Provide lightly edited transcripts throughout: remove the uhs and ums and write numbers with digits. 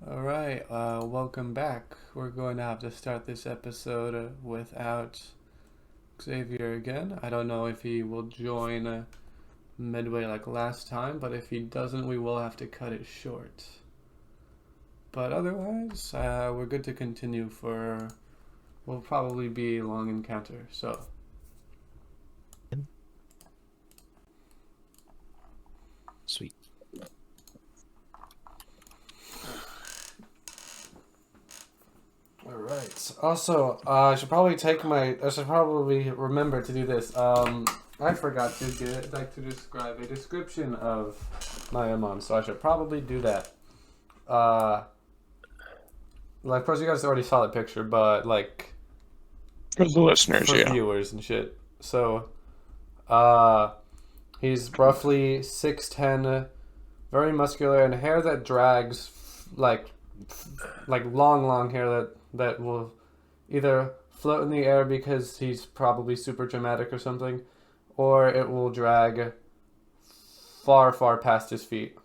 Alright, welcome back. We're going to have to start this episode without Xavier again. I don't know if he will join midway like last time, but if he doesn't, we will have to cut it short. But otherwise, we're good to continue for, will probably be a long encounter, so. Sweet. Alright. Also, I should probably remember to do this. I forgot to describe a description of my Amon, so I should probably do that. Of course you guys already saw the picture, but For the listeners, for yeah. viewers and shit. So, he's roughly 6'10", very muscular, and hair that drags, like long hair that will either float in the air because he's probably super dramatic or something, or it will drag far past his feet.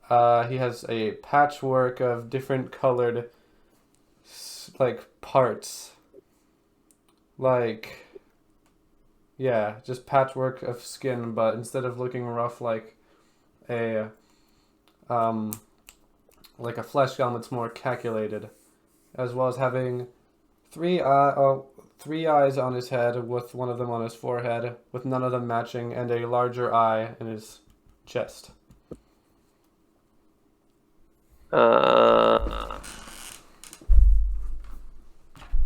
He has a patchwork of different colored parts. Yeah, just patchwork of skin, but instead of looking rough like a flesh golem, it's more calculated, as well as having three eyes on his head, with one of them on his forehead, with none of them matching, and a larger eye in his chest.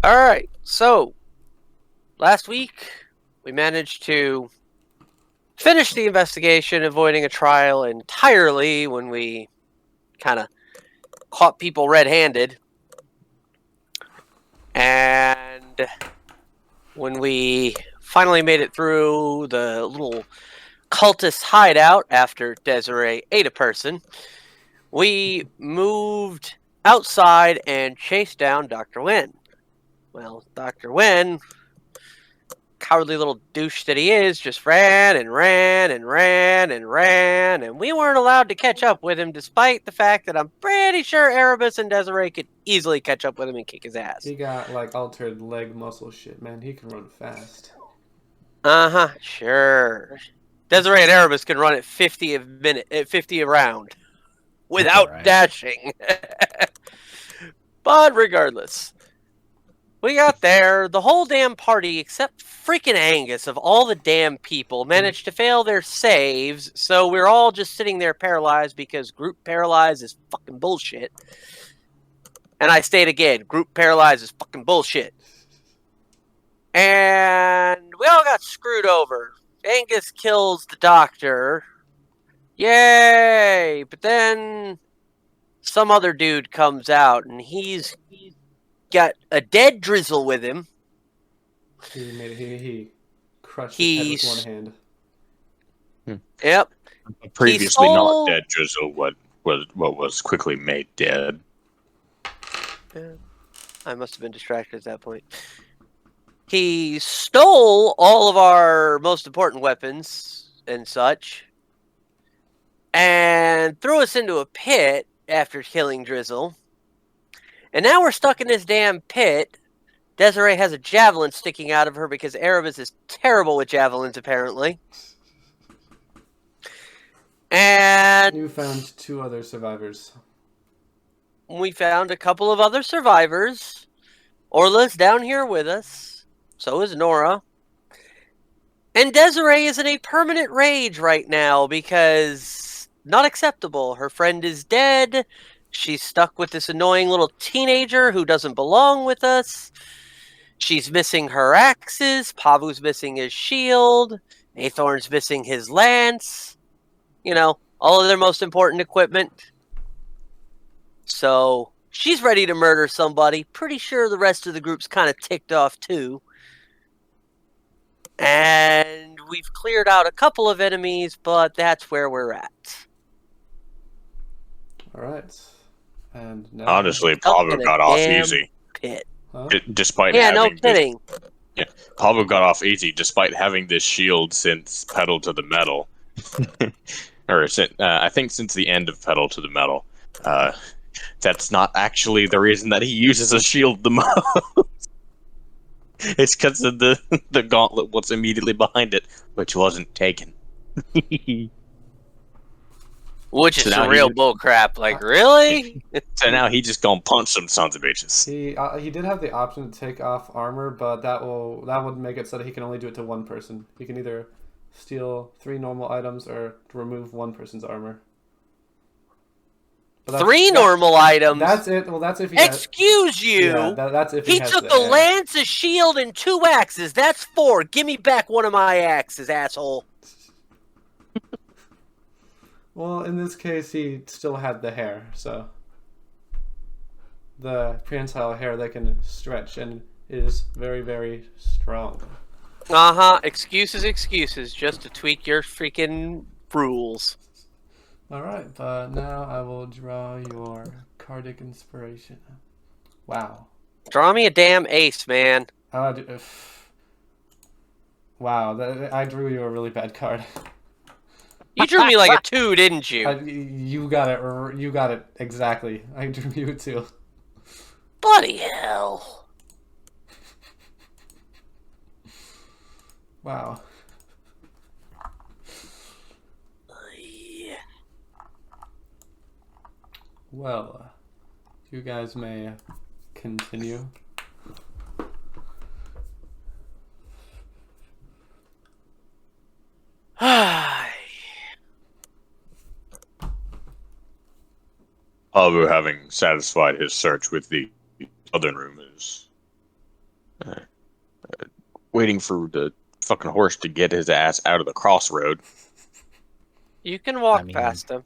Alright, so last week we managed to finish the investigation, avoiding a trial entirely when we kind of caught people red-handed. And when we finally made it through the little cultist hideout after Desiree ate a person, we moved outside and chased down Dr. Wen. Well, Dr. Wen, cowardly little douche that he is, just ran, and we weren't allowed to catch up with him, despite the fact that I'm pretty sure Erebus and Desiree could easily catch up with him and kick his ass. He got altered leg muscle shit, man. He can run fast. Sure. Desiree and Erebus can run at 50 a round without dashing. But regardless, we got there. The whole damn party, except freaking Angus, of all the damn people, managed to fail their saves. So we're all just sitting there paralyzed, because group paralyzed is fucking bullshit. And I state again, group paralyzed is fucking bullshit. And we all got screwed over. Angus kills the doctor. Yay! But then some other dude comes out, and he's got a dead Drizzle with him. He crushed his head with one hand. Yep. Previously not dead Drizzle, what was quickly made dead. I must have been distracted at that point. He stole all of our most important weapons and such, and threw us into a pit after killing Drizzle. And now we're stuck in this damn pit. Desiree has a javelin sticking out of her because Erebus is terrible with javelins, apparently. And you found two other survivors. We found a couple of other survivors. Orla's down here with us. So is Nora. And Desiree is in a permanent rage right now because not acceptable. Her friend is dead. She's stuck with this annoying little teenager who doesn't belong with us. She's missing her axes. Paavu's missing his shield. Aethorn's missing his lance. You know, all of their most important equipment. So she's ready to murder somebody. Pretty sure the rest of the group's kind of ticked off too. And we've cleared out a couple of enemies, but that's where we're at. Alright. And now Honestly, Paavu got off easy. Pit. Huh? Despite no kidding. Paavu got off easy despite having this shield since Pedal to the Metal. I think since the end of Pedal to the Metal. That's not actually the reason that he uses a shield the most. It's because of the gauntlet what's immediately behind it, which wasn't taken. Which So is now some real he- bullcrap. Like, really? So now he just gonna punch some sons of bitches. He did have the option to take off armor, but that would make it so that he can only do it to one person. He can either steal 3 normal items or remove one person's armor. But 3 normal items. That's it. Well, that's if he. Excuse you. Yeah, that's if he, He has took the a hair. lance, a shield, and 2 axes. That's 4. Give me back one of my axes, asshole. Well, in this case, he still had the hair, so the prehensile hair that can stretch and is very, very strong. Excuses, just to tweak your freaking rules. All right, but now I will draw your Cardic Inspiration. Wow. Draw me a damn ace, man. Wow, I drew you a really bad card. You drew me like a 2, didn't you? You got it. You got it exactly. I drew you too. Bloody hell. Wow. Well, you guys may continue. Paavu, having satisfied his search with the southern room, is waiting for the fucking horse to get his ass out of the crossroad. You can walk past him.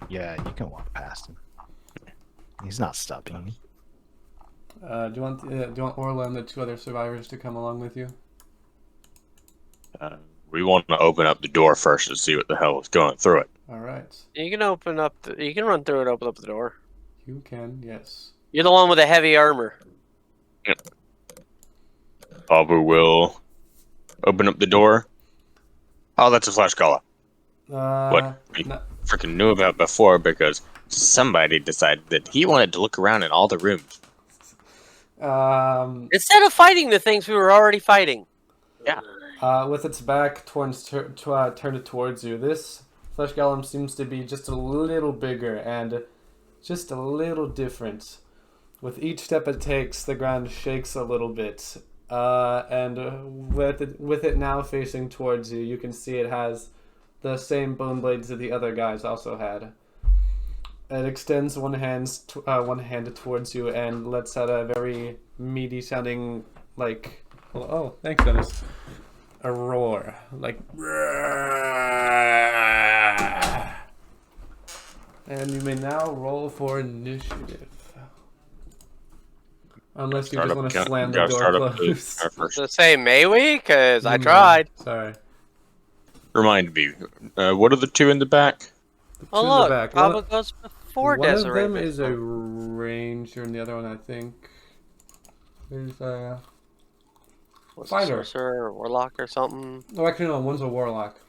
Yeah, you can walk past him. He's not stopping. Do you want Orla and the 2 other survivors to come along with you? We want to open up the door first to see what the hell is going through it. All right. You can open up. You can run through and open up the door. You can, yes. You're the one with the heavy armor. Paavu will open up the door. Oh, that's a flash collar. What we freaking knew about before, because somebody decided that he wanted to look around in all the rooms. Instead of fighting the things we were already fighting. Yeah. With its back turned towards you, this flesh golem seems to be just a little bigger and just a little different. With each step it takes, the ground shakes a little bit. And with it now facing towards you, you can see it has the same bone blades that the other guys also had. It extends one hand towards you and lets out a very meaty sounding, like, oh, thanks, Dennis. A roar, like, and you may now roll for initiative. Unless you just want to slam the door closed. So say, may we? Because I tried. Sorry. Remind me, what are the 2 in the back? Oh look, Paavu goes before Desiree. One of them is a ranger, and the other one, I think, is a fighter. Sorcerer or warlock or something. Oh, actually, no, one's a warlock.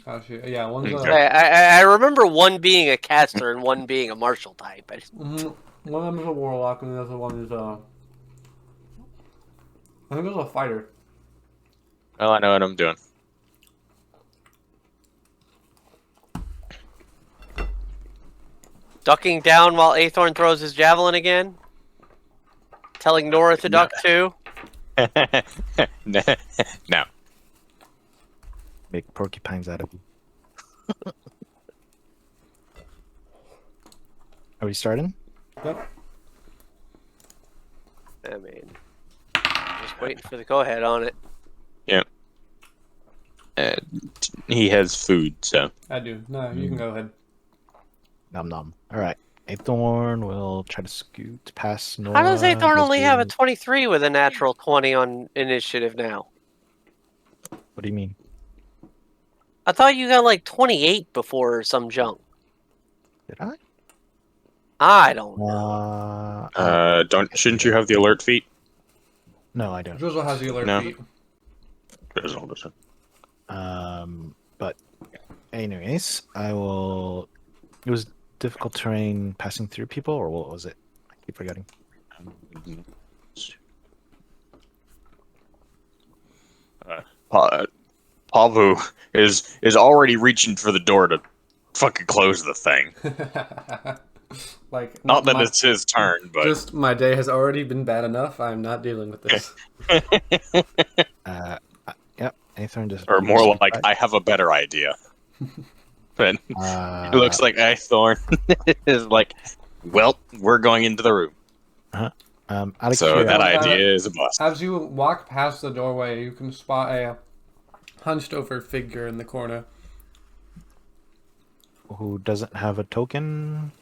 Actually, yeah, one's a... I remember one being a caster and one being a martial type. One of them is a warlock, and the other one is a... I think it's a fighter. Oh, I know what I'm doing. Ducking down while Aethorn throws his javelin again? Telling Nora to duck too? No. Make porcupines out of you. Are we starting? Yep. I mean, just waiting for the go-ahead on it. Yeah. He has food, so. I do. No, you can go ahead. Nom nom. Alright. Aethorn will try to scoot past Nora. How does Aethorn only have a 23 with a natural 20 on initiative now? What do you mean? I thought you got like 28 before or some junk. Did I? I don't know. Shouldn't you have the alert feat? No, I don't. Drizzle has the alert feat. Drizzle doesn't. But anyways, I will. It was difficult terrain passing through people, or what was it? I keep forgetting. Paavu is already reaching for the door to fucking close the thing. Like, Not that it's his turn, but just my day has already been bad enough. I'm not dealing with this. Yep. Aethorn just. or more like I have a better idea. But it looks like Aethorn is like, well, we're going into the room. So that idea is a bust. As you walk past the doorway, you can spot a hunched over figure in the corner. Who doesn't have a token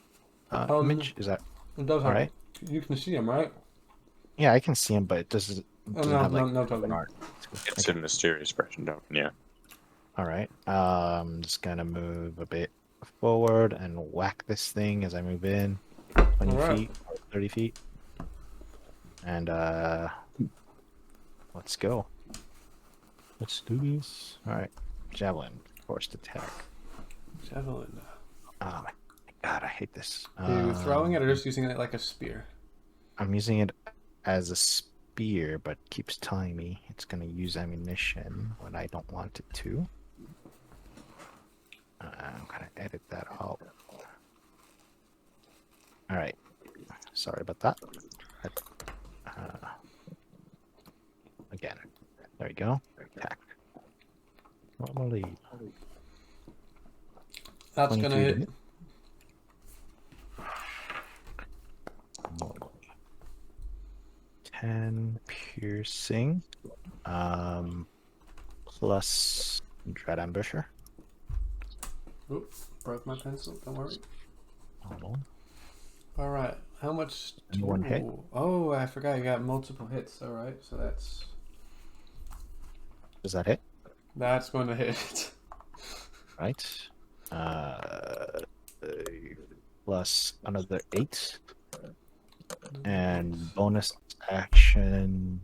image? Is that it does all right? You can see him, right? Yeah, I can see him, but it doesn't have like no token. art. It's a mysterious person token, yeah. All right. I'm just gonna move a bit forward and whack this thing as I move in, 20 feet or 30 feet, and let's go. Let's do this. All right, javelin, forced attack. Javelin. Oh my god, I hate this. Are you throwing it or just using it like a spear? I'm using it as a spear, but keeps telling me it's gonna use ammunition when I don't want it to. I'm gonna edit that out. All right. Sorry about that. Again. There we go. Attack. Normally. That's gonna hit. Normally. 10 piercing. Plus Dread Ambusher. Oop, broke my pencil. Don't worry. Hold on. All right. How much? One hit. Oh, I forgot. You got multiple hits. All right. So that's. Does that hit? That's going to hit. Right. Plus another 8. And bonus action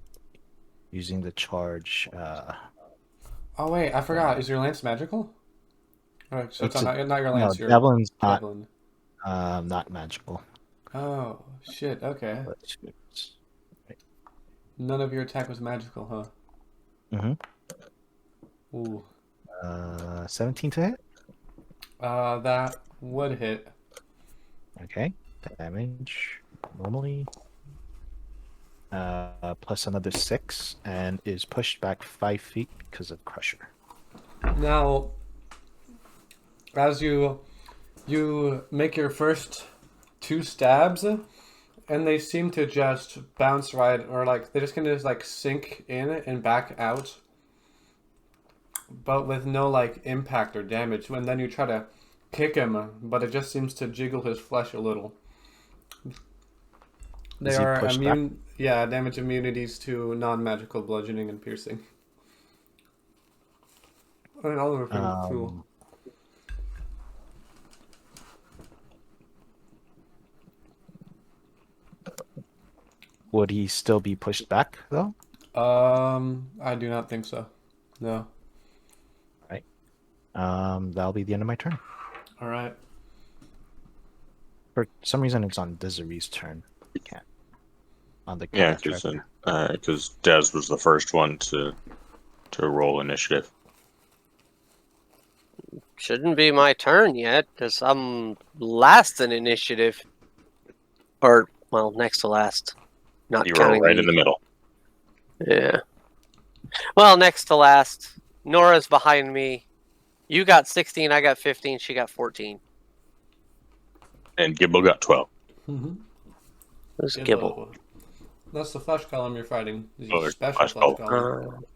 using the charge. Oh wait, I forgot. Is your lance magical? All right, so it's not your lance. No, your javelin's javelin. not magical. Oh shit. Okay. Right. None of your attack was magical, huh? Mm-hmm. Ooh. 17 to hit. That would hit. Okay. Damage normally. Plus another 6, and is pushed back 5 feet because of Crusher. Now, as you make your first 2 stabs, and they seem to just bounce right, or like they just kind of like sink in and back out, but with no like impact or damage. And then you try to kick him, but it just seems to jiggle his flesh a little. They are immune. Back? Yeah, damage immunities to non-magical bludgeoning and piercing. I mean, all of them are cool. Would he still be pushed back though? I do not think so. No. Right. That'll be the end of my turn. All right. For some reason, it's on Desiree's turn. You can't. On the because Des was the first one to roll initiative. Shouldn't be my turn yet, because I'm last in initiative. Or, well, next to last. Not you counting were right in the middle. Yeah. Well, next to last. Nora's behind me. You got 16, I got 15, she got 14. And Gibble got 12. Mm-hmm. Who's Gibble? That's the flesh column you're fighting. Oh, Special flesh column.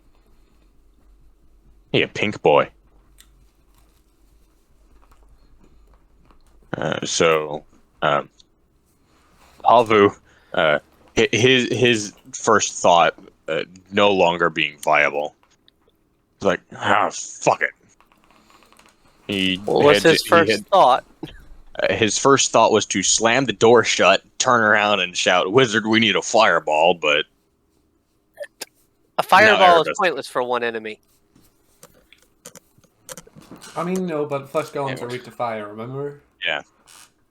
Hey, a pink boy. Paavu, his first thought, no longer being viable. He's like, fuck it. What's his first thought? His first thought was to slam the door shut, turn around, and shout, "Wizard, we need a fireball!" But a fireball is pointless for one enemy. I mean, no, but flesh golems are weak to fire. Remember? Yeah.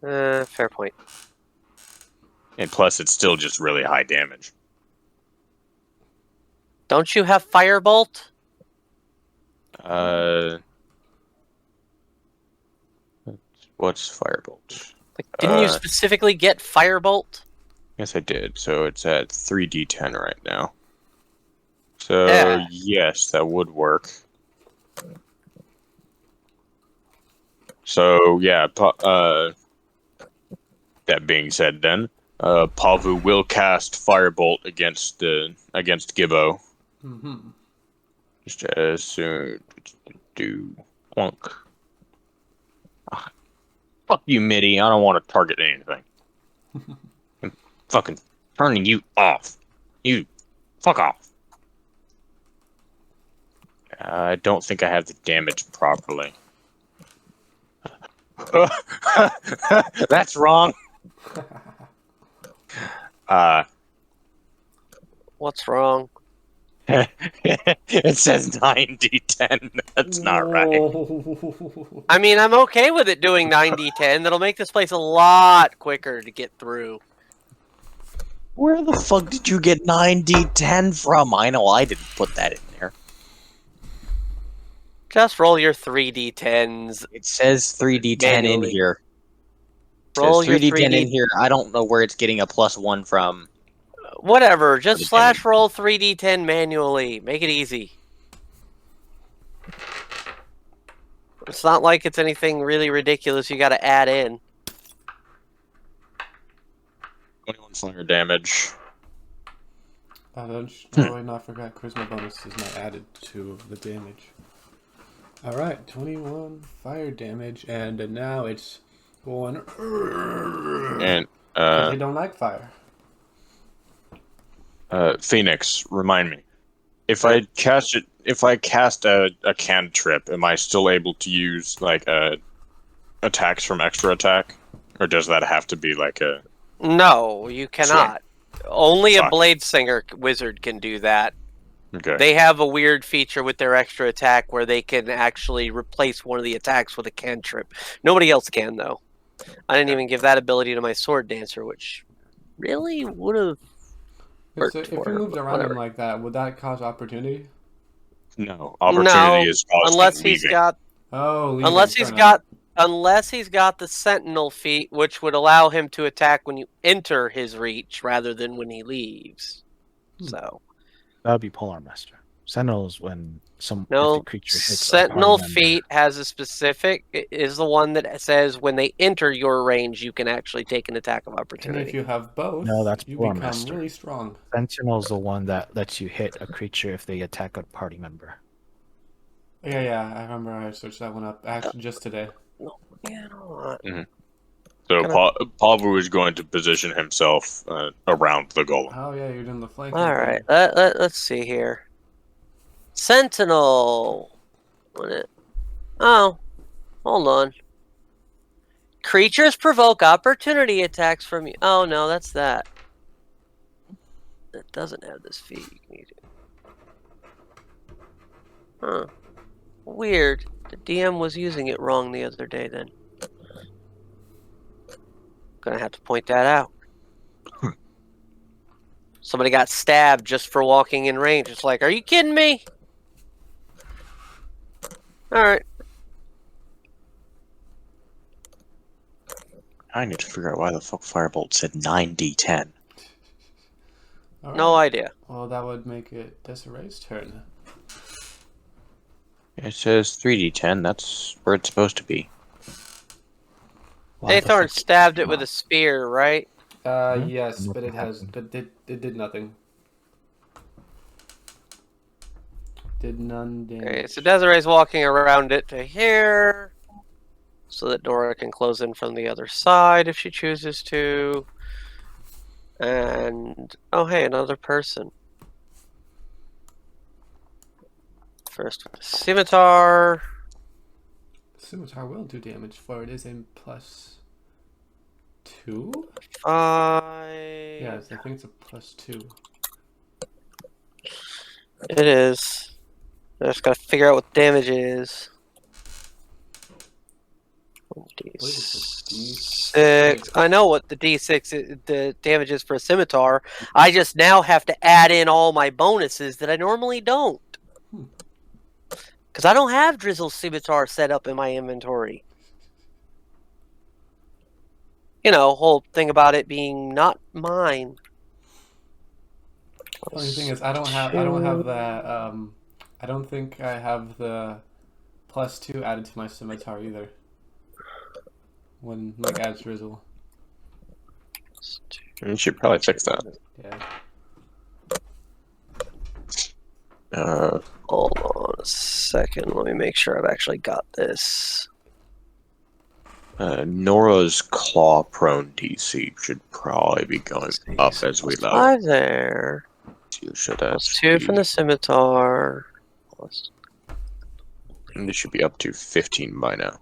Fair point. And plus, it's still just really high damage. Don't you have Firebolt? What's Firebolt? Like, didn't you specifically get Firebolt? Yes, I did. So it's at 3d10 right now. So, Yeah. yes, that would work. So, yeah, that being said then, Paavu will cast Firebolt against Gibbo. Mm-hmm. Just as soon do plunk. Fuck you, Mitty. I don't want to target anything. I'm fucking turning you off. You fuck off. I don't think I have the damage properly. That's wrong. What's wrong? It says 9d10. That's not right. I mean, I'm okay with it doing 9d10. That'll make this place a lot quicker to get through. Where the fuck did you get 9d10 from? I know I didn't put that in there. Just roll your 3d10s. It says 3d10 manually. in here. Roll your 3d10 in here. I don't know where it's getting a +1 from. Whatever. Just slash roll 3d10 manually. Make it easy. It's not like it's anything really ridiculous you got to add in. 21 fire damage. I forgot charisma bonus is not added to the damage. Alright, 21 fire damage, and now it's going... And, they don't like fire. Phoenix, remind me. If I cast a cantrip, am I still able to use, like, attacks from extra attack? Or does that have to be, like, a... No, you cannot. Only Fuck. a Blade Singer wizard can do that. Okay. They have a weird feature with their extra attack where they can actually replace one of the attacks with a cantrip. Nobody else can, though. I didn't even give that ability to my Sword Dancer, which really would have worked If he for moves him, around whatever. him like that, would that cause opportunity? No. Opportunity is caused unless by he's leaving. got Oh, unless he's got the Sentinel feat, which would allow him to attack when you enter his reach rather than when he leaves. So That would be Polar Master. Sentinel is when if the no, creature hits Sentinel a party member. feat has a specific is the one that says when they enter your range, you can actually take an attack of And opportunity. if you have both, No, that's you Polar become Master. really strong. Sentinel's the one that lets you hit a creature if they attack a party member. Yeah, I remember I searched that one up actually just today. Yeah, no, So Paavu is going to position himself around the golem. Oh yeah, you're doing the flanking. all right, let's see here. Sentinel. Oh, hold on. Creatures provoke opportunity attacks from you. Oh no, that's that. That doesn't have this feat. You can use it. Huh. Weird. The DM was using it wrong the other day then. Gonna have to point that out. Somebody got stabbed just for walking in range. It's like, are you kidding me? Alright. I need to figure out why the fuck Firebolt said 9d10. All No right. idea. Well, that would make it Desiree's turn. It says 3d10. That's where it's supposed to be. Daythorn stabbed it with a spear, right? Yes, but Nothing it did nothing. Did none damage. Okay, so Desiree's walking around it to here, so that Dora can close in from the other side if she chooses to. And oh hey, another person. First with the scimitar. Scimitar will do damage, for it is a +2? 5. Yes, I think it's a +2. It is. I just gotta figure out what damage it is. D6. I know what the D6 is, the damage is for a scimitar. I just now have to add in all my bonuses that I normally don't. Because I don't have Drizzle's scimitar set up in my inventory. You know, whole thing about it being not mine. Funny thing is, I don't have that. I don't think I have the +2 added to my scimitar either. When like adds Drizzle. You should probably fix that. Yeah. Hold on a second. Let me make sure I've actually got this. Nora's claw prone DC should probably be going up as we load. Hi there. You should have +2 from the scimitar. And this should be up to 15 by now.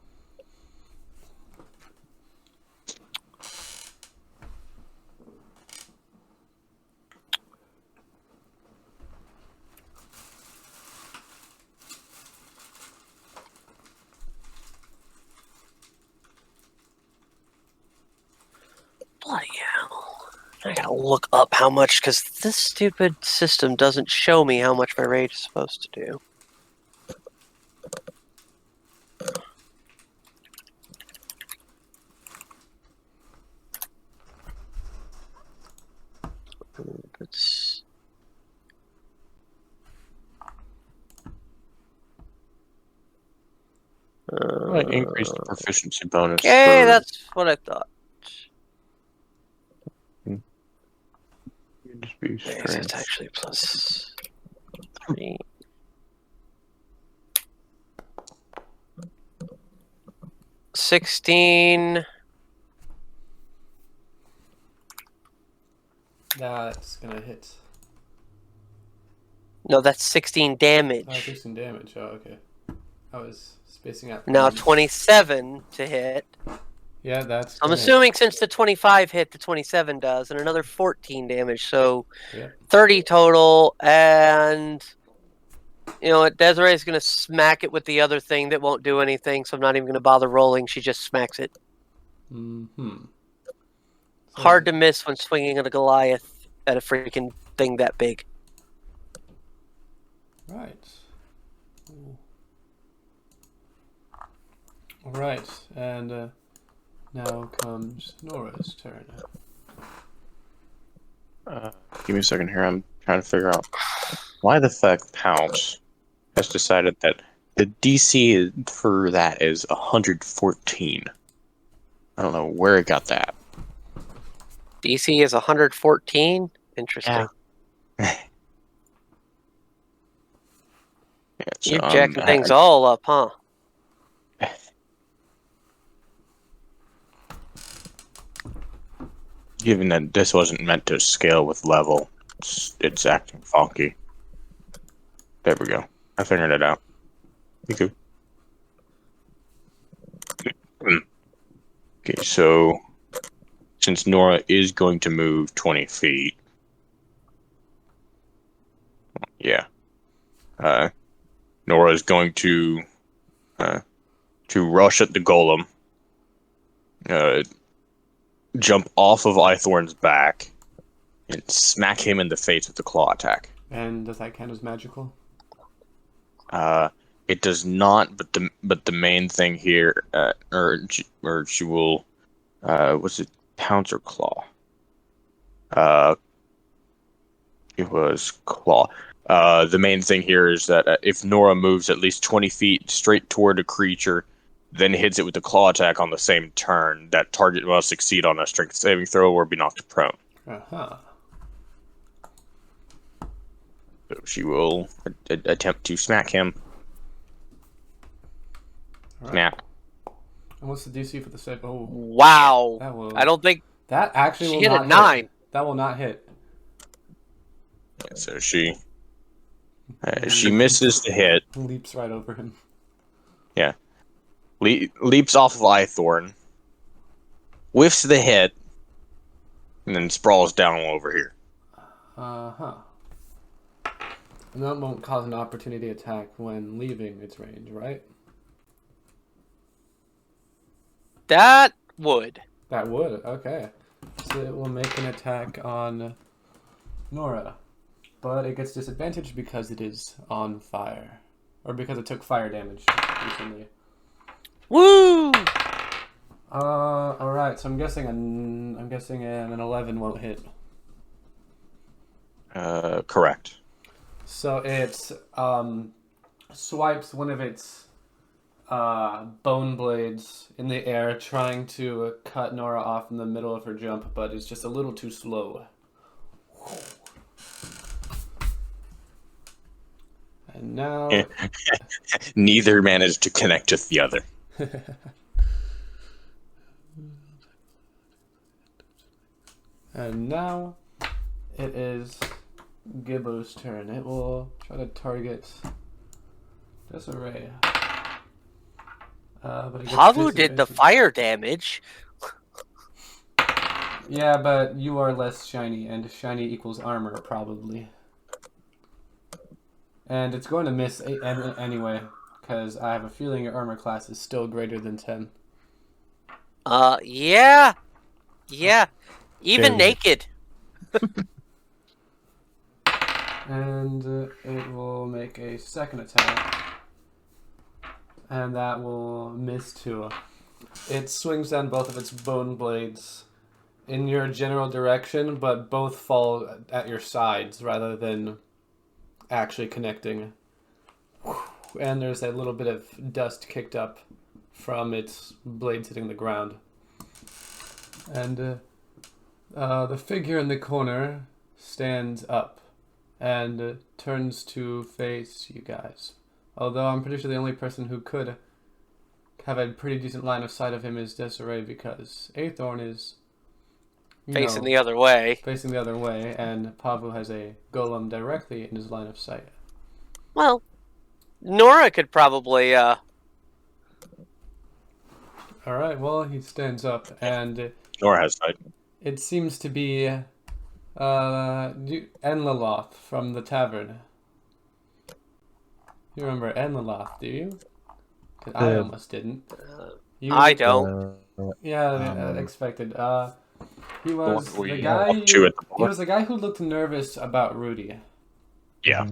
Bloody hell. I gotta look up how much, because this stupid system doesn't show me how much my rage is supposed to do. It's... Might increase the proficiency bonus. Okay, that's what I thought. Just be Okay, so it's actually +3. $16. That's gonna hit. No, that's 16 damage. Oh, 16 damage. Oh, okay. I was spacing out. Now 27 to hit. Yeah, that's. I'm assuming since the 25 hit, the 27 does, and another 14 damage, so 30 total. And you know what? Desiree's gonna smack it with the other thing that won't do anything, so I'm not even gonna bother rolling. She just smacks it. Hard to miss when swinging at a Goliath at a freaking thing that big. Right. All right, and now comes Nora's turn. Give me a second here. I'm trying to figure out why the fuck Pounce has decided that the DC for that is 114. I don't know where it got that. DC is 114? Interesting. Yeah. So, You're jacking things all up, huh? Given that this wasn't meant to scale with level, it's acting funky. There we go. I figured it out. You could. Okay, so since Nora is going to move 20 feet, yeah, Nora is going to rush at the golem, jump off of Ithorn's back, and smack him in the face with the claw attack. And does that count as magical? It does not, but the main thing here, or she will, was it pounce or claw? It was claw. The main thing here is that if Nora moves at least 20 feet straight toward a creature, then hits it with the claw attack on the same turn, that target must succeed on a strength saving throw or be knocked prone. So she will attempt to smack him. Right. Snap. And what's the DC for the save? Oh, wow! I don't think that actually she will hit not a 9. hit. That will not hit. Yeah, so she misses the hit. Leaps right over him. Yeah. Leaps off of Ithorn, whiffs the hit, and then sprawls down over here. And that won't cause an opportunity attack when leaving its range, right? That would. That would, okay. So it will make an attack on Nora. But it gets disadvantaged because it is on fire. Or because it took fire damage recently. Woo! Alright, so I'm guessing an 11 won't hit. Correct. So it swipes one of its bone blades in the air, trying to cut Nora off in the middle of her jump, but is just a little too slow. And now... Neither managed to connect with the other. And now it is Gibbo's turn. It will try to target Desiree. But Paavu did the fire damage. Yeah, but you are less shiny, and shiny equals armor, probably. And it's going to miss anyway, because I have a feeling your armor class is still greater than 10. Yeah. Yeah. Even naked. And it will make a second attack. And that will miss too. It swings down both of its bone blades in your general direction, but both fall at your sides rather than actually connecting. And there's a little bit of dust kicked up from its blades hitting the ground. And the figure in the corner stands up and turns to face you guys. Although I'm pretty sure the only person who could have a pretty decent line of sight of him is Desiree, because Aethorn is facing the other way. Facing the other way, and Paavu has a golem directly in his line of sight. Well, Nora could probably, Alright, well, he stands up, and... Nora has sight. It seems to be Enlaloth from the tavern. You remember Enlaloth, do you? 'Cause I almost didn't. I don't. Yeah, expected. He was We the guy. walked to it. He was the guy who looked nervous about Rudy. Yeah.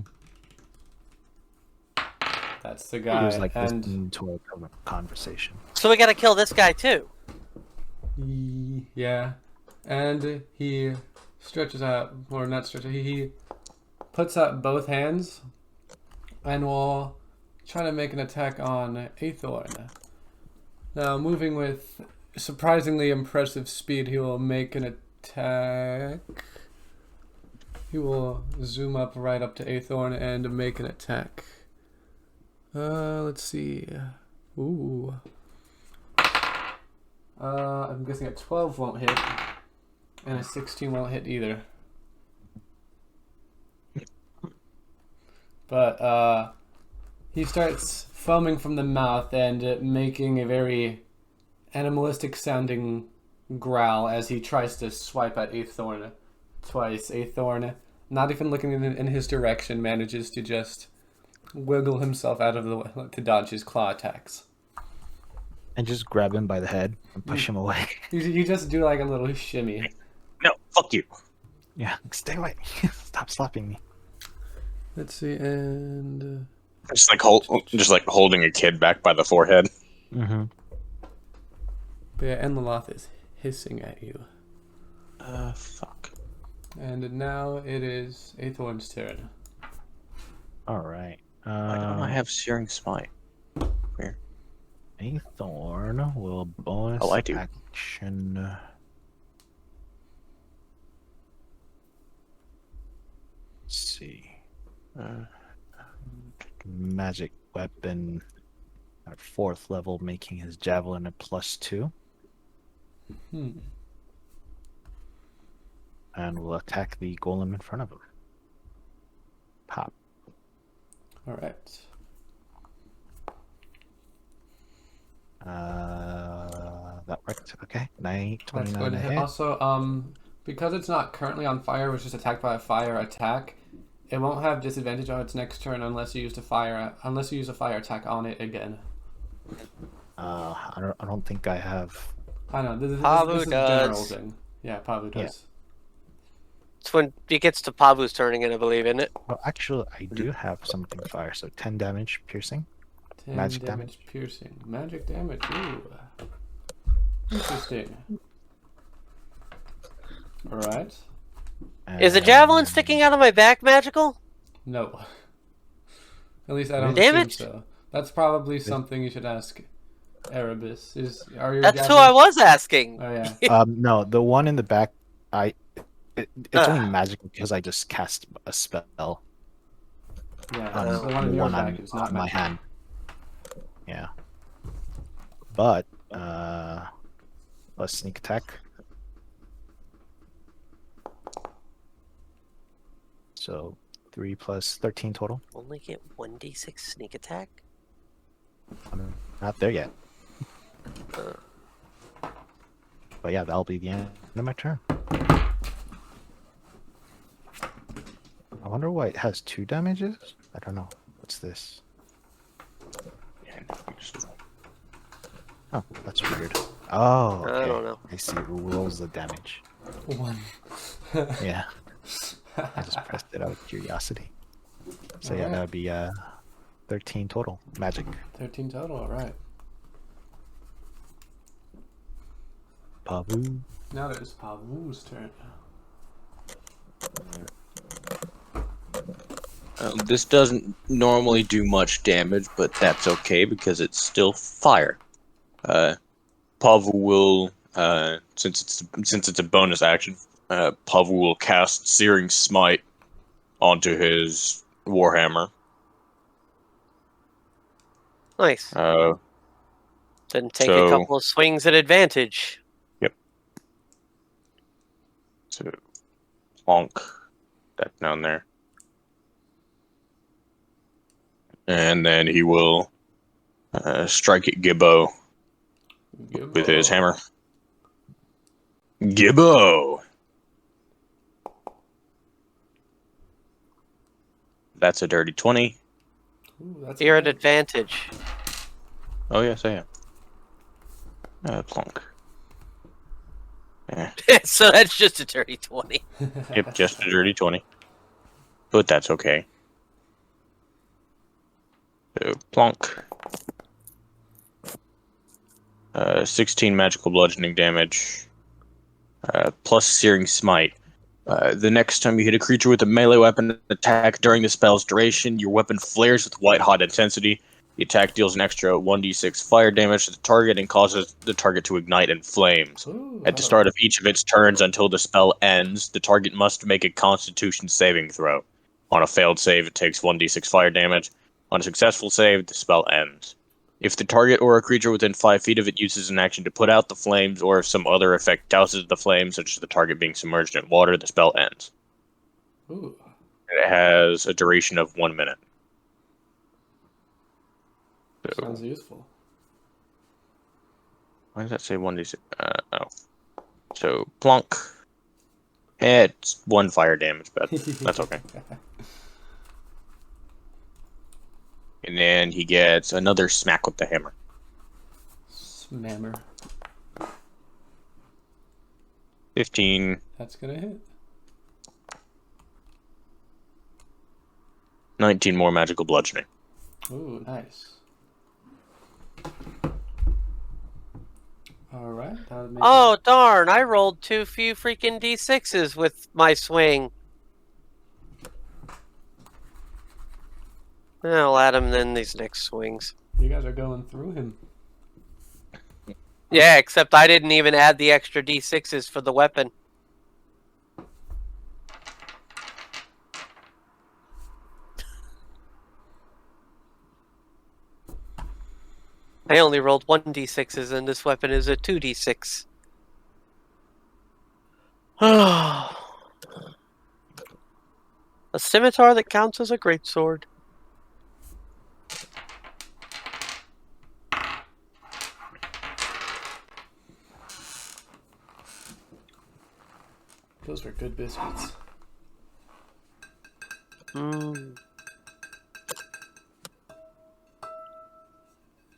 That's the guy. He was like and listening to a conversation. So we gotta kill this guy too. Yeah, and he stretches out, or not stretches. He puts up both hands, and will try to make an attack on Aethorn. Now, moving with surprisingly impressive speed, he will make an attack. He will zoom up right up to Aethorn and make an attack. Let's see. Ooh. I'm guessing a 12 won't hit, and a 16 won't hit either. But, he starts foaming from the mouth and making a very animalistic sounding growl as he tries to swipe at Aethorn twice. Aethorn, not even looking in his direction, manages to just wiggle himself out of the way to dodge his claw attacks. And just grab him by the head and push him away. You just do like a little shimmy. No, fuck you. Yeah, stay away. Stop slapping me. Let's see, and... Just like holding a kid back by the forehead. Mm-hmm. But yeah, Enlaloth is hissing at you. Fuck. And now it is Aethorn's turn. Alright. Why don't I have Searing Smite? Weird. Aethorn will bonus Oh, I do. action. Let's see. Magic weapon at 4th level, making his javelin a +2. And will attack the golem in front of him. Pop. Alright. That worked. Okay. 29 That's going to hit. hit. Also, because it's not currently on fire, it was just attacked by a fire attack. It won't have disadvantage on its next turn unless you use a fire attack on it again. I don't think I have. I know this Paavu is a general does. thing. Yeah, Paavu Yeah. does. It's when it gets to Paavu's turning it, I believe, isn't it? Well, actually, I do have something fire. So 10 damage piercing. 10 Magic damage piercing. Magic damage. Ooh. Interesting. Alright. Is a javelin sticking out of my back magical? No. At least I don't Damn assume it. so. That's probably something you should ask Erebus. Are your That's who javelins... I was asking. Oh yeah. No, the one in the back, it's only Ugh. magical because I just cast a spell. Yeah, Oh. the one in The your one bag is not on my magic. hand. Yeah. But plus sneak attack. So 3 plus 13 total. Only get 1d6 sneak attack? I'm not there yet. Uh, But yeah, that'll be the end of my turn. I wonder why it has 2 damages. I don't know. What's this? Oh, that's weird. Oh, okay. I don't know. I see. It rolls the damage. 1. Yeah. I just pressed it out of curiosity. So yeah, Alright. that would be 13 total magic. 13 total, alright. Paavu. Now it is Paavu's turn. This doesn't normally do much damage, but that's okay because it's still fire. Paavu will, since it's a bonus action, Paavu will cast Searing Smite onto his Warhammer. Nice. Then take a couple of swings at advantage. Yep. So, plonk that down there. And then he will strike at Gibbo with his hammer. Gibbo! That's a dirty 20. Ooh, that's You're at good. advantage. Oh, yes, I am. Plonk. Yeah. So that's just a dirty 20. Yep, just a dirty 20. But that's okay. So, plonk. 16 magical bludgeoning damage. Plus Searing Smite. The next time you hit a creature with a melee weapon attack during the spell's duration, your weapon flares with white-hot intensity. The attack deals an extra 1d6 fire damage to the target and causes the target to ignite in flames. Ooh, At the start of each of its turns until the spell ends, the target must make a Constitution saving throw. On a failed save, it takes 1d6 fire damage. On a successful save, the spell ends. If the target or a creature within 5 feet of it uses an action to put out the flames, or if some other effect douses the flames, such as the target being submerged in water, the spell ends. Ooh. And it has a duration of 1 minute. So, Sounds useful. why does that say 1d6? Oh. So, plonk. It's 1 fire damage, but that's okay. And then he gets another smack with the hammer. Smammer. 15, That's gonna hit. 19 more magical bludgeoning. Ooh, nice. Alright, that would make Oh, darn. I rolled too few freaking d6s with my swing. I'll add him then these next swings. you guys are going through him. Yeah, except I didn't even add the extra d6s for the weapon. I only rolled 1d6s and this weapon is a 2d6. A scimitar that counts as a greatsword. Those were good biscuits.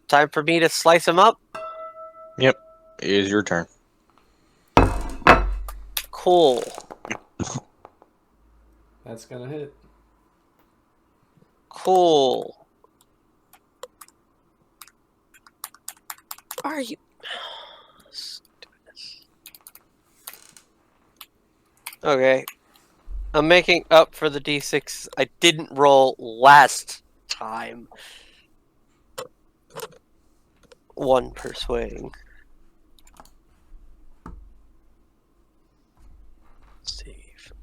time for me to slice him up. Yep. It is your turn. Cool. That's gonna hit. Cool. Are you... Okay. I'm making up for the D6 I didn't roll last time. 1 per swing. Save.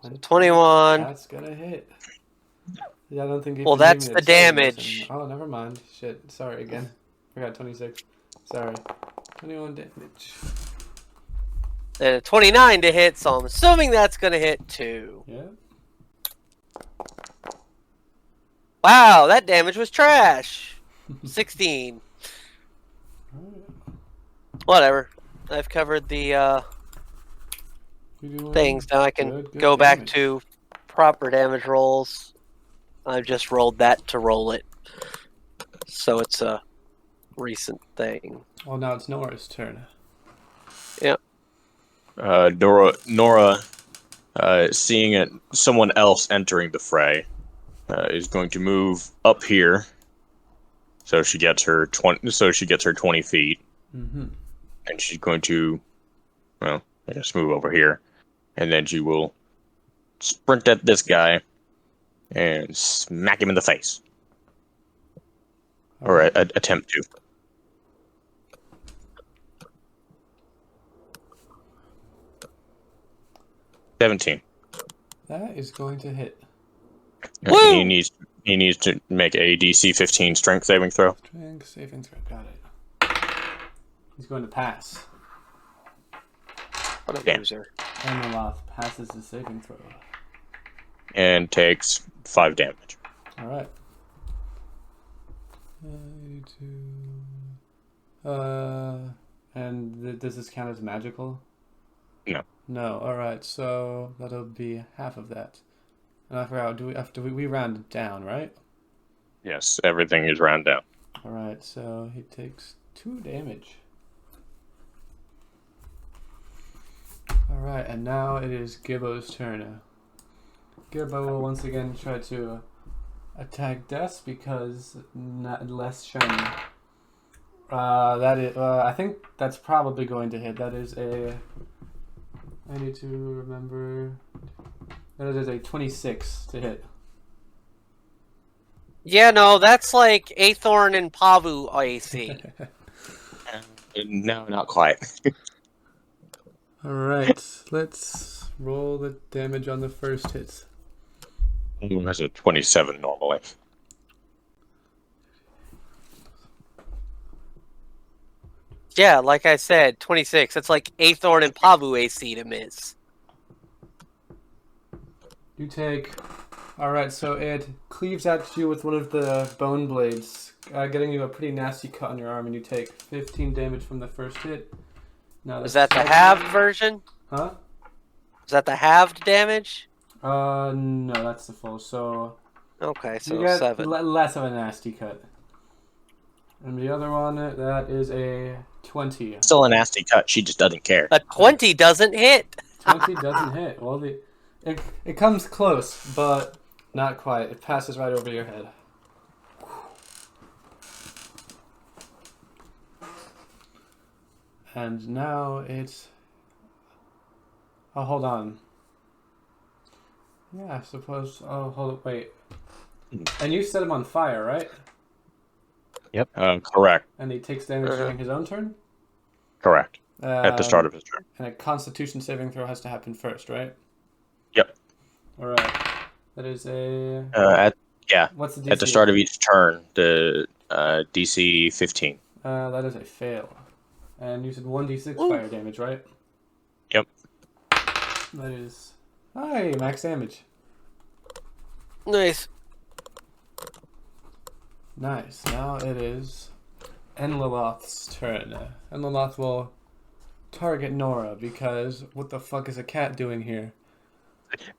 Twen- 21. That's gonna hit. Yeah, I don't think you Well, can give that's me a the saving damage. lesson. Oh, never mind. Shit. Sorry again. Forgot 26. Sorry. 21 damage. 29 to hit, so I'm assuming that's going to hit 2. Yeah. Wow, that damage was trash. 16. Alright. Whatever. I've covered the You're doing things. Now I can good go back damage. to proper damage rolls. I've just rolled that to roll it. So it's a recent thing. Well, now it's Nora's turn. Yep. Nora, seeing someone else entering the fray, is going to move up here, so she gets her 20. So she gets her 20 feet, Mm-hmm. and she's going to, well, I guess move over here, and then she will sprint at this guy and smack him in the face, or attempt to. $17. That is going to hit. Woo! He needs to make a DC 15 strength saving throw. Strength saving throw. Got it. He's going to pass. What a Damn. loser. And Oloth passes his saving throw. And takes 5 damage. Alright. 82. And does this count as magical? No. No. Alright, so that'll be half of that. And I forgot, we round it down, right? Yes, everything is round down. Alright, so he takes 2 damage. Alright, and now it is Gibbo's turn. Gibbo will once again try to attack Des because less shiny. I think that's probably going to hit. That is a... I need to remember... That is a 26 to hit. Yeah, no, that's like Aethorn and Paavu AC. No, not quite. Alright, let's roll the damage on the first hit. That's a 27 normally. Yeah, like I said, 26. That's like Aethorn and Paavu AC to miss. You take... Alright, so it cleaves at you with one of the bone blades, getting you a pretty nasty cut on your arm, and you take 15 damage from the first hit. Now Is that the halved version? Huh? Is that the halved damage? No, that's the full. So Okay, you so get 7. less of a nasty cut. And the other one, that is a 20. Still a nasty cut. She just doesn't care. A 20 doesn't hit. 20 doesn't hit. Well, it comes close, but not quite. It passes right over your head. And now it's... Oh, hold on. Yeah, I suppose... Oh, wait. And you set him on fire, right? Yep. Correct. And he takes damage during his own turn? Correct. At the start of his turn. And a Constitution saving throw has to happen first, right? Yep. Alright. That is a... What's the DC? At the start of each turn, the DC 15. That is a fail. And you said 1d6 Ooh. fire damage, right? Yep. That is... Hi, max damage. Nice. Nice. Now it is Enlaloth's turn. Enlaloth will target Nora because what the fuck is a cat doing here?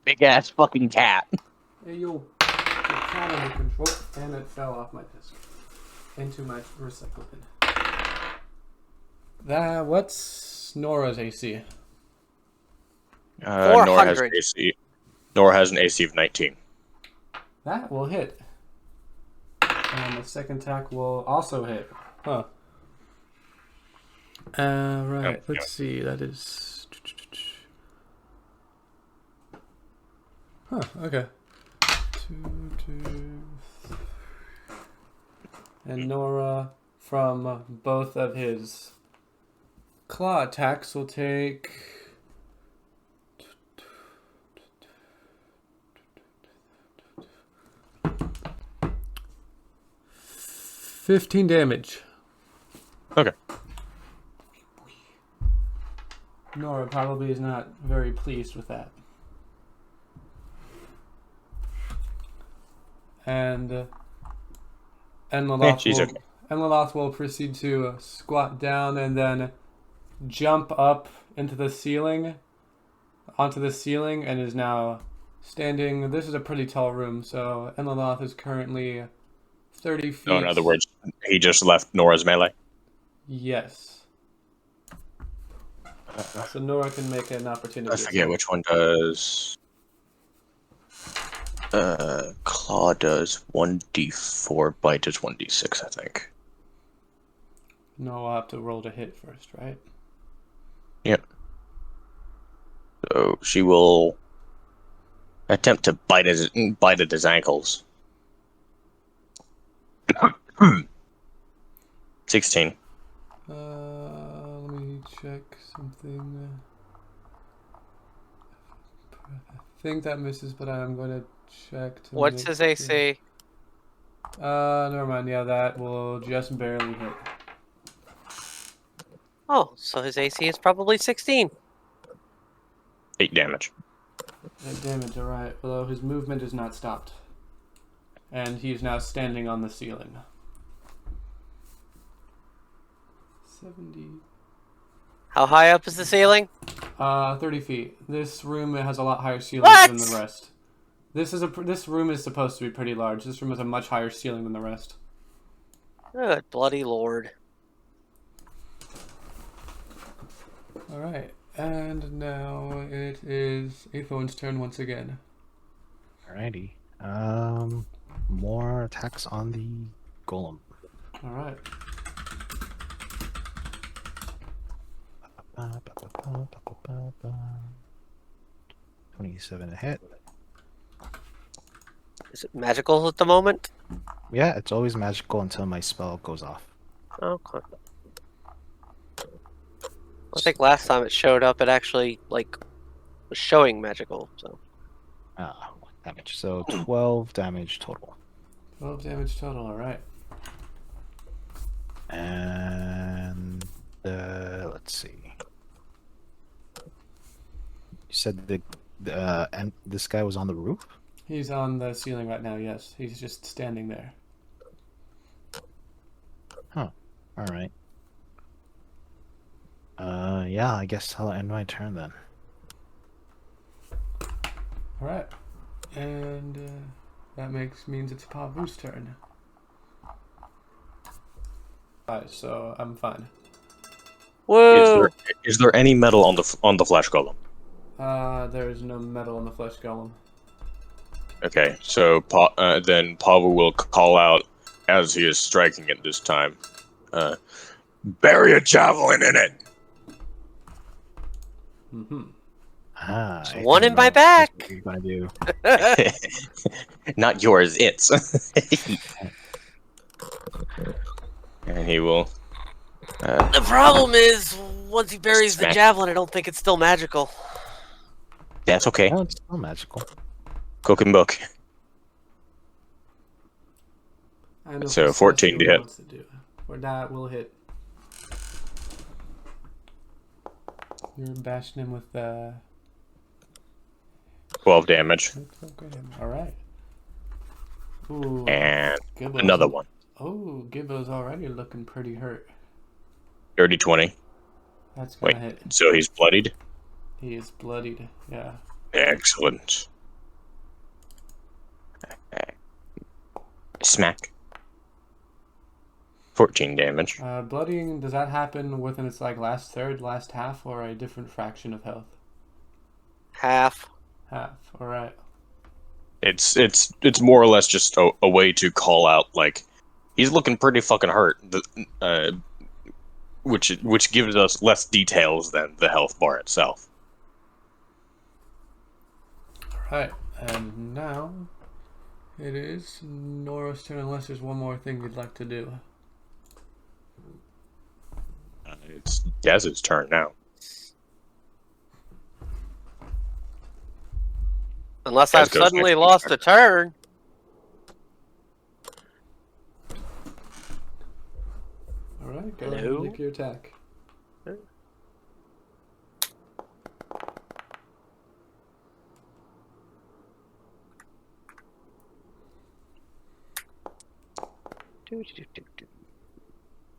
Big ass fucking cat. Hey, yo. The cat under control. And it fell off my desk. Into my recycle bin. What's Nora's AC? Nora has an AC. Nora has an AC of 19. That will hit. And the second attack will also hit. Huh. Right. Let's see. That is... Huh. Okay. 2, 2... And Nora, from both of his claw attacks, will take... 15 damage. Okay. Nora probably is not very pleased with that. And Enlaloth will proceed to squat down and then jump up into the ceiling, onto the ceiling, and is now standing. This is a pretty tall room, so Enlaloth is currently 30 feet. So in other words, he just left Nora's melee? Yes. So Nora can make an opportunity. I forget which one does... Claw does 1d4, Bite does 1d6, I think. No, I'll have to roll to hit first, right? Yep. So she will attempt to bite at his ankles. 16. Let me check something. I think that misses, but I'm going to check. What's his AC? Never mind. Yeah, that will just barely hit. Oh, so his AC is probably 16. 8 damage. 8 damage, alright. Although his movement is not stopped. And he is now standing on the ceiling. 70. How high up is the ceiling? 30 feet. This room has a lot higher ceiling What? than the rest. This room is supposed to be pretty large. This room has a much higher ceiling than the rest. Good bloody lord. Alright, and now it is Aphone's turn once again. Alrighty. More attacks on the golem. Alright. Ba, ba, ba, ba, ba, ba, ba. 27 a hit. Is it magical at the moment? Yeah, it's always magical until my spell goes off. Okay. I think last time it showed up, it actually was showing magical. So. Damage. So 12 damage total. 12 damage total. All right. And let's see. You said and this guy was on the roof? He's on the ceiling right now. Yes, he's just standing there. Huh. All right. Yeah, I guess I'll end my turn then. All right, and that means it's Paavu's turn. Alright, so I'm fine. Whoa! Is there any metal on the flesh golem? There is no metal on the flesh golem. Okay, so then Paavu will call out as he is striking it this time. Bury a javelin in it. Mm-hmm. One in my back. What you're gonna do? Not yours, its. And he will. The problem is, once he buries the Smack. javelin, I don't think it's still magical. That's okay. No, it's still magical. Cook and book. I know So, for 14 to hit. wants to do. Or that will hit. You're bashing him with 12 damage. All right. Ooh, And good another one. Oh, Gibbo's already looking pretty hurt. Dirty 20. That's gonna Wait, hit. so he's bloodied? He is bloodied, yeah. Excellent. Smack. 14 damage. Bloodying, does that happen within its like last third, last half, or a different fraction of health? Half. Half, alright. It's more or less just a way to call out, like, he's looking pretty fucking hurt. Which gives us less details than the health bar itself. Alright, and now it is Nora's turn, unless there's one more thing you'd like to do. It's Dez's turn now. Unless Dez I've goes suddenly next. lost a turn. Alright, go ahead and Hello? make your attack. Do, do, do, do.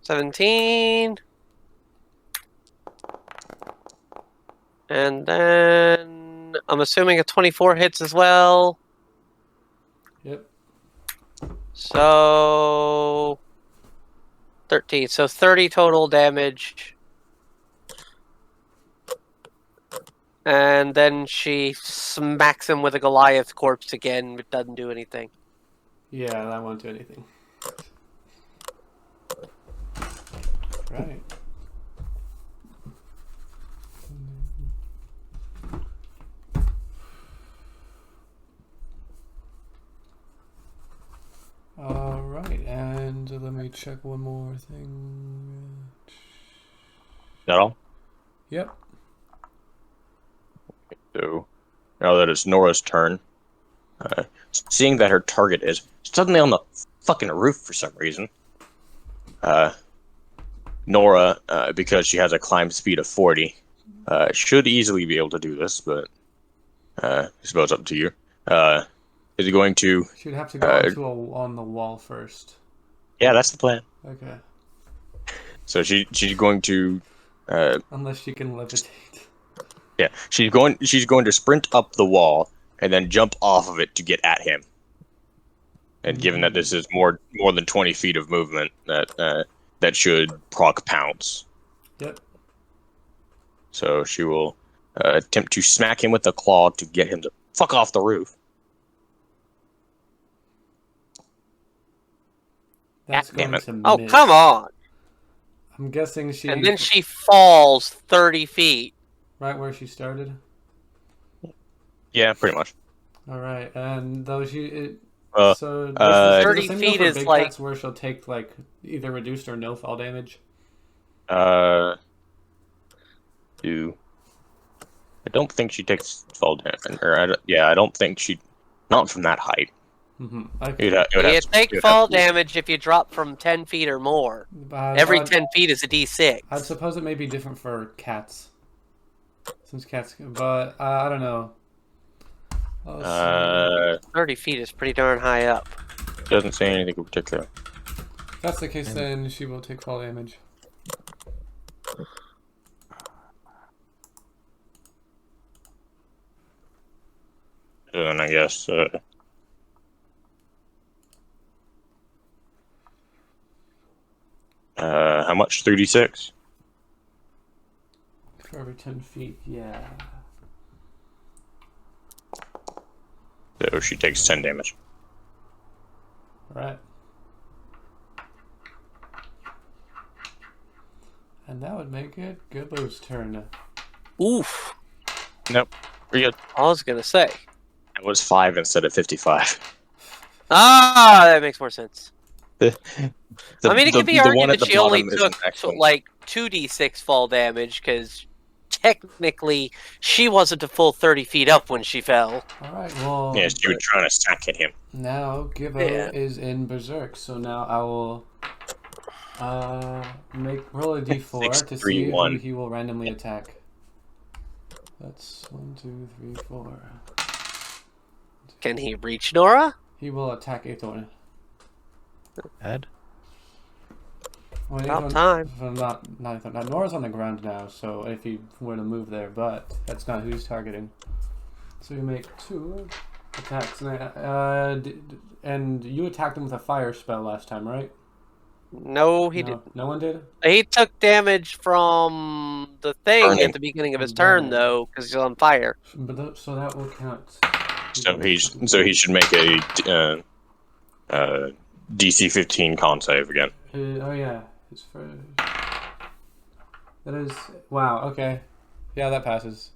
17. And then I'm assuming a 24 hits as well. Yep. So 13. So 30 total damage. And then she smacks him with a Goliath corpse again, but doesn't do anything. Yeah, that won't do anything. Right. Alright, and let me check one more thing. Is that all? Yep. So, now that it's Nora's turn, seeing that her target is suddenly on the fucking roof for some reason, Nora, because she has a climb speed of 40, should easily be able to do this, but I suppose up to you. Is going to... She'd have to go on the wall first. Yeah, that's the plan. Okay. So she's going to... Unless she can levitate. Yeah, she's going to sprint up the wall and then jump off of it to get at him. And given that this is more than 20 feet of movement, that should proc pounce. Yep. So she will attempt to smack him with the claw to get him to fuck off the roof. That's damn going it. to miss. Oh, come on! I'm guessing she... And then she falls 30 feet. Right where she started? Yeah, pretty much. Alright, and though she... so, 30 feet is like... Cats where she'll take, like, either reduced or no fall damage? I don't think she takes fall damage. I don't think she... Not from that height. Mm-hmm. Okay. You take fall damage if you drop from 10 feet or more. Every 10 feet is a d6. I suppose it may be different for cats. Since cats... But, I don't know. 30 feet is pretty darn high up. Doesn't say anything in particular. If that's the case, then she will take fall damage. And I guess... how much? 36? For every 10 feet, yeah. So she takes 10 damage. Right. And that would make it Gibbo's turn. Oof. Nope. We're good. I was gonna say. It was 5 instead of 55. Ah, that makes more sense. I mean, it could be argued that she only took like 2d6 fall damage because technically she wasn't a full 30 feet up when she fell. Alright, well... Yeah, she was trying to stack at him. Now Gibbo is in Berserk, so now I will roll a d4 to see who he will randomly attack. That's 1, 2, 3, 4. Can he reach Nora? He will attack Aethor. Ed? Well, About time. Not Nora's on the ground now, so if he were to move there, but that's not who he's targeting. So you make 2 attacks. And you attacked him with a fire spell last time, right? No, he didn't. No one did? He took damage from the thing Burning. at the beginning of his From turn, burning. though, because he's on fire. But so that will count. So he should make a DC 15 con save again. Oh yeah, his first. That is wow. Okay, yeah, that passes.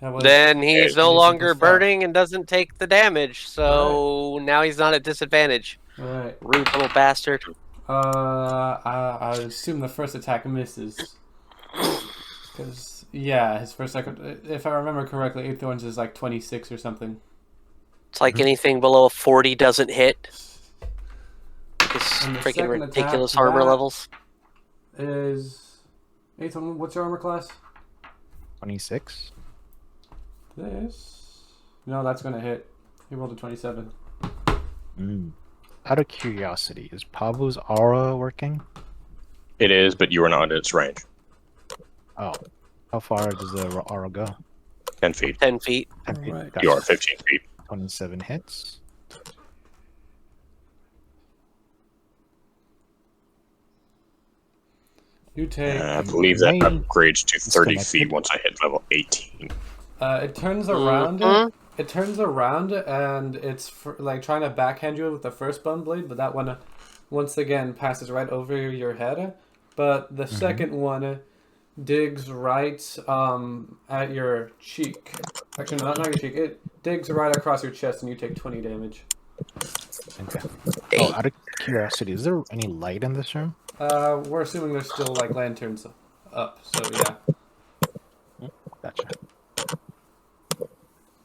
That was, Then he's no DC longer +5. burning and doesn't take the damage, so now he's not at disadvantage. All right. Rude little bastard. I assume the first attack misses. Because yeah, his first second. If I remember correctly, 8 thorns is like 26 or something. It's like anything below a 40 doesn't hit. This And the freaking second ridiculous attack, armor that levels. Is 8 thorn? What's your armor class? 26. This. No, that's gonna hit. He rolled a 27. Out of curiosity, is Paavu's aura working? It is, but you are not in its range. Oh. How far does the aura go? 10 feet. 10 feet. 10 feet. Alright. Gotcha. You are 15 feet. 27 hits. You take. I believe that Main- upgrades to 30 disconnected. feet once I hit level 18. It turns around. Mhm. It turns around and it's like trying to backhand you with the first bone blade, but that one once again passes right over your head. But the second one digs right at your cheek. Actually, no, not your cheek. It digs right across your chest, and you take 20 damage. Okay. Oh, out of curiosity, is there any light in this room? We're assuming there's still like lanterns up, so yeah. Gotcha.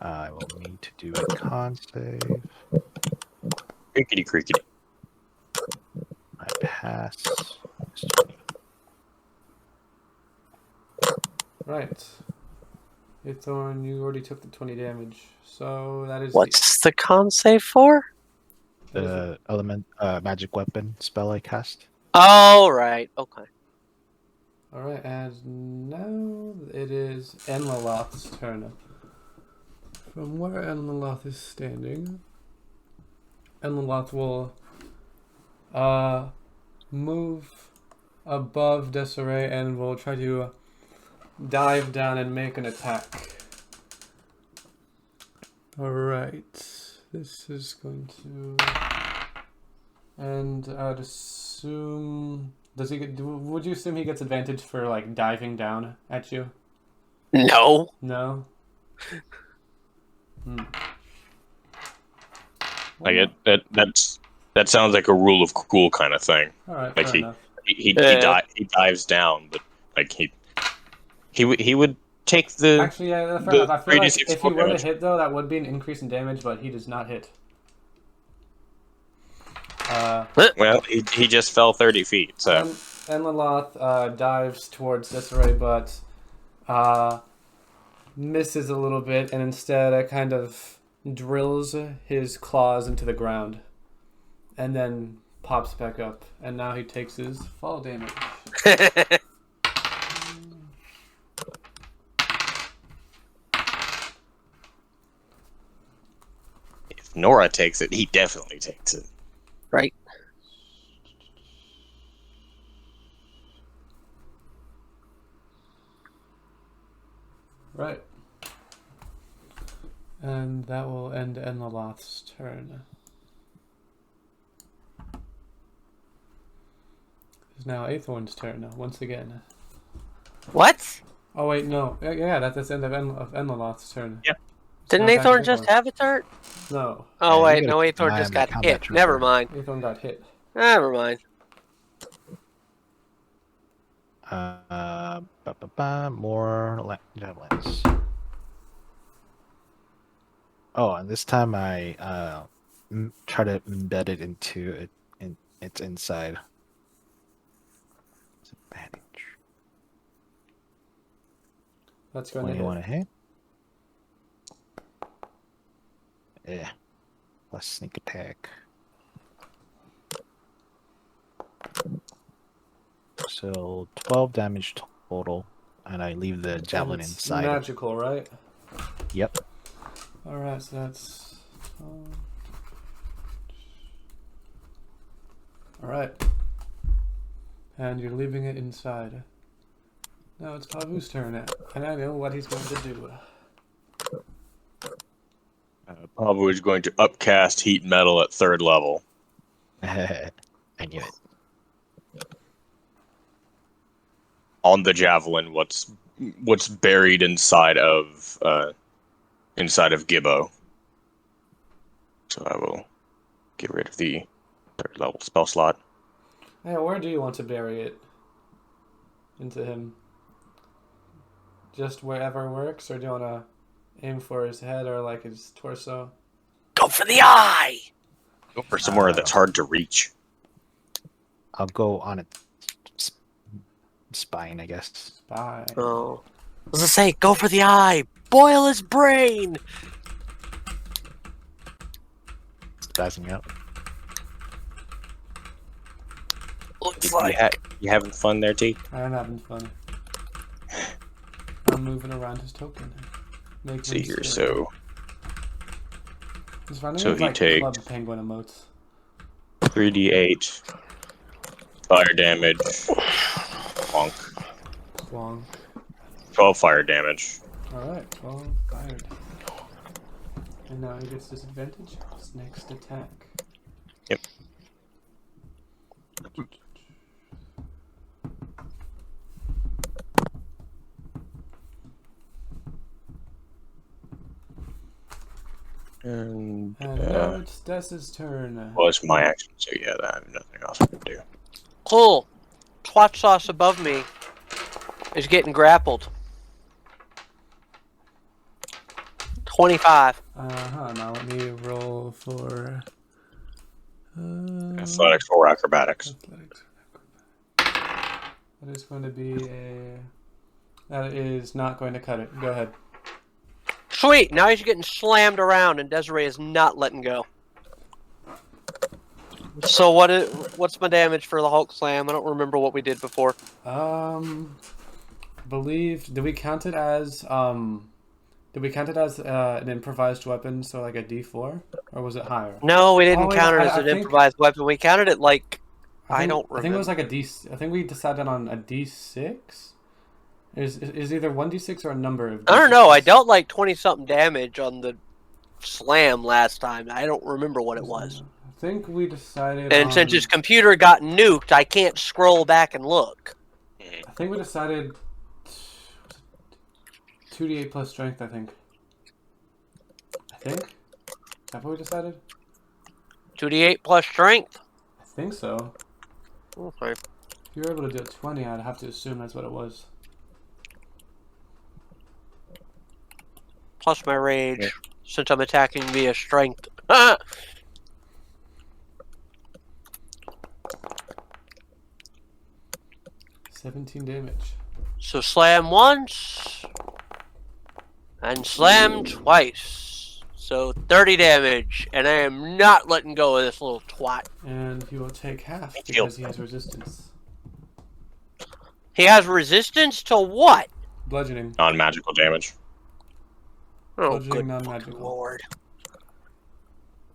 I will need to do a con save. Creakity creakity. I pass. Minus 20. Right. Thorn, you already took the 20 damage, so that is What's the con save for? The element, magic weapon spell I cast. Oh, right. Okay. All right, and now it is Enlaloth's turn. From where Enlaloth is standing, Enlaloth will move above Desiree and will try to dive down and make an attack. All right, this is going to, and I'd assume. Does he get? Would you assume he gets advantage for like diving down at you? No. No. Like that sounds like a rule of cool kind of thing. All right. Like Fair enough. he dives down, but like he would take the. Actually, yeah, fair the enough. I feel like 3d6 if he were to damage. hit though, that would be an increase in damage, but he does not hit. Well, he just fell 30 feet, so Enlaloth dives towards Desiree, but misses a little bit, and instead kind of drills his claws into the ground, and then pops back up, and now he takes his fall damage. if Nora takes it, he definitely takes it. Right. Right. And that will end Enlaloth's turn. It's now Aethorn's turn once again. What? Oh wait, no. Yeah, that's the end of Enlaloth's turn. Yeah. Didn't Not back Aethorn to just Aethorn. have a turn? No, Oh, you wait. gotta No, keep Aethorn an eye just on got the combat hit. trooper. Never mind. Aethorn got hit. Never mind. More javelins. Oh, and this time I try to embed it into it in its inside. It's a bandage. That's going to hit. 21 a hit. Yeah. Plus sneak attack. So 12 damage total, and I leave the javelin It's inside. magical, right? Yep. Alright, so that's... Alright. And you're leaving it inside. Now it's Paavu's turn, and I know what he's going to do. Paavu is going to upcast heat metal at 3rd level. I knew it. On the javelin, what's buried inside of Gibbo. So I will get rid of the 3rd level spell slot. Hey, where do you want to bury it? Into him? Just wherever works, or do you want to aim for his head or like his torso? Go for the eye! Go for somewhere that's hard to reach. I'll go on its spine, I guess. Spine. Oh. I was gonna say, go for the eye! Boil his brain! Spazzing out. Looks like... You having fun there, T? I'm having fun. I'm moving around his token. See here, so... He's running So with, he like, takes... Club Penguin emotes. 3d8 fire damage. Clonk. Clonk. 12 fire damage. Alright, 12 fired. And now he gets disadvantage. His next attack. Yep. And now it's Des's turn. well, it's my action, so yeah, I have nothing else I can do. Cool. Twat sauce above me is getting grappled. 25. Now let me roll for... Athletics or acrobatics. Athletics. That is going to be a... That is not going to cut it. Go ahead. Sweet! Now he's getting slammed around and Desiree is not letting go. So what's my damage for the Hulk Slam? I don't remember what we did before. Did we count it as an improvised weapon, so like a D4? Or was it higher? No, we didn't count it as an improvised weapon. We counted it like... I don't remember. I think it was like a D... I think we decided on a D6? Is either 1d6 or a number of D6? I don't know. I dealt like 20-something damage on the slam last time. I don't remember what it was. I think we decided And since his computer got nuked, I can't scroll back and look. I think we decided 2d8 plus strength, I think. Is that what we decided? 2d8 plus strength? I think so. Okay. If you were able to do it 20, I'd have to assume that's what it was. Plus my rage, since I'm attacking via strength. 17 damage. So slam once, and slam twice. So 30 damage, and I am not letting go of this little twat. And he will take half because he has resistance. He has resistance to what? Bludgeoning. Non-magical damage. Oh, Bludgeoning, good non-magical. lord.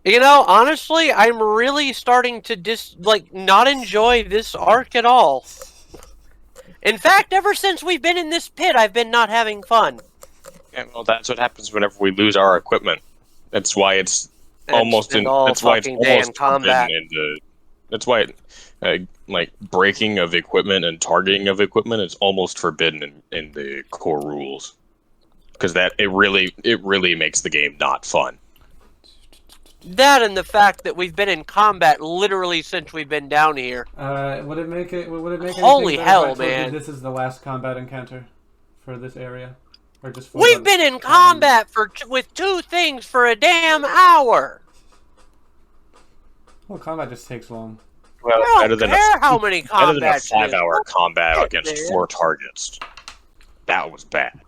You know, honestly, I'm really starting to not enjoy this arc at all. In fact, ever since we've been in this pit, I've been not having fun. Yeah, well, that's what happens whenever we lose our equipment. That's why it's almost in. That's why it's almost combat. That's why like breaking of equipment and targeting of equipment is almost forbidden in the core rules, because it really makes the game not fun. That and the fact that we've been in combat literally since we've been down here. Would it make Holy anything hell, if I told you man. this is the last combat encounter for this area? Or just for We've been in combat with two things for a damn hour. Well, combat just takes long. Well, I don't care how many combats. Better than a 5-hour combat against 4 targets. That was bad.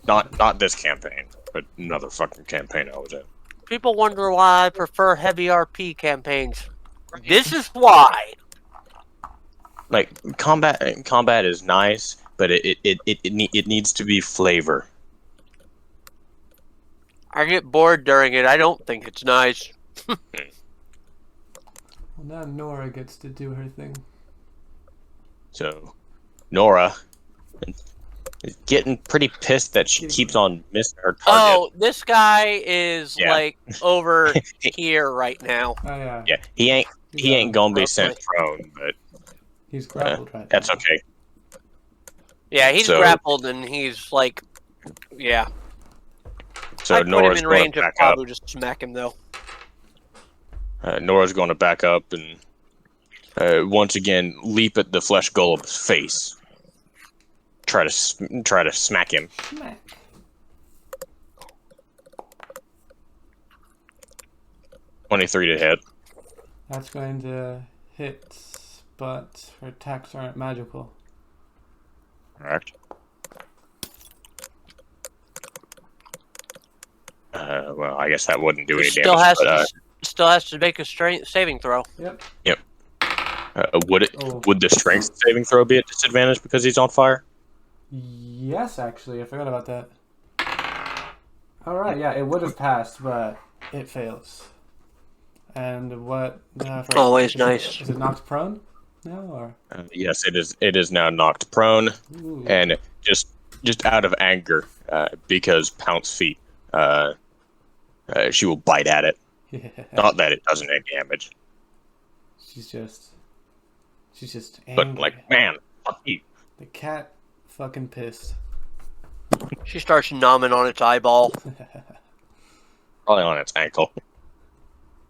Not this campaign, but another fucking campaign I was in. People wonder why I prefer heavy RP campaigns. This is why. like combat is nice, but it needs to be flavor. I get bored during it. I don't think it's nice. Well, now Nora gets to do her thing. So, Nora is getting pretty pissed that she keeps on missing her target. Oh, this guy is Yeah. like over here right now. Oh yeah. Yeah, he ain't gonna be sent prone, but He's grappled right that's now. okay. Yeah, he's So- grappled and he's like, yeah. So I put Nora's him in going range to of back up. Paavu, just smack him though. Nora's going to back up and once again leap at the flesh golem's face. Try to smack him. Smack. 23 to hit. That's going to hit, but her attacks aren't magical. Correct. Well, I guess that wouldn't do any Still damage. has to make a strength saving throw. Yep. Would the strength saving throw be at disadvantage because he's on fire? Yes, actually, I forgot about that. Alright, yeah, it would have passed, but it fails. And what... Always nice. Is it knocked prone now, or...? Yes, it is. It is now knocked prone, Ooh. and just out of anger, because Pounce feet, she will bite at it. Yeah. Not that it does any damage, She's just angry. but like, man, fuck you. The cat fucking pissed. She starts nomming on its eyeball. Probably on its ankle.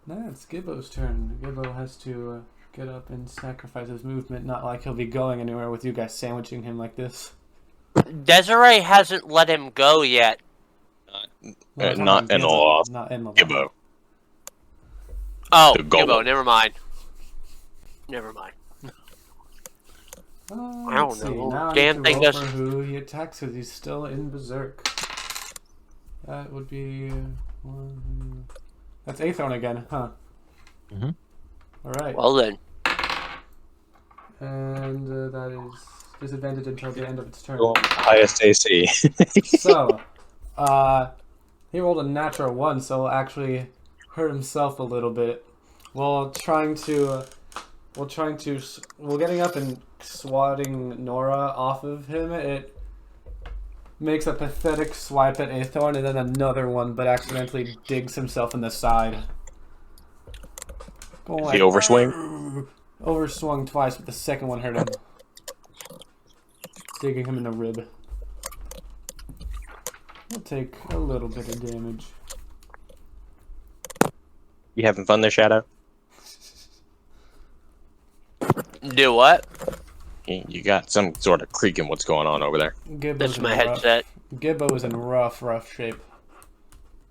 Nah, it's Gibbo's turn. Gibbo has to get up and sacrifice his movement. Not like he'll be going anywhere with you guys sandwiching him like this. Desiree hasn't let him go yet. Not in the loft. Not in the loft. Gibbo. Oh, The golem. Gibbo, never mind. Never mind. I don't Let's see. know. Now Damn I thing need to roll does- for who he attacks because he's still in berserk. That would be one. That's Aethorn again, huh? Mhm. All right. Well then. And that is disadvantage until the end of its turn. Highest AC. So, he rolled a natural 1, so will actually hurt himself a little bit. While getting up and swatting Nora off of him, it makes a pathetic swipe at Aethorn and then another one, but accidentally digs himself in the side. Going He overswing? Overswung twice, but the second one hurt him. Digging him in the rib. We'll take a little bit of damage. You having fun there, Shadow? Do what? You got some sort of creaking what's going on over there. Gibbo's This is in my rough- headset. Gibbo is in rough shape.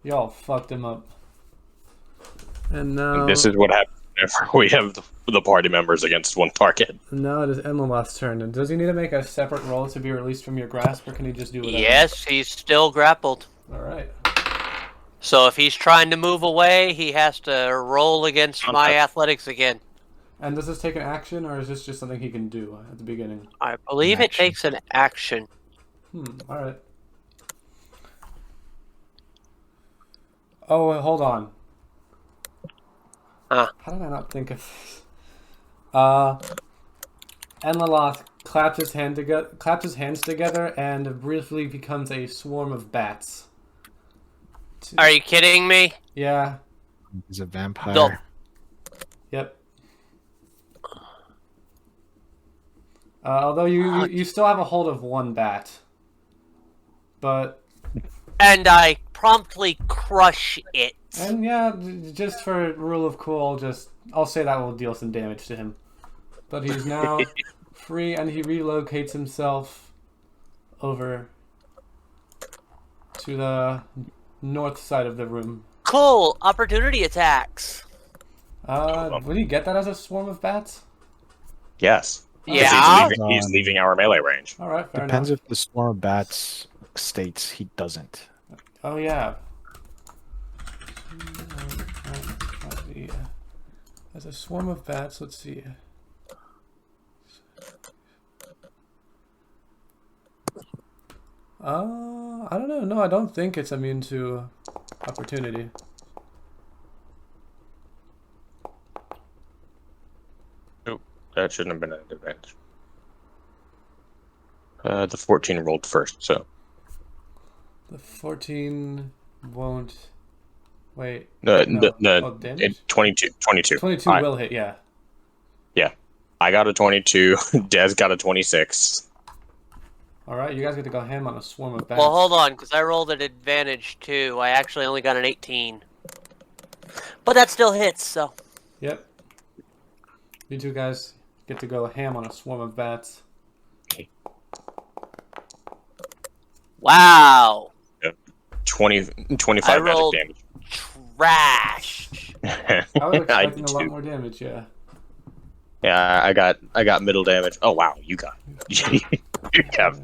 Y'all fucked him up. And now, And this is what happens whenever we have the party members against one target. now it is Enlomoth's turn. And does he need to make a separate roll to be released from your grasp, or can he just do whatever? Yes, he's still grappled. Alright. So if he's trying to move away, he has to roll against my athletics again. And does this take an action, or is this just something he can do at the beginning? I believe it takes an action. Alright. Oh, hold on. Huh. How did I not think of this? Enlaloth claps his hands together and briefly becomes a swarm of bats. Are you kidding me? Yeah. He's a vampire. Don't- Yep. Although you still have a hold of one bat, but And I promptly crush it. and yeah, just for rule of cool, I'll say that will deal some damage to him. But he's now free, and he relocates himself over to the north side of the room. Cool. Opportunity attacks. Would he get that as a swarm of bats? Yes. 'Cause Yeah. he's leaving our melee range. All right, fair Depends enough. if the swarm of bats states he doesn't. Oh yeah. As a swarm of bats, let's see. I don't know. No, I don't think it's immune to opportunity. Nope, that shouldn't have been an advantage. The 14 rolled first, so. The 14 won't... Wait. No, Damage? 22. 22 will hit, yeah. Yeah. I got a 22. Des got a 26. Alright, you guys get to go ham on a swarm of bats. Well, hold on, because I rolled an advantage too. I actually only got an 18. But that still hits, so. Yep. You two guys get to go ham on a swarm of bats. Wow. 25 magic damage. Trash. I was expecting a lot more damage, yeah. Yeah, I got middle damage. Oh wow, you got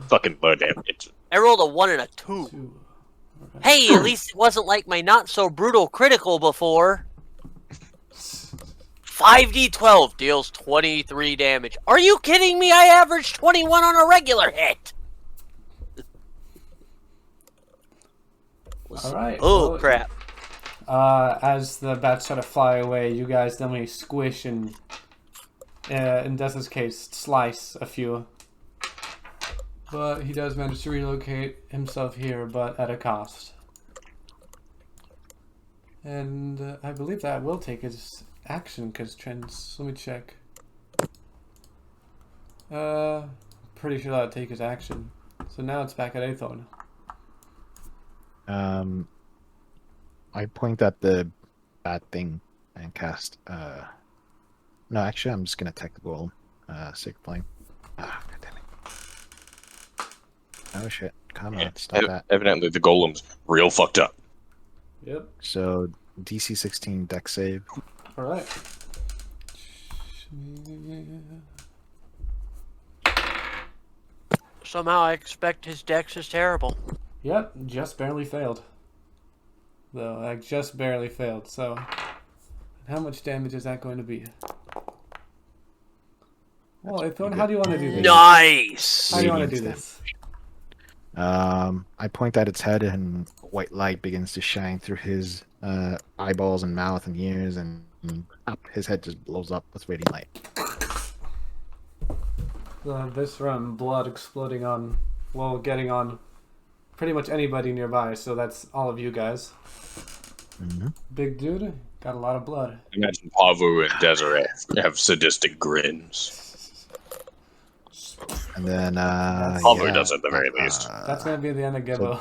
fucking low damage. I rolled a 1 and a 2. Okay. Hey, at least it wasn't like my not so brutal critical before. 5d12 deals 23 damage. Are you kidding me? I averaged 21 on a regular hit. Alright. Oh, well, crap. As the bats try to fly away, you guys then we squish and, in Des's case, slice a few. But he does manage to relocate himself here, but at a cost. And I believe that will take his action, because Trent's... Let me check. Pretty sure that'll take his action. So now it's back at Aethon. I point at the bad thing and cast. No, actually, I'm just gonna attack the golem. Sick flame. Ah, God damn it! Oh shit! Come on, stop that. Evidently, the golem's real fucked up. Yep. So DC 16 deck save. All right. Somehow I expect his dex is terrible. Yep, just barely failed. Though, I just barely failed, so... How much damage is that going to be? Well, Aethon, how do you want to do this? Nice! How do you want to do this? I point at its head and white light begins to shine through his eyeballs and mouth and ears, and his head just blows up with radiant light. The viscera and blood exploding on... Well, getting on... pretty much anybody nearby, so that's all of you guys. Mm-hmm. Big dude, got a lot of blood. Imagine Paavu and Desiree have sadistic grins. And then, Paavu does at the very least. That's gonna be the end of Gibbo.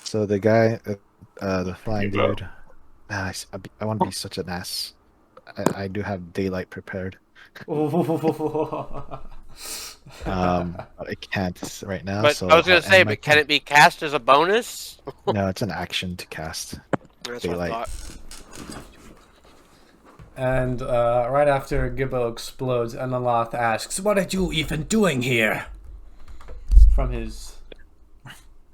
So the guy, the flying dude, I want to be such an ass. I do have daylight prepared. I can't right now. But so I was gonna say, but can it be cast as a bonus? No, it's an action to cast. That's daylight. what I thought. And right after Gibbo explodes, Analoth asks, "What are you even doing here?" From his...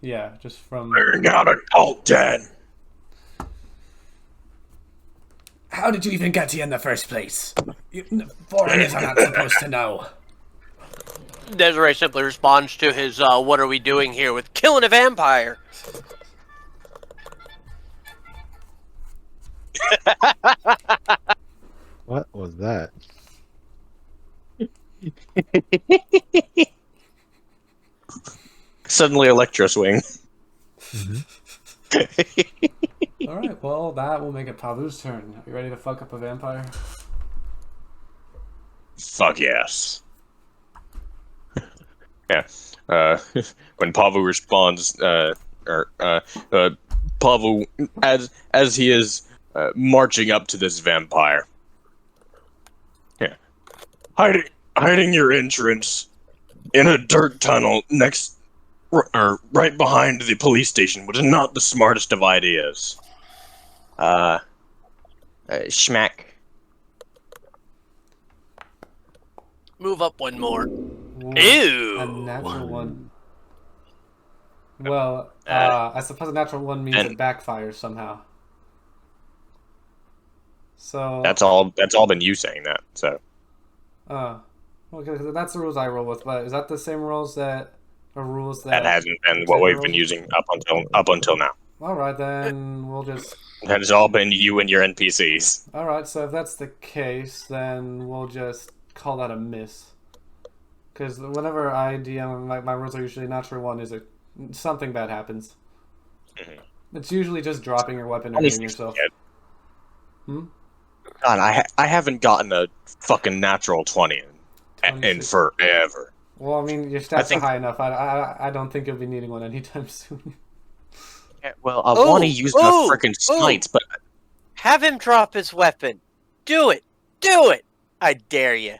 Yeah, just from... Clearing out a cult den! How did you even get here in the first place? Foreigners are not supposed to know. Desiree simply responds to his, what are we doing here with killing a vampire? What was that? Suddenly Electro Swing. Mm-hmm. Alright, well, that will make it Paavu's turn. Are you ready to fuck up a vampire? Fuck yes. Yeah. When Paavu responds, Paavu, as he is marching up to this vampire, yeah, hiding your entrance in a dirt tunnel next, or right behind the police station, which is not the smartest of ideas. Schmack. Move up one more. Ooh, Ew! A natural one. Well, I suppose a natural one means it backfires somehow. So That's all been you saying that, so. okay, that's the rules I roll with, but is that the same rules that rules That hasn't been what we've been using up until now. All right, then we'll just. That has all been you and your NPCs. All right, so if that's the case, then we'll just call that a miss. Because whenever I DM, my rules are usually natural one is something bad happens. Mm-hmm. It's usually just dropping your weapon and hitting yourself. God, I haven't gotten a fucking natural 20 in forever. Well, I mean, your stats are high enough. I don't think you'll be needing one anytime soon. Yeah, well, I want to use my freaking sights, but... Have him drop his weapon. Do it. Do it. I dare you.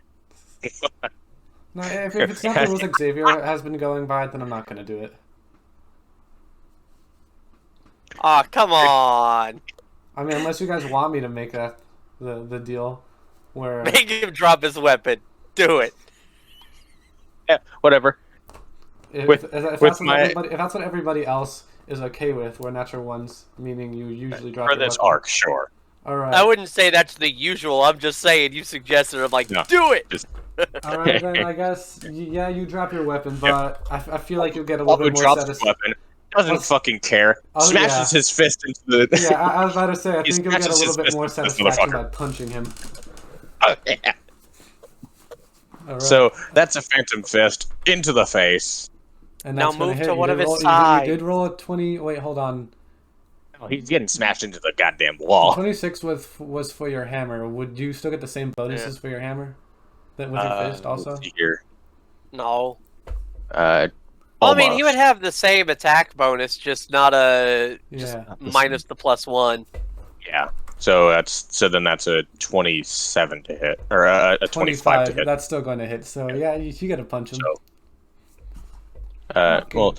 No, if it's not the rules Xavier has been going by, then I'm not going to do it. Aw, come on. I mean, unless you guys want me to make that the deal where... Make him drop his weapon. Do it. Yeah, whatever. If that's what everybody else is okay with, we're natural ones, meaning you usually drop for this arc, sure. All right. I wouldn't say that's the usual. I'm just saying you suggested. I'm like, do it. All right, then I guess yeah, you drop your weapon, but I feel like you'll get a little bit more satisfaction. Doesn't fucking care. Smashes his fist into the. Yeah, I was about to say. I think you'll get a little bit more satisfaction by punching him. Oh yeah. Right. So that's a phantom fist into the face. And now move to one of his sides. You did roll a 20. Wait, hold on. Oh, he's getting smashed into the goddamn wall. 26 was for your hammer. Would you still get the same bonuses for your hammer? That with your fist also? Here. No. Almost. Well, I mean, he would have the same attack bonus, just not a minus the +1. Yeah. So then that's a 27 to hit, or a 25 to hit. That's still going to hit. So yeah, you got to punch him. So, well,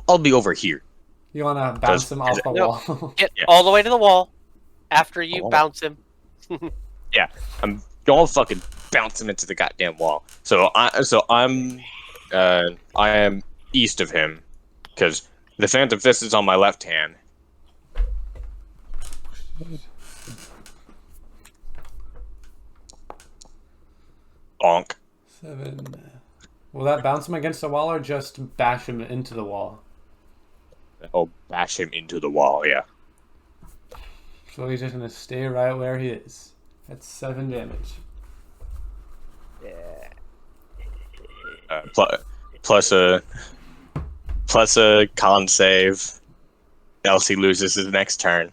I'll be over here. You want to bounce him off the wall? Get all the way to the wall after you bounce him. Yeah, I'm going to fucking bounce him into the goddamn wall. So I am east of him because the Phantom Fist is on my left hand. Bonk. 7. Will that bounce him against the wall or just bash him into the wall? Oh, bash him into the wall, yeah. So he's just gonna stay right where he is. That's 7 damage. Yeah. Plus a con save. Else he loses his next turn.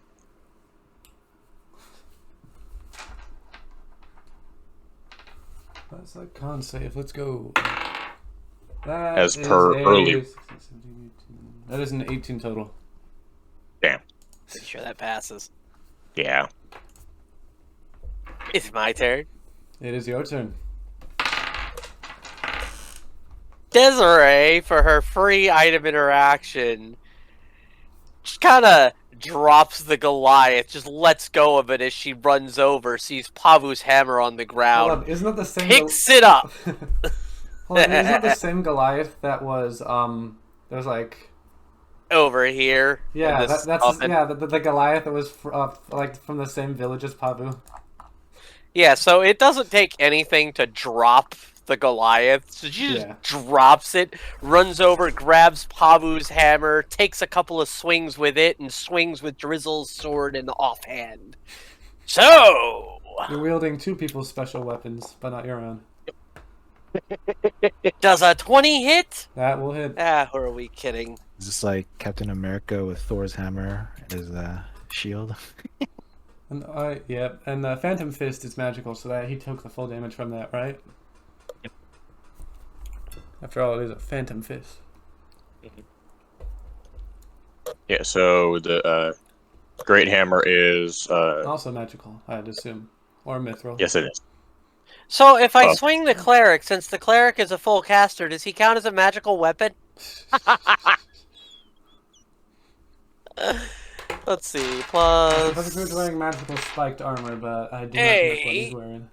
That's a con save. Let's go. That as per earlier. 16, 17, 18. That is an 18 total. Damn. Pretty sure that passes. Yeah. It's my turn. It is your turn. Desiree, for her free item interaction, just kind of drops the Goliath, just lets go of it as she runs over, sees Paavu's hammer on the ground. Hold on, isn't that the same? Picks it up. Hold on, isn't that the same Goliath that was there's like over here? Yeah, that's the Goliath that was like from the same village as Paavu. Yeah, so it doesn't take anything to drop the Goliath. So she just drops it, runs over, grabs Paavu's hammer, takes a couple of swings with it, and swings with Drizzle's sword in the offhand. So you're wielding two people's special weapons, but not your own. Does a 20 hit? That will hit. Who are we kidding? Is this like Captain America with Thor's hammer and his shield? And and the Phantom Fist is magical, so that he took the full damage from that, right? Yep. After all, it is a Phantom Fist. Yeah, so the Great Hammer is also magical, I'd assume, or mithril. Yes, it is. So if I swing the cleric, since the cleric is a full caster, does he count as a magical weapon? Let's see, plus... I thought he was wearing magical spiked armor, but I do not know what he's wearing.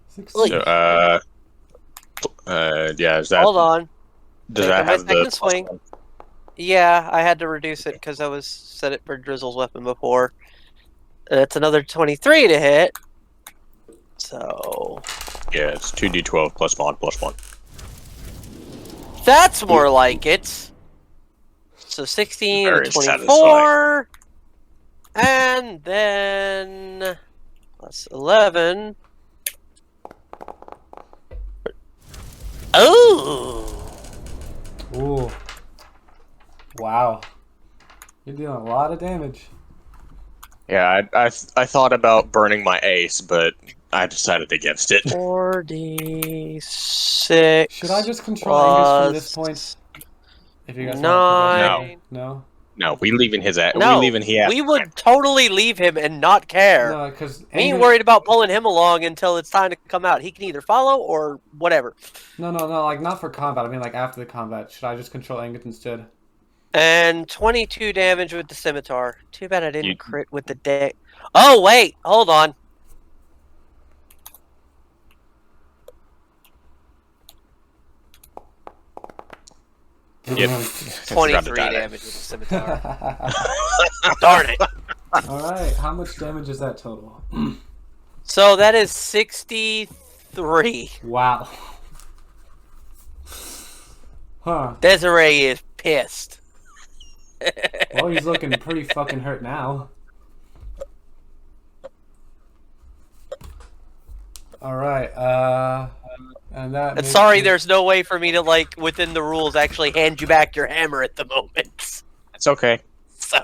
16. So, is that... Hold on. Does that have the... swing? Yeah, I had to reduce it because I set it for Drizzle's weapon before. It's another 23 to hit. So Yeah, it's 2d12 plus mod plus 1. That's more like it. So 16 Very to 24. And then plus 11. Oh! Ooh. Wow. You're doing a lot of damage. Yeah, I thought about burning my ace, but I decided against it. 4d6. Should I just control Angus from this point? If you guys want to progress later? No? No, we leaving his ass. No, we leaving he ass. we would totally leave him and not care. No, because We ain't worried about pulling him along until it's time to come out. He can either follow or whatever. No, like not for combat. I mean like after the combat. Should I just control Angus instead? And 22 damage with the scimitar. Too bad I didn't crit with the deck. Oh, wait. Hold on. Yep. 23 damage with the scimitar. Darn it. Alright, how much damage is that total? So that is 63. Wow. Huh. Desiree is pissed. Well, he's looking pretty fucking hurt now. Alright, and that sorry, there's no way for me to, like, within the rules, actually hand you back your hammer at the moment. It's okay. So.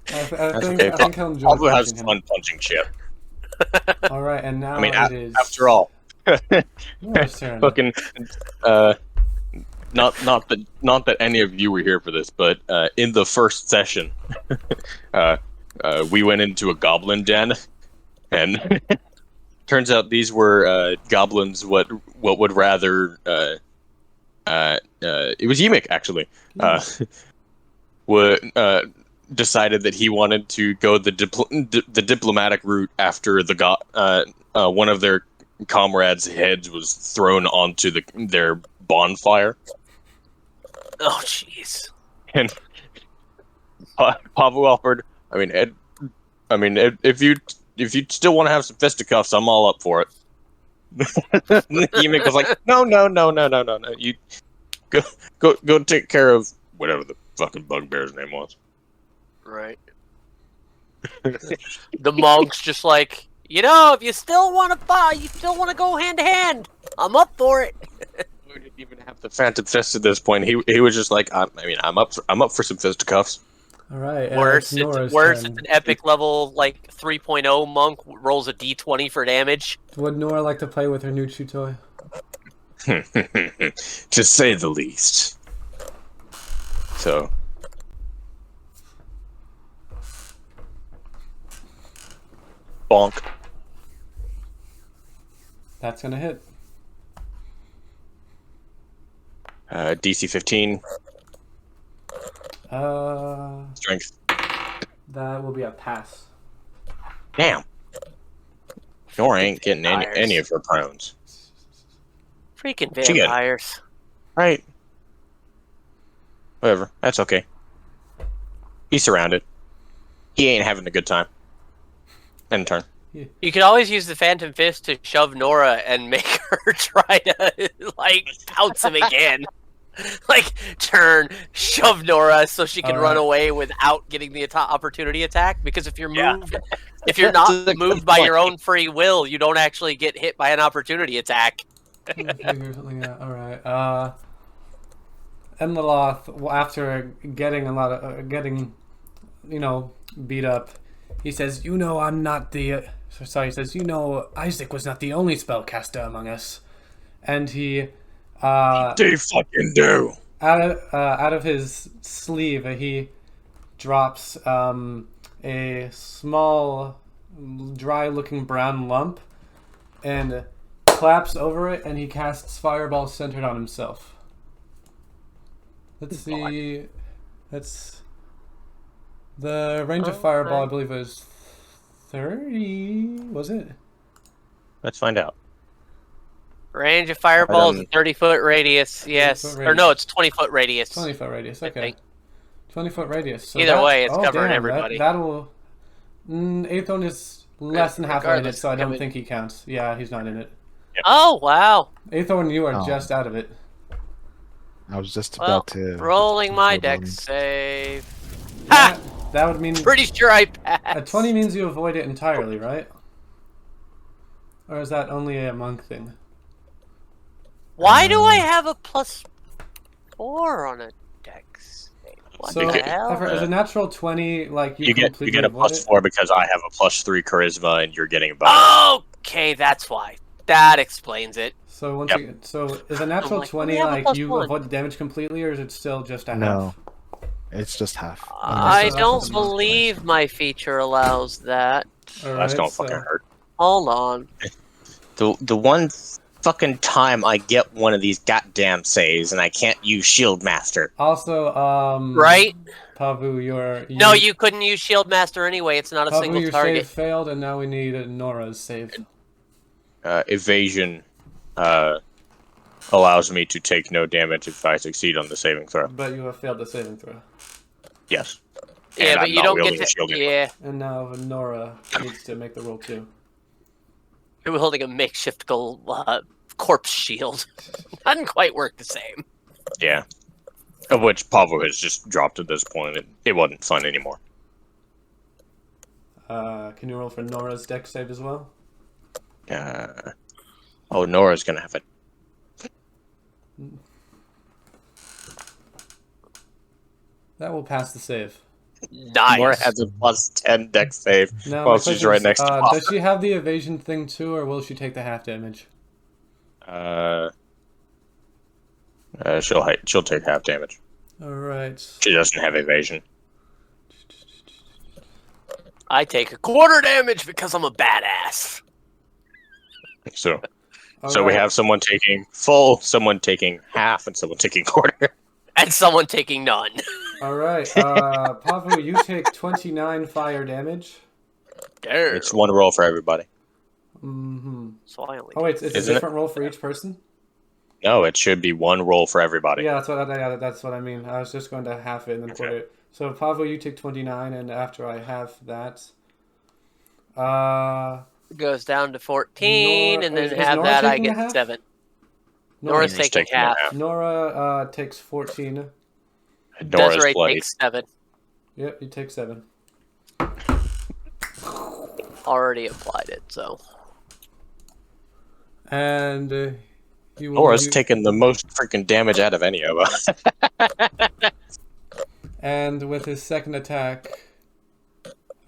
I think he'll enjoy Paavu has punching fun punching Chip. Alright, and now I mean, it is... after all, Nora's turn. fucking, not that any of you were here for this, but in the first session, we went into a goblin den, and turns out these were goblins. What would rather? It was Yemek actually. Decided that he wanted to go the diplomatic route after one of their comrades' heads was thrown onto their bonfire. Oh, jeez. And Paavu offered. If you still want to have some fisticuffs, I'm all up for it. Yemek was like, no. You go take care of whatever the fucking bugbear's name was. Right. The monk's just like, if you still want to fight, you still want to go hand to hand, I'm up for it. We didn't even have the phantom fist at this point. He was just like, I'm up for some fisticuffs. All right. Worse, it's an epic level like 3.0 monk rolls a d20 for damage. Would Nora like to play with her new chew toy? To say the least. So. Bonk. That's gonna hit. DC 15. Strength. That will be a pass. Damn. Nora ain't getting any of her prones. Freaking vampires. Right. Whatever. That's okay. He's surrounded. He ain't having a good time. End turn. You could always use the Phantom Fist to shove Nora and make her try to, pounce him again. Turn, shove Nora so she can run away without getting the opportunity attack. Because if you're moved, if you're not moved by your own free will, you don't actually get hit by an opportunity attack. Figure something out. All right. Enliloth, after getting beat up, he says, I'm not the. He says, Isaac was not the only spellcaster among us, and he. They fucking do. Out of his sleeve, he drops a small, dry-looking brown lump, and claps over it, and he casts Fireball centered on himself. Let's see. That's the range of Fireball. I believe is 30. Was it? Let's find out. Range of Fireball is a 30-foot radius. Yes, 30-foot radius. Or no, it's 20-foot radius. 20-foot radius. Okay. 20-foot radius. So either way, it's covering everybody. That'll. Aethon is less than halfway in it, so I don't think he counts. Yeah, he's not in it. Yeah. Oh, wow. Aethorn, you are Oh. just out of it. I was just Well, about to. rolling my before dex building. save. That, Ha! that would mean Pretty sure I a passed. 20 means you avoid it entirely, right? Or is that only a monk thing? Why do I have a +4 on a dex save? What So, the hell? is a natural 20 like you You completely get a avoid it? +4 because I have a +3 charisma and you're getting a bonus. Okay, that's why. That explains it. So once Yep. you so is a natural like, 20 let me have a like you +1. avoid the damage completely, or is it still just a No. half? It's just half. I so that's don't what the monk believe my feature allows that. All That's right, gonna so fucking hurt. Hold on. The one fucking time I get one of these goddamn saves and I can't use Shield Master. also Right? Paavu, No, you couldn't use Shield Master anyway. It's not a Paavu, single your target. save failed, and now we need Nora's save. Evasion allows me to take no damage if I succeed on the saving throw. But you have failed the saving throw. Yes. Yeah, And but I'm you not don't get wielding a to. shield anymore. Yeah, And now Nora needs to make the roll too. you're holding a makeshift corpse shield. Doesn't quite work the same. Yeah. Of which Paavu has just dropped at this point. It wasn't fun anymore. Can you roll for Nora's dex save as well? Nora's gonna have it. That will pass the save. Nice. Nora has a +10 dex save. Now, Well, my she's question right is, next to does she have the evasion thing too, or will she take the half damage? She'll take half damage. All right. She doesn't have evasion. I take a quarter damage because I'm a badass. So All we right. have someone taking full, someone taking half, and someone taking quarter. And someone taking none. All right. Paavu, you take 29 fire damage. Damn. It's one roll for everybody. Mm-hmm. So I only. Oh wait, it's a Isn't it? different roll for each person. No, it should be one roll for everybody. Yeah, that's what I mean. I was just going to half it and then Okay. quarter it. So Paavu, you take 29, and after I half that, Goes down to 14, Nora- and then is have Nora that I taking a get half? 7. Nora, Nora's Nora's taking taking a half. half. Nora takes 14. Nora's Desiree bloody. takes 7. Yep, you take 7. Already applied it, so. And you will Nora's use- taking the most freaking damage out of any of us. And with his second attack,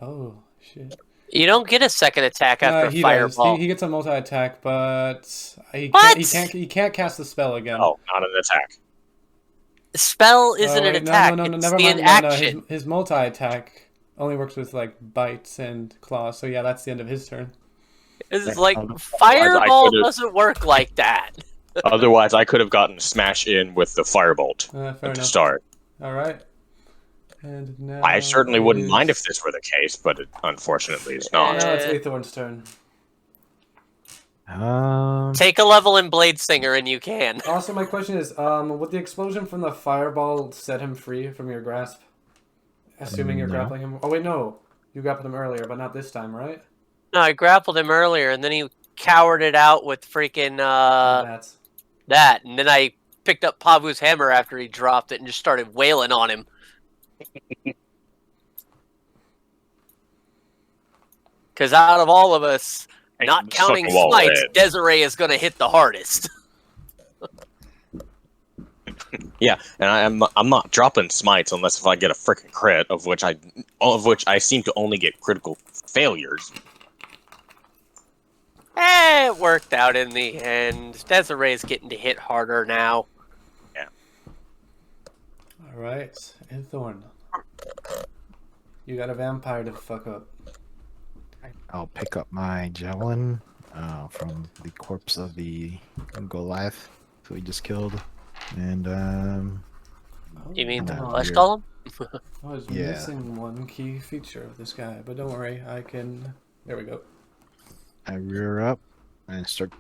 oh shit! You don't get a second attack after He Fireball. does. He gets a multi attack, but What? he can't cast the spell again. Oh, not an attack. Spell isn't Oh, an wait, attack. No, it's never the mind. inaction. His multi attack only works with like bites and claws. So yeah, that's the end of his turn. It's like I Fireball could've- doesn't work like that. Otherwise, I could have gotten smash in with the firebolt Fair at the enough. start. All right. And now I certainly it wouldn't is- mind if this were the case, but it unfortunately is not. Now it's Aethorn's turn. Take a level in Blade Singer and you can. Also, my question is, would the explosion from the fireball set him free from your grasp? Assuming you're No. grappling him. Oh wait, no, you grappled him earlier, but not this time, right? No, I grappled him earlier and then he cowered it out with freaking That's that. And then I picked up Paavu's hammer after he dropped it and just started wailing on him. Because out of all of us, not This counting fucking wall smites, red. Desiree is going to hit the hardest. Yeah, and I'm not dropping smites unless if I get a freaking crit, of which I seem to only get critical failures. It worked out in the end. Desiree's getting to hit harder now. all right. Aethorn, you got a vampire to fuck up. I'll pick up my javelin from the corpse of the Goliath who we just killed, and You mean the No, flesh you're- golem? I was Yeah. missing one key feature of this guy, but don't worry, I can. There we go. I rear up and start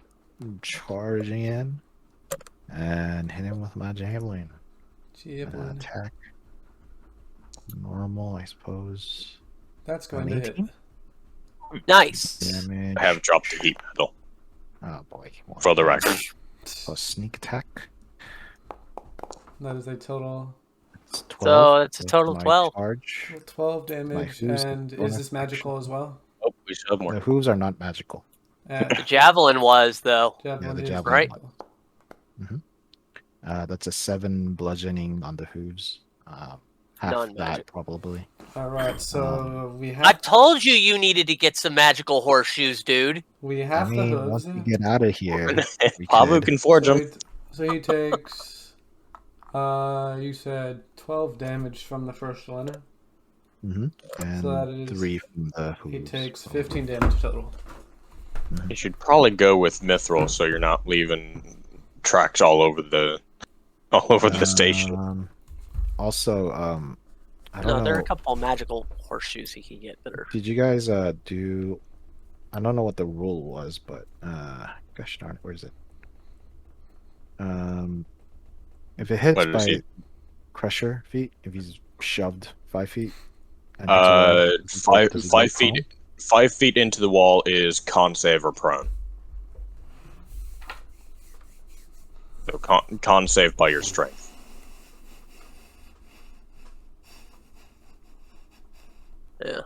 charging in and hit him with my javelin. Javelin. Attack. Normal, I suppose. That's going to hit. 18? Nice. Damage. I have dropped the heat metal. Oh boy. For the record. So sneak attack. That is a total It's 12. So it's a with total my 12. Charge. 12 damage. hooves And bonus is this magical as well? Oh, we should have more. The hooves are not magical. The javelin was, though. Javelin the is javelin right? magical. That's a 7 bludgeoning on the hooves. Half that Non-magic. probably. All right, so we I have told you needed to get some magical horseshoes, dude. we I have the mean, hooves. once we get out of here, we Paavu could. can forge them. So he takes you said 12 damage from the first one. And So that is 3 from the hooves. He takes 15 damage total. You should probably go with Mithril so you're not leaving tracks all over the station. Also, I don't No, know. there are a couple of magical horseshoes he can get that are. Did you guys do? I don't know what the rule was, but gosh darn, where is it? If it hits What is by it? Crusher feet, if he's shoved 5 feet. and hits a wall, Five does he go 5 feet. prone? 5 feet into the wall is con save or prone. So con save by your strength. Yeah.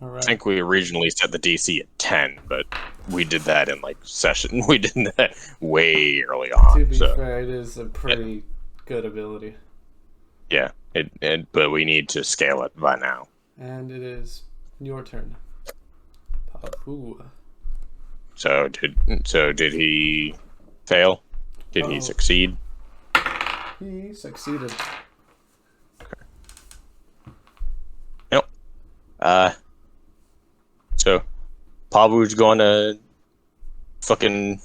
All I right. think we originally set the DC at 10, but we did that in session. We did that way early To on. be So fair, it is a pretty good ability. yeah, but we need to scale it by now. And it is your turn. Paavu. So did he fail? Did he Uh-oh. succeed? He succeeded. Yep. So Paavu's going to fucking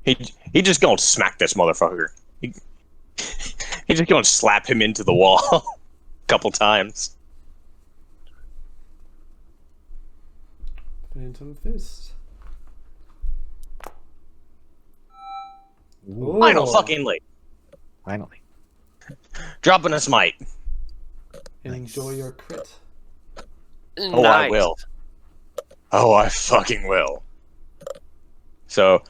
he just gonna smack this motherfucker. He's just gonna slap him into the wall a couple times. Phantom Fist. Final fucking late. Finally. Dropping a smite. Enjoy your crit. Oh, I will. Oh, I fucking will. So,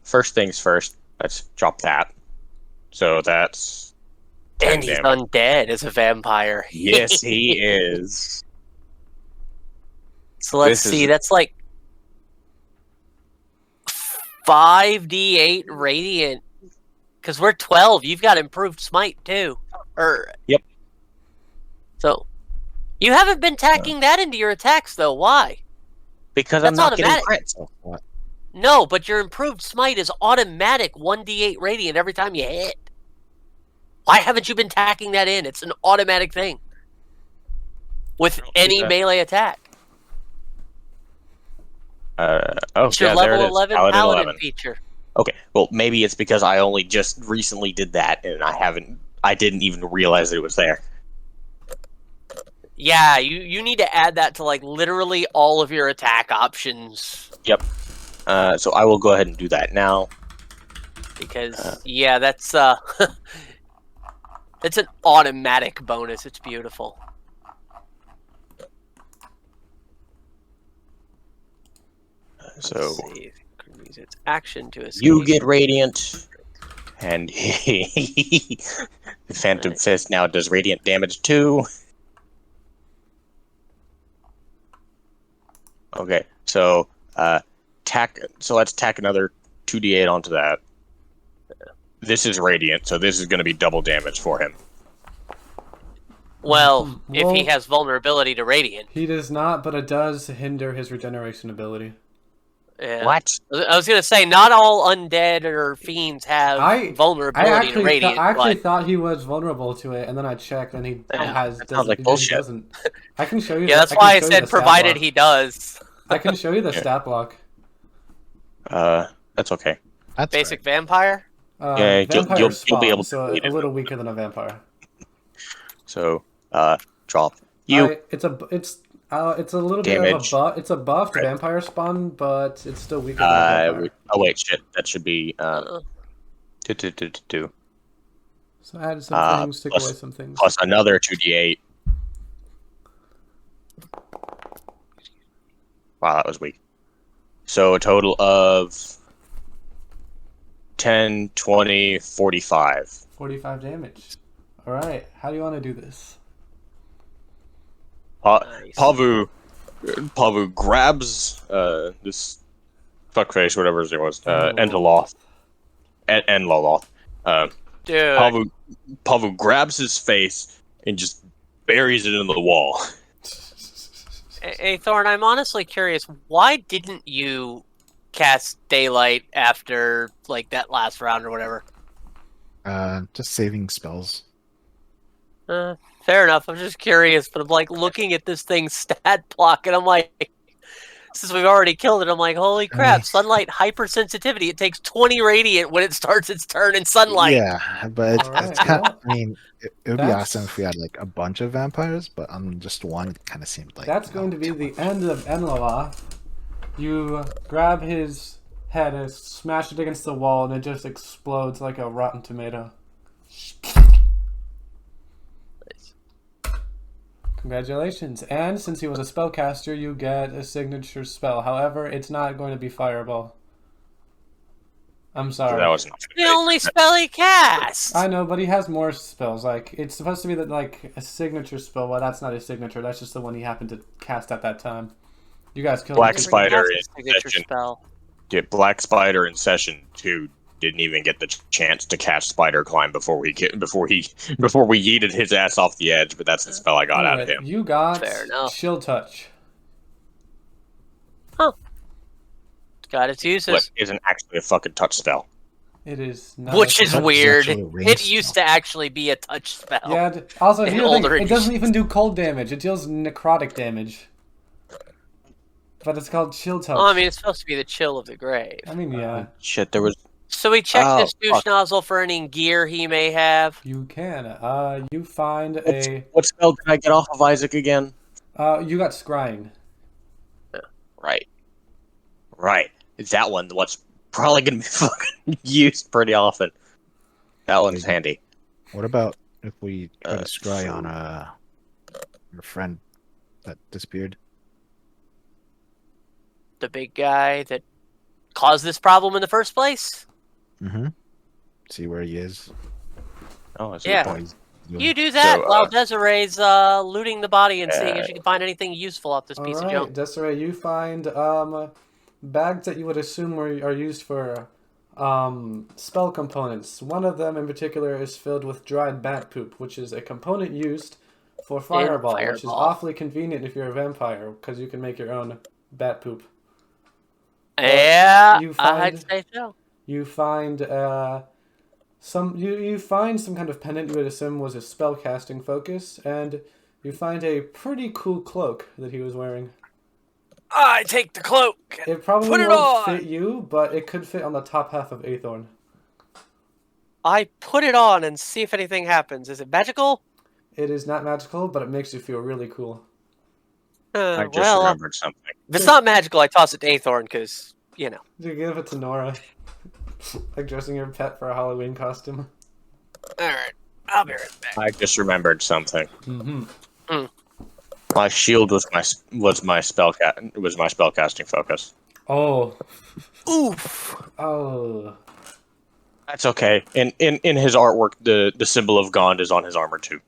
first things first, let's drop that. So that's 10 And he's damage. undead as a vampire. Yes, he is. So let's This see, is- that's like 5d8 radiant. Because we're 12. You've got improved smite too. Yep. So you haven't been tacking that into your attacks though. Why? Because That's I'm not getting automatic. crits. What? No, but your improved smite is automatic 1d8 radiant every time you hit. Why haven't you been tacking that in? It's an automatic thing. With any that. melee attack. It's your yeah, there level it is. 11 Paladin paladin 11. feature. Okay, well, maybe it's because I only just recently did that, and I didn't even realize it was there. Yeah, you need to add that to like literally all of your attack options. Yep. So I will go ahead and do that now. Because yeah, that's it's an automatic bonus. It's beautiful. So Let's see. It can use its action to escape. you get radiant, and the Phantom Fist now does radiant damage too. Okay, so so let's tack another 2d8 onto that. This is radiant, so this is going to be double damage for him. Well, if he Well- has vulnerability to radiant. He does not, but it does hinder his regeneration ability. Yeah. What? I was gonna say not all undead or fiends have I vulnerability to radiant. I actually but thought he was vulnerable to it, and then I checked, and he Yeah, that sounds like bullshit. doesn't. I can show you. yeah, that's why I said provided he does. I can show you the Yeah. stat block. That's okay. That's Basic vampire. Yeah, vampire you'll spawn, be able to so read a it. little weaker than a vampire. So, drop. You. It's a little bit Damage. of a buff. It's a buff to Right. vampire spawn, but it's still weaker than a vampire. Oh wait, shit. That should be two. So add some things, take plus- away some things. Plus another 2d8. Wow, that was weak. So a total of 10, 20, 45. 45 damage. Alright, how do you want to do this? Nice. Paavu grabs this fuckface, whatever his name was, Endeloth. Enloloth. Dude. Paavu grabs his face and just buries it in the wall. Hey, Thorn, I'm honestly curious. Why didn't you cast Daylight after, like, that last round or whatever? Just saving spells. Fair enough. I'm just curious, but I'm, like, looking at this thing's stat block, and I'm like, since we've already killed it, I'm like, holy crap, sunlight hypersensitivity. It takes 20 radiant when it starts its turn in sunlight. Yeah, but Alright, it's kind well, I mean, it would be that's- awesome if we had like a bunch of vampires, but on just one, it kind of seemed like That's going to be the end of Enloloth. You grab his head and smash it against the wall, and it just explodes like a rotten tomato. Congratulations. And since he was a spellcaster, you get a signature spell. However, it's not going to be Fireball. I'm sorry. That wasn't The only spell he casts. I know, but he has more spells. Like, it's supposed to be like a signature spell. Well, that's not his signature. That's just the one he happened to cast at that time. You guys killed Black him. Spider That's a signature session. spell. Yeah, Black Spider in session 2 didn't even get the chance to cast Spider Climb before we yeeted his ass off the edge. But that's the spell I got out of Anyway, him. you got Fair enough. Chill Touch. Got its uses. What isn't actually a fucking touch spell? It is not. Which a is touch. weird. actually a ranged It used to actually be a touch spell. Yeah. Also, In here's the thing, older it doesn't editions. even do cold damage. It deals necrotic damage. But it's called Chill Touch. Oh, I mean, it's supposed to be the chill of the grave. I mean, yeah, Shit, there was. So we checked Oh, this douche fuck. nozzle for any gear he may have. you can. You find a. What spell did I get off of Isaac again? You got Scrying. Right. That one, what's probably gonna be fucking used pretty often. That one's handy. What about if we try to scry on your friend that disappeared? The big guy that caused this problem in the first place. Mm-hmm. See where he is. Oh, that's Yeah. a good point. You do that So, while Desiree's looting the body and seeing if she can find anything useful off this piece of Alright, junk. Desiree, you find bags that you would assume are used for spell components. One of them in particular is filled with dried bat poop, which is a component used for Fireball, which is Fireball. awfully convenient if you're a vampire, because you can make your own bat poop. Yeah, you I'd find- say so. You find you find some kind of pendant you would assume was a spell casting focus, and you find a pretty cool cloak that he was wearing. I take the cloak. It probably Put it won't on! fit you, but it could fit on the top half of Aethorn. I put it on and see if anything happens. Is it magical? It is not magical, but it makes you feel really cool. I just Well, remembered something. if it's not magical, I toss it to Aethorn because, you know. You give it to Nora. Like dressing your pet for a Halloween costume. Alright, I'll be right back. I just remembered something. Mm-hmm. My shield was my spellcasting focus. Oh. Oof. Oh. That's okay. In his artwork, the symbol of Gond is on his armor too.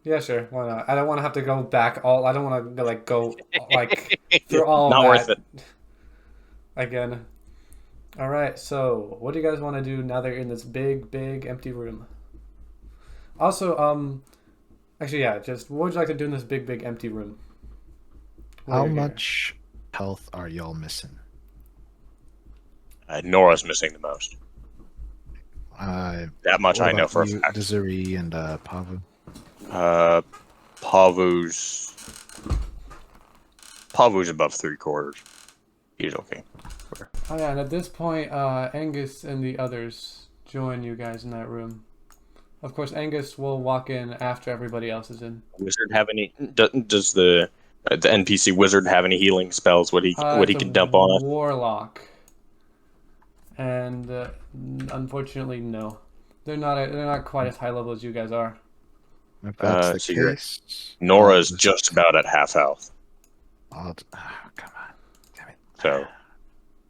Yeah, sure. Why not? I don't want to have to go back all. I don't want to go through all Not that worth it. again. All right. So, what do you guys want to do now that you're in this big empty room? Also, actually, yeah. Just what would you like to do in this big empty room? How While you're here? much health are y'all missing? Nora's missing the most. That much What I know about for a you, fact. Desiree and Paavu. Paavu's above 3/4. He's okay. Oh yeah, and at this point, Angus and the others join you guys in that room. Of course, Angus will walk in after everybody else is in. Wizard have any? Does the NPC wizard have any healing spells? What he It's a can dump on us? Warlock. And unfortunately, no, they're not quite as high level as you guys are. If that's the so you're- case, Nora's just about at half health. Oh, come on. Damn it. So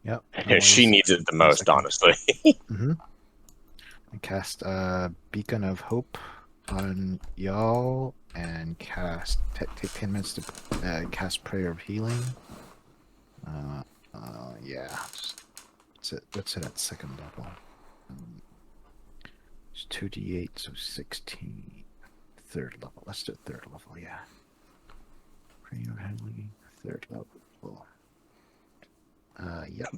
Yep. no she worries. needs it the 1 most, second. honestly. Mm-hmm. I cast Beacon of Hope on y'all and take 10 minutes to cast Prayer of Healing. Yeah. What's it at second level? It's 2d8, so 16. Third level. Let's do third level, yeah. Prayer of Healing, third level. Yep.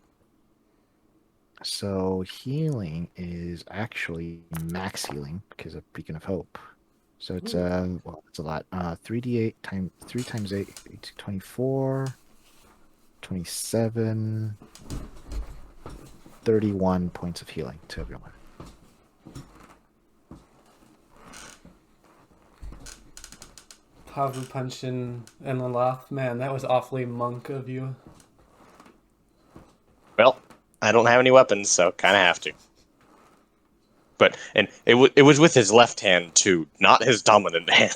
So healing is actually max healing because of Beacon of Hope. So it's it's a lot. 3d8 times 3 times 8, 24, 27, 31 points of healing to everyone. Paavu punching and Laloth. Man, that was awfully monk of you. Well, I don't have any weapons, so kind of have to. But and it was with his left hand too, not his dominant hand.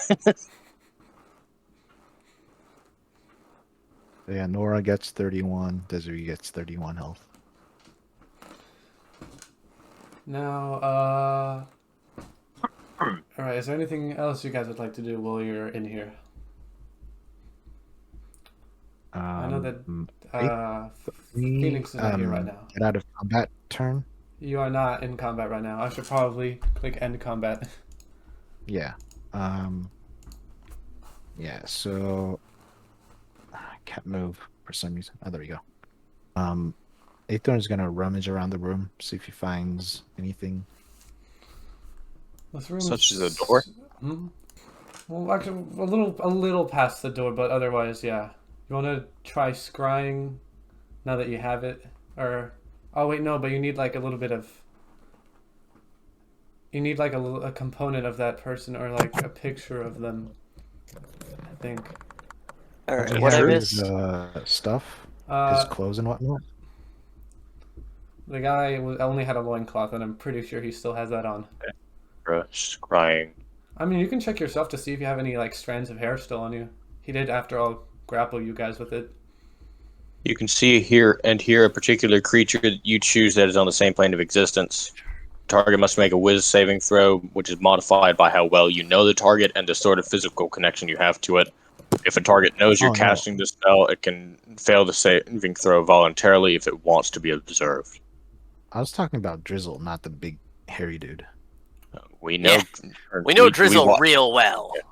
Yeah, Nora gets 31. Desiree gets 31 health. Now, alright, is there anything else you guys would like to do while you're in here? I know that Phoenix is not here right now. Get out of combat turn. You are not in combat right now. I should probably click end combat. Yeah. Yeah, so I can't move for some reason. Oh, there we go. Aethorn is gonna rummage around the room, see if he finds anything. This room Such as a door? Well, actually, a little past the door, but otherwise, yeah. You want to try scrying now that you have it, or oh wait, no, but you need like a little bit of. You need like a component of that person, or like a picture of them. I think. All right, Do what I you have missed? his stuff, his clothes and whatnot. The guy only had a loincloth, and I'm pretty sure he still has that on. Scrying. I mean, you can check yourself to see if you have any like strands of hair still on you. He did, after all, grapple you guys with it. You can see here and here a particular creature that you choose that is on the same plane of existence. Target must make a Wiz saving throw, which is modified by how well you know the target and the sort of physical connection you have to it. If a target knows you're casting the spell, it can fail the saving throw voluntarily if it wants to be observed. I was talking about Drizzle, not the big hairy dude. We know. Yeah. We know Drizzle real well. Yeah.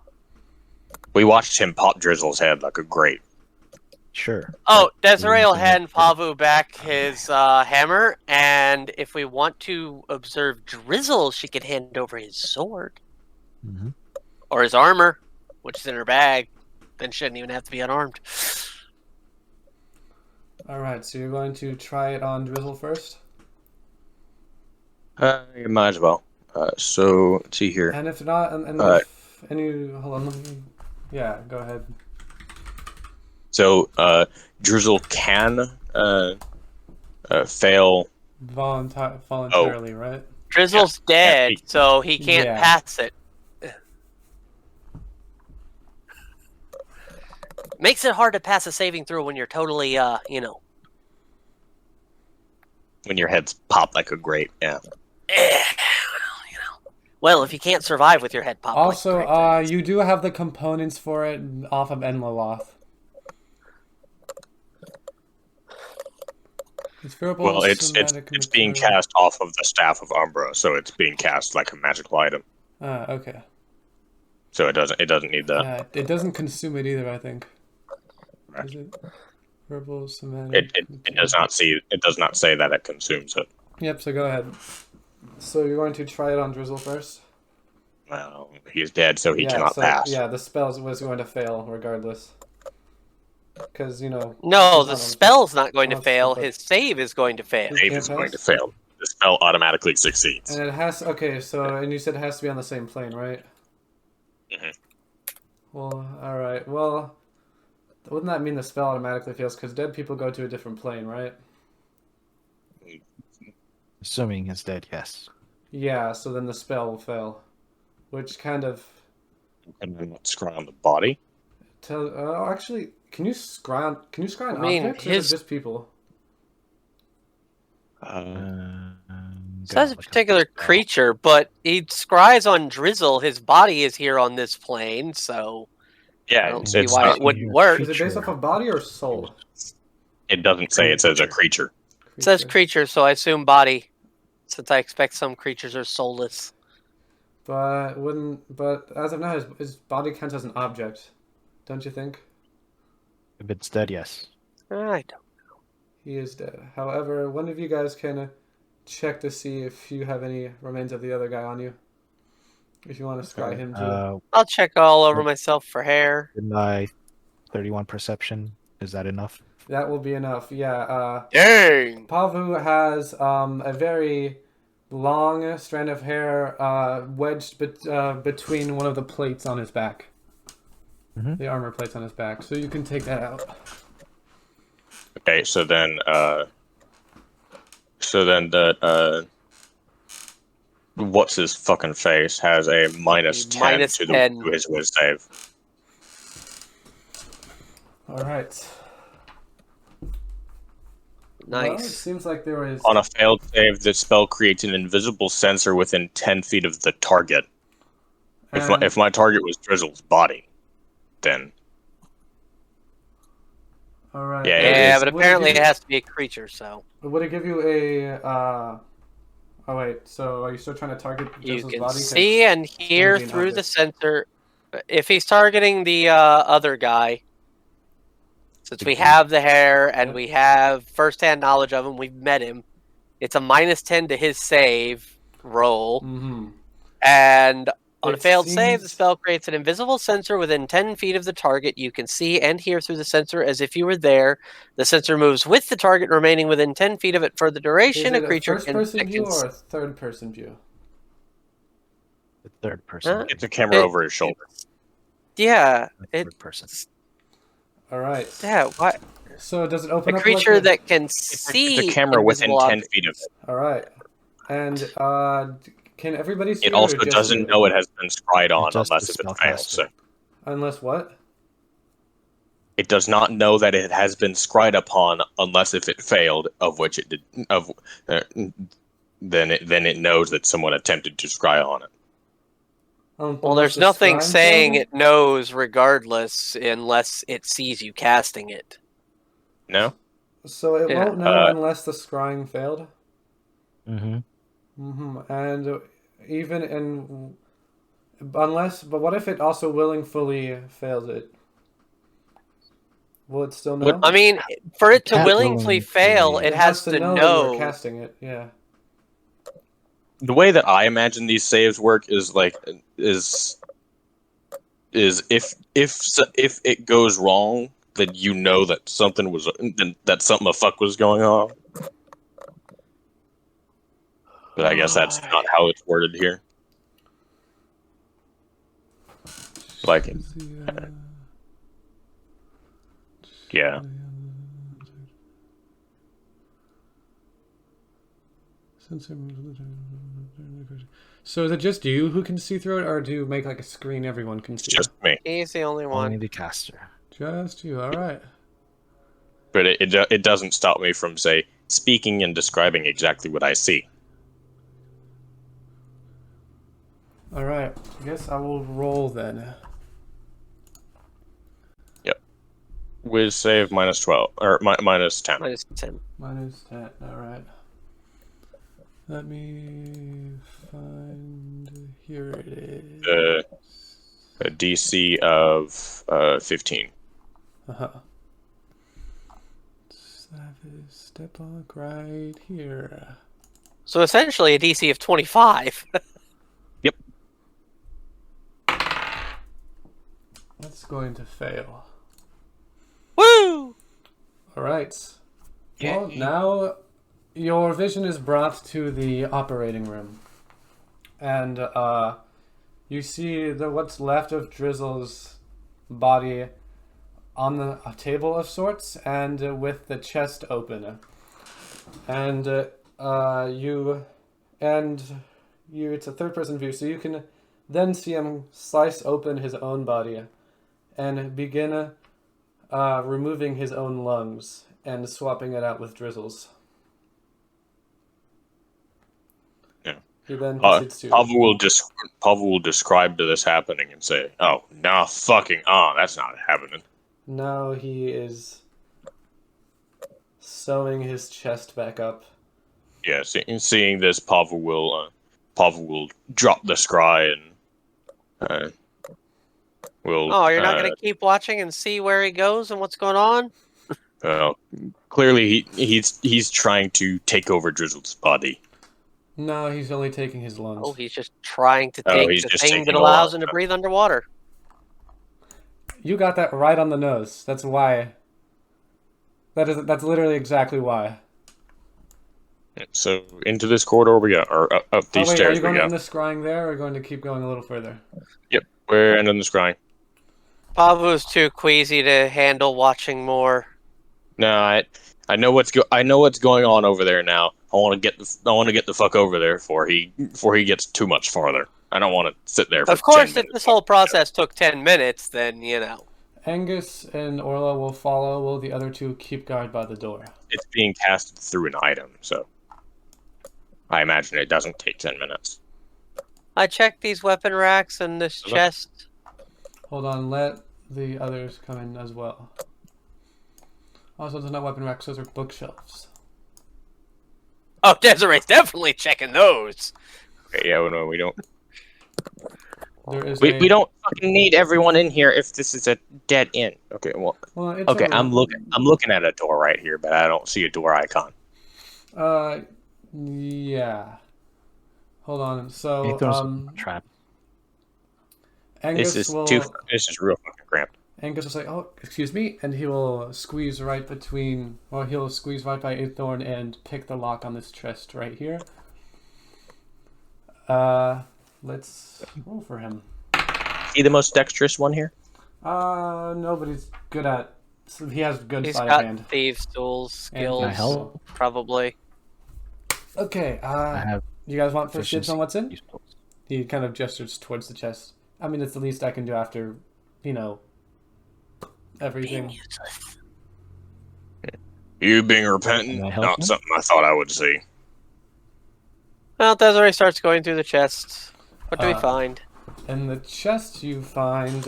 We watched him pop Drizzle's head like a grape. Sure. Oh, Desiree will hand Paavu back his hammer, and if we want to observe Drizzle, she can hand over his sword. Mm-hmm. Or his armor, which is in her bag. Then she doesn't even have to be unarmed. Alright, so you're going to try it on Drizzle first? You might as well. So, let's see here. And if not, if any... Hold on, let me... Yeah, go ahead. So, Drizzle can fail... voluntarily, right? Drizzle's dead, so he can't pass it. Makes it hard to pass a saving throw when you're totally, When your head's popped like a grape, yeah. Well, if you can't survive with your head popped also, like a grape, you do have the components for it off of Enlaloth. Well, it's being cast off of the Staff of Umbra, so it's being cast like a magical item. Okay. So it doesn't need that. It doesn't consume it either, I think. Is it? Verbal, somatic. It does not say that it consumes it. Yep. So go ahead. So you're going to try it on Drizzle first. Well, he's dead, so he cannot pass. Yeah, the spell was going to fail regardless. Because No, the spell's not going to fail. His save is going to fail. Save is going to fail. The spell automatically succeeds. And it has. Okay, so and you said it has to be on the same plane, right? Mm-hmm. Well, all right. Well, wouldn't that mean the spell automatically fails? Because dead people go to a different plane, right? Assuming he's dead, yes. Yeah. So then the spell will fail, which kind of. And then scry on the body. Actually, Can you scry on I mean, objects, or is it just people? Says a particular creature, but he scries on Drizzle. His body is here on this plane, so I Yeah, don't see why not, it wouldn't work. Is it based off of body or soul? it doesn't say. It says a creature. It says creature, so I assume body, since I expect some creatures are soulless. But as of now, his body counts as an object, don't you think? If it's dead, yes. I don't. He is dead. However, one of you guys can check to see if you have any remains of the other guy on you. If you want to scry him too. I'll check all over myself for hair. Did my 31 perception? Is that enough? That will be enough. Yeah. Dang! Paavu has a very long strand of hair wedged between one of the plates on his back. Mm-hmm. The armor plates on his back. So you can take that out. Okay, so then the what's his fucking face has a minus 10 to his whiz save. All right. Nice. Well, it seems like there was... On a failed save, the spell creates an invisible sensor within 10 feet of the target. If my target was Drizzle's body, then... All right. Yeah, but apparently it has to be a creature, so... Would it give you a... Oh, wait. So are you still trying to target Drizzle's body? You can see and hear through the sensor. If he's targeting the other guy, since we have the hair and we have first-hand knowledge of him, we've met him, it's a minus 10 to his save roll. Mm-hmm. And on a failed save, the spell creates an invisible sensor within 10 feet of the target. You can see and hear through the sensor as if you were there. The sensor moves with the target remaining within 10 feet of it for the duration. Is it a creature first-person view or a third-person view? The third person. It's a camera over his shoulder. Yeah. Third person. All right. Yeah, what? So does it open a up creature like that can see the camera within 10 feet of it. All right. And can everybody see it? Also doesn't know it has been scryed on unless if it fails. So. Unless what? It does not know that it has been scryed upon unless if it failed, of which it did. Then it knows that someone attempted to scry on it. Well, there's nothing saying it knows regardless unless it sees you casting it. No? So it won't know unless the scrying failed? Mm-hmm. Mm-hmm. And even in... Unless... But what if it also willingly fails it? Will it still know? I mean, for it to willingly fail, it has to know you're casting it, yeah. The way that I imagine these saves work is if it goes wrong, then you know that something a fuck was going on. But I guess that's not how it's worded here. Like, yeah. So is it just you who can see through it, or do you make like a screen everyone can see? Just me. He's the only one. Only the caster. Just you, alright. But it doesn't stop me from, say, speaking and describing exactly what I see. Alright, I guess I will roll then. Yep. Whiz save minus 12, or minus 10. Minus 10. Minus 10, alright. Let me find... Here it is. A DC of 15. Uh-huh. Step on right here. So essentially a DC of 25. Yep. That's going to fail. Woo! Alright. Well, now your vision is brought to the operating room. And you see what's left of Drizzle's body on a table of sorts, and with the chest open. And it's a third-person view, so you can then see him slice open his own body and begin removing his own lungs and swapping it out with Drizzle's. Yeah. He then proceeds to... Paavu will describe to this happening and say, "Oh, that's not happening." Now he is sewing his chest back up. Yeah, seeing this, Paavu will drop the scry and will. Oh, you're not going to keep watching and see where he goes and what's going on? Well, clearly he's trying to take over Drizzle's body. No, he's only taking his lungs. Oh, he's just trying to take the thing that allows him to breathe underwater. You got that right on the nose. That's why. That's literally exactly why. So into this corridor we go, or up these stairs we go. Are you going to end the scrying there, or going to keep going a little further? Yep, we're ending the scrying. Paavu's too queasy to handle watching more. No, I know what's going on over there now. I want to get the fuck over there before he gets too much farther. I don't want to sit there for 10 minutes. Of course, if this whole process took 10 minutes, then, you know. Angus and Orla will follow, while the other two keep guard by the door. It's being casted through an item, so I imagine it doesn't take 10 minutes. I checked these weapon racks and this chest. Hold on, let the others come in as well. Also, those are not weapon racks, those are bookshelves. Oh, Desiree's definitely checking those. Okay, yeah, no, we don't. We don't fucking need everyone in here if this is a dead end. Okay, okay, I'm looking at a door right here, but I don't see a door icon. Yeah. Hold on. So, trap. Angus this is real fucking cramped. Angus will say, "Oh, excuse me," and he will squeeze right between, or he'll squeeze right by Athorn and pick the lock on this chest right here. Let's roll for him. Is he the most dexterous one here? Nobody's good at. So he has good sleight of He's hand. got thieves' tools, skills, probably. Okay. You guys want first dibs on what's in? He kind of gestures towards the chest. I mean, it's the least I can do after, everything. You being repentant, not something I thought I would see. Well, Desiree starts going through the chest. What do we find? In the chest, you find,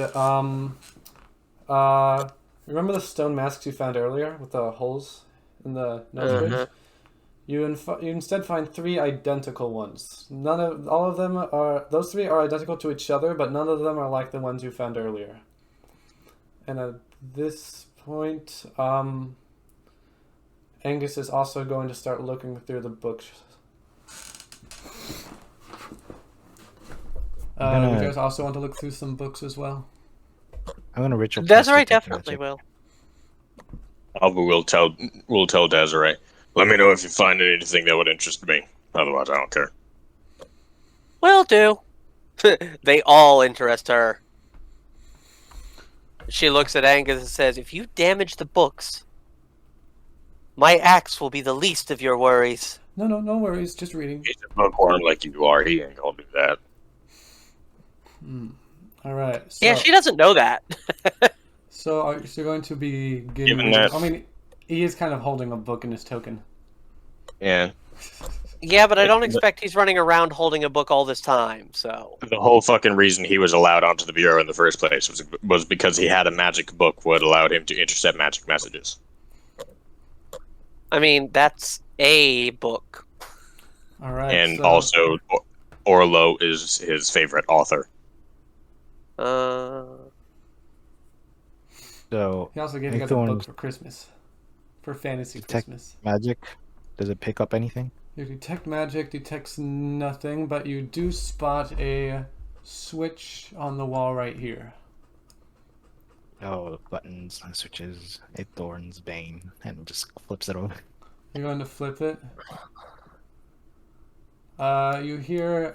remember the stone masks you found earlier with the holes in the nose bridge? You instead find 3 identical ones. Those 3 are identical to each other, but none of them are like the ones you found earlier. And at this point, Angus is also going to start looking through the books. You guys also want to look through some books as well? I'm gonna ritual. Desiree definitely will. Paavu will tell Desiree. Let me know if you find anything that would interest me. Otherwise, I don't care. Will do. They all interest her. She looks at Angus and says, "If you damage the books, my axe will be the least of your worries." No worries. Just reading. He's a bookworm like you are. He ain't gonna do that. All right. So, yeah, she doesn't know that. so you're going to be giving that. I mean, he is kind of holding a book in his token. Yeah. Yeah, but I don't expect he's running around holding a book all this time, so... The whole fucking reason he was allowed onto the Bureau in the first place was because he had a magic book that allowed him to intercept magic messages. I mean, that's a book. All right. And also, Orlo is his favorite author. So he also gave you guys a book for Christmas. For fantasy Christmas. Magic. Does it pick up anything? Your detect magic detects nothing, but you do spot a switch on the wall right here. Oh, buttons and switches. A Thorn's Bane, and just flips it over. You're going to flip it. You hear.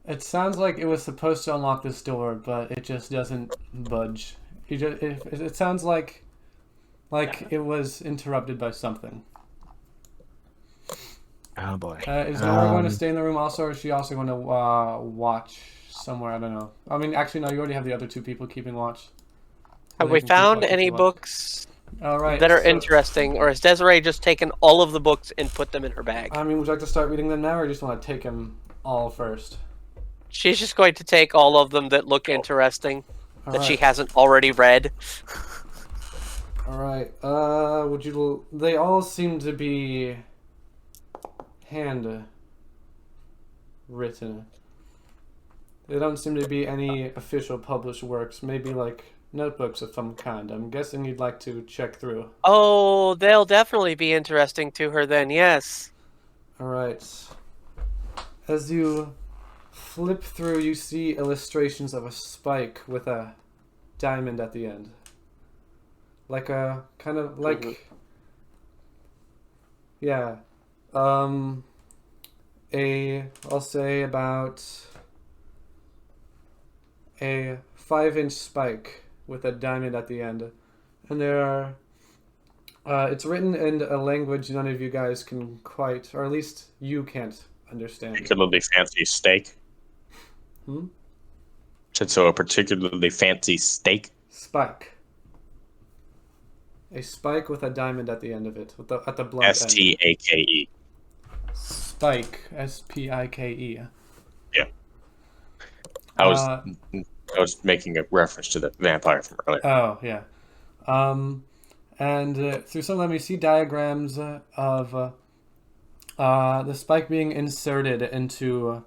It sounds like it was supposed to unlock this door, but it just doesn't budge. It sounds like it was interrupted by something. Oh boy. Is Nora going to stay in the room also, or is she also going to watch somewhere? I don't know. I mean, actually, no, you already have the other 2 people keeping watch. Have we found any books All right, that are interesting, or has Desiree just taken all of the books and put them in her bag? I mean, would you like to start reading them now, or just want to take them all first? She's just going to take all of them that look interesting, that she right. hasn't already read. All right. Would you? They all seem to be hand written. There don't seem to be any official published works. Maybe like notebooks of some kind. I'm guessing you'd like to check through. Oh, they'll definitely be interesting to her then, yes. All right. As you flip through, you see illustrations of a spike with a diamond at the end. Like a kind of like yeah. I'll say about a 5-inch spike with a diamond at the end. And there are it's written in a language none of you guys can quite, or at least you can't understand. Particularly fancy steak. So a particularly fancy steak. Spike. A spike with a diamond at the end of it, at the blunt end. Stake. Spike. Spike. Yeah. I was making a reference to the vampire from earlier. Oh yeah. And through some of them, you see diagrams of the spike being inserted into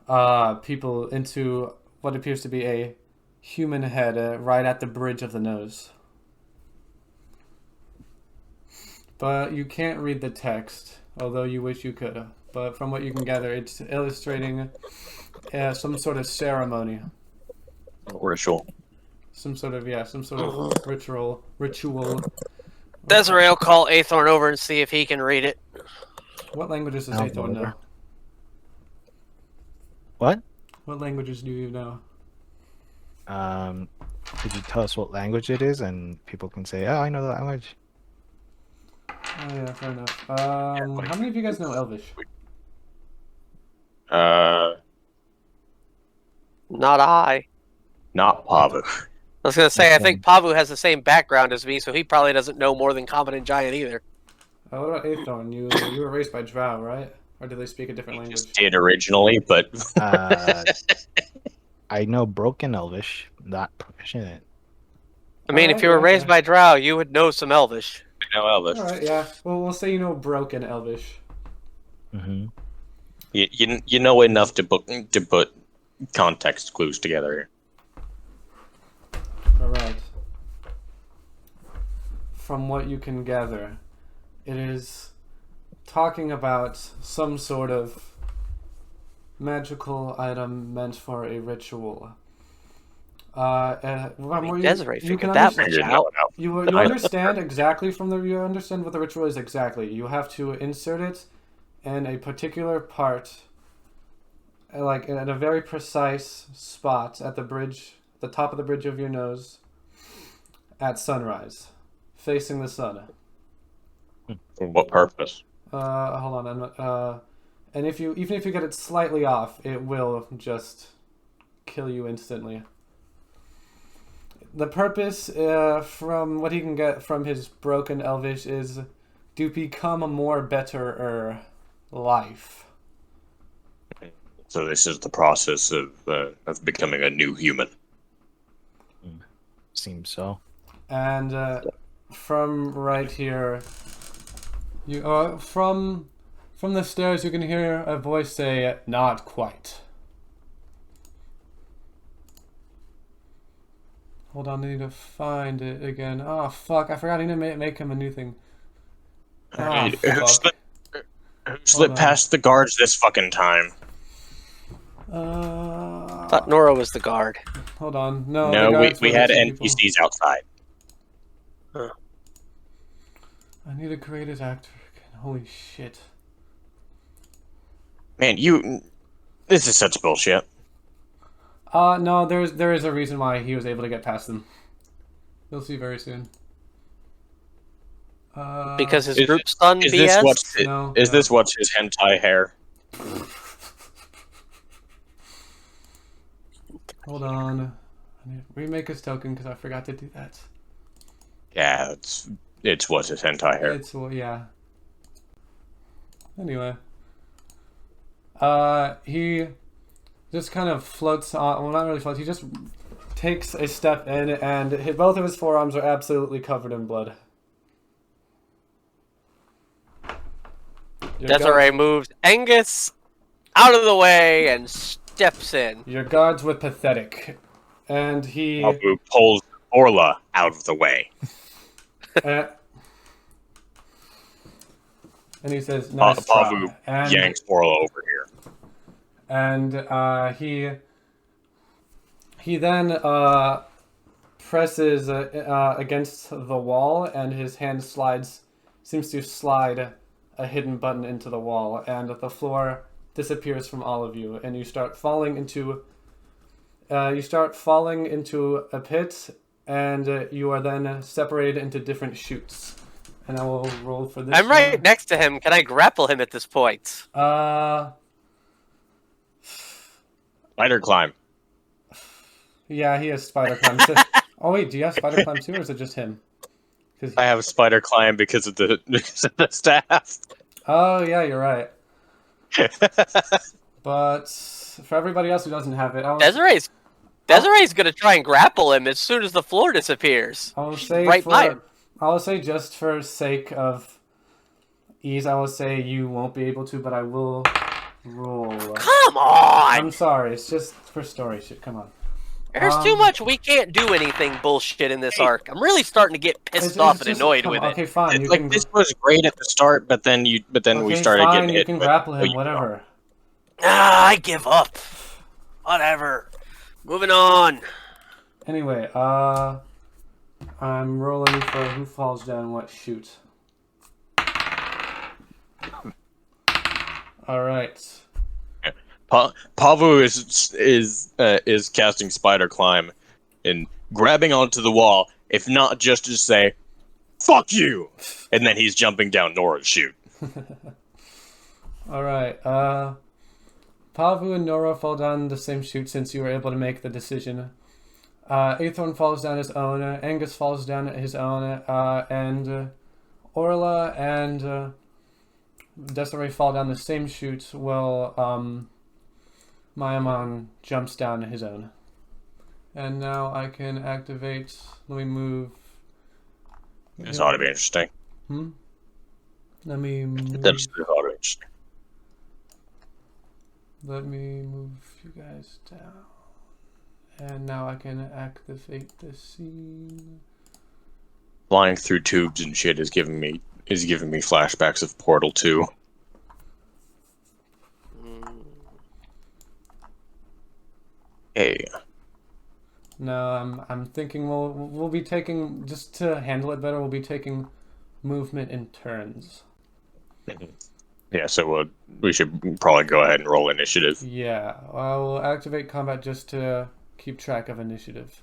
into what appears to be a human head right at the bridge of the nose. But you can't read the text, although you wish you could. But from what you can gather, it's illustrating some sort of ceremony. Ritual. Some sort of ritual. Desiree will call Athorn over and see if he can read it. What languages does Athorn know? What? What languages do you know? Could you tell us what language it is, and people can say, "Oh, I know the language." Oh yeah, fair enough. How many of you guys know Elvish? Not I. Not Paavu. I was going to say, I think Paavu has the same background as me, so he probably doesn't know more than Common and Giant either. What about Athorn? You were raised by Drow, right? Or do they speak a different language? Just did originally, but I know Broken Elvish, not proficient. I mean, if you were raised by Drow, you would know some Elvish. I know Elvish. All right, yeah. Well, we'll say you know Broken Elvish. Mm-hmm. You know enough to put context clues together here. All right. From what you can gather, it is talking about some sort of magical item meant for a ritual. Desiree figured that much out. You understand exactly you understand what the ritual is exactly. You have to insert it in a particular part, like in a very precise spot at the bridge, the top of the bridge of your nose, at sunrise, facing the sun. For what purpose? Hold on. And even if you get it slightly off, it will just kill you instantly. The purpose, from what he can get from his broken Elvish, is to become a more better life. So this is the process of becoming a new human. Seems so. And from right here, from the stairs, you can hear a voice say, "Not quite." Hold on, I need to find it again. Oh, fuck. I forgot I need to make him a new thing. Oh, Who slipped past the guards this fucking time? I thought Nora was the guard. Hold on. No, we had NPCs outside. Huh. I need to create his actor again. Holy shit. Man, this is such bullshit. No, there is a reason why he was able to get past them. You'll see very soon. Because his group's done BS? This what's his hentai hair? Hold on. Remake his token because I forgot to do that. Yeah, it's what's his hentai hair. It's yeah. Anyway, he just kind of floats on. Well, not really floats. He just takes a step in, and both of his forearms are absolutely covered in blood. Desiree moves Angus out of the way and steps in. Your guards were pathetic, and he Paavu pulls Orla out of the way. and he says, "Nice Paavu try." And yanks Orla over here. And he then presses against the wall, and his hand seems to slide a hidden button into the wall, and the floor disappears from all of you, and you start falling into a pit, and you are then separated into different chutes. And I will roll for this. I'm right next to him. Can I grapple him at this point? Spider climb. Yeah, he has spider climb. Oh wait, do you have spider climb too, or is it just him? I have spider climb because of the staff. Oh yeah, you're right. But for everybody else who doesn't have it, Desiree's gonna try and grapple him as soon as the floor disappears. I will say right by him. I will say just for sake of ease, I will say you won't be able to, but I will roll. Come on! I'm sorry, it's just for story shit. Come on. There's too much we can't do anything bullshit in this arc. I'm really starting to get pissed off and annoyed with it. Okay, fine. You Like can, this was great at the start, but then we started fine, getting hit. You can grapple him, whatever. I give up. Whatever. Moving on. Anyway, I'm rolling for who falls down what chute. All right. Paavu is casting spider climb and grabbing onto the wall, if not just to say, "Fuck you," and then he's jumping down Nora's chute. All right. Paavu and Nora fall down the same chute since you were able to make the decision. Aethorn falls down his own. Angus falls down his own, and Orla and Desiree fall down the same chute. Well, Mayamon jumps down his own. And now I can activate. Let me move. This ought to be interesting. Let me move. That's ought to be interesting. Let me move you guys down. And now I can activate the scene. Flying through tubes and shit is giving me flashbacks of Portal 2. Hey. No, I'm thinking we'll be taking, just to handle it better, we'll be taking movement in turns. Yeah, so we should probably go ahead and roll initiative. Yeah, I will activate combat just to keep track of initiative.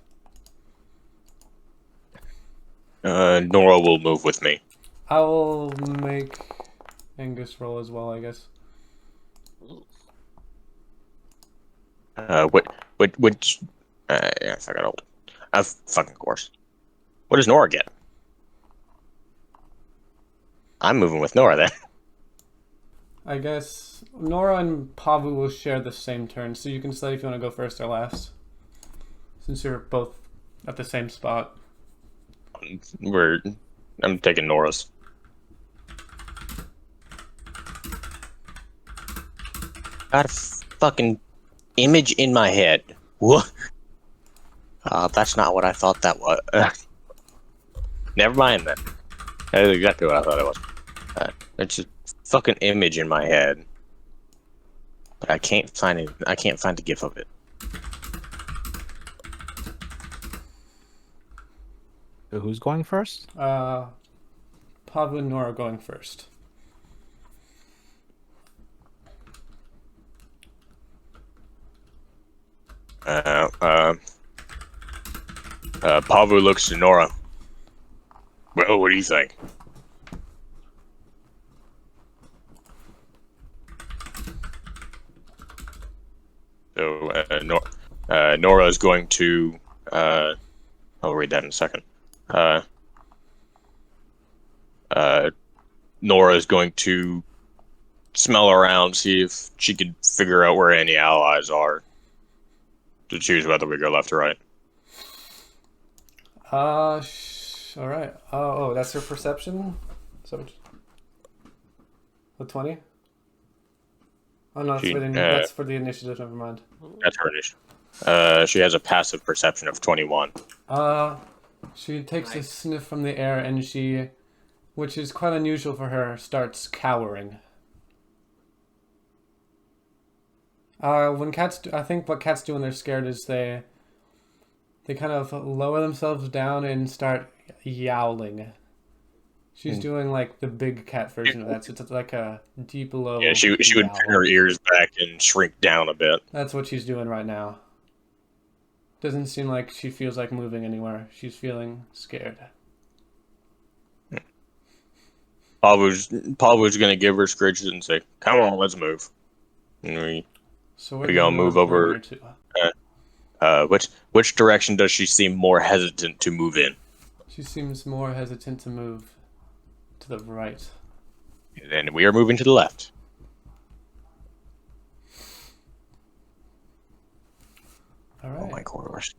Nora will move with me. I will make Angus roll as well, I guess. Which yeah, I forgot. Fucking course. What does Nora get? I'm moving with Nora then. I guess Nora and Paavu will share the same turn, so you can decide if you want to go first or last. Since you're both at the same spot. I'm taking Nora's. Got a fucking image in my head. What? That's not what I thought that was. Never mind then. That is exactly what I thought it was. It's a fucking image in my head, but I can't find it. I can't find a GIF of it. So who's going first? Paavu and Nora going first. Paavu looks to Nora. Well, what do you think? So Nora is going to I'll read that in a second. Nora's going to smell around, see if she can figure out where any allies are to choose whether we go left or right. All right. Oh, that's her perception? So, the 20? Oh, no, that's for the initiative, never mind. That's her initiative. She has a passive perception of 21. She takes a sniff from the air and she, which is quite unusual for her, starts cowering. When cats, I think what cats do when they're scared is they kind of lower themselves down and start yowling. She's doing like the big cat version of that, so it's like a deep low. Yeah, she would pin her ears back and shrink down a bit. That's what she's doing right now. Doesn't seem like she feels like moving anywhere. She's feeling scared. Paavu's gonna give her scritches and say, "Come on, let's move." And we're gonna move over. Which direction does she seem more hesitant to move in? She seems more hesitant to move to the right. And then we are moving to the left. All right. Oh my corners.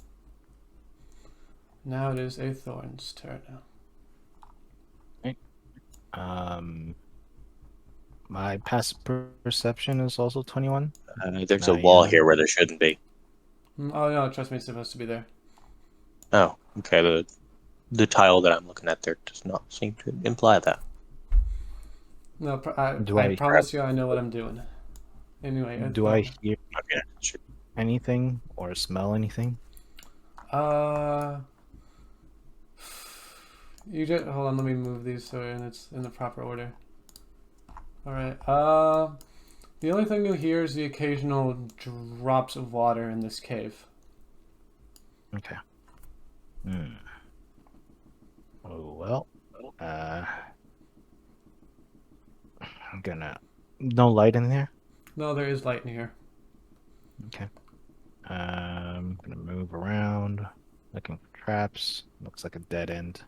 Now it is a Thorn's turn. Okay. My passive perception is also 21. There's a wall here where there shouldn't be. Oh no, trust me, it's supposed to be there. Oh, okay. The tile that I'm looking at there does not seem to imply that. No, I promise you I know what I'm doing. Anyway. Do I hear Sure. anything or smell anything? You just hold on. Let me move these so it's in the proper order. All right. The only thing you hear is the occasional drops of water in this cave. Okay. Oh well. I'm gonna. No light in there. No, there is light in here. Okay. I'm gonna move around, looking for traps. Looks like a dead end.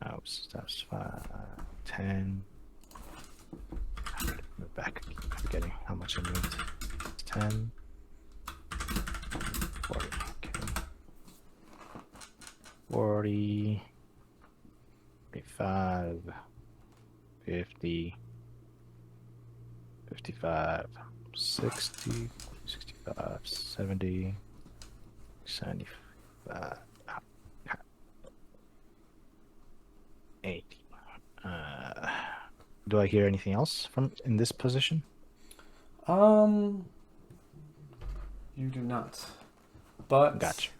That's 5, 10. Move back. I'm forgetting how much I moved. 10. 40. Okay. 40. 45. 50. 55. 60. 65. 70. 75. 80. Do I hear anything else from in this position? You do not. But Gotcha.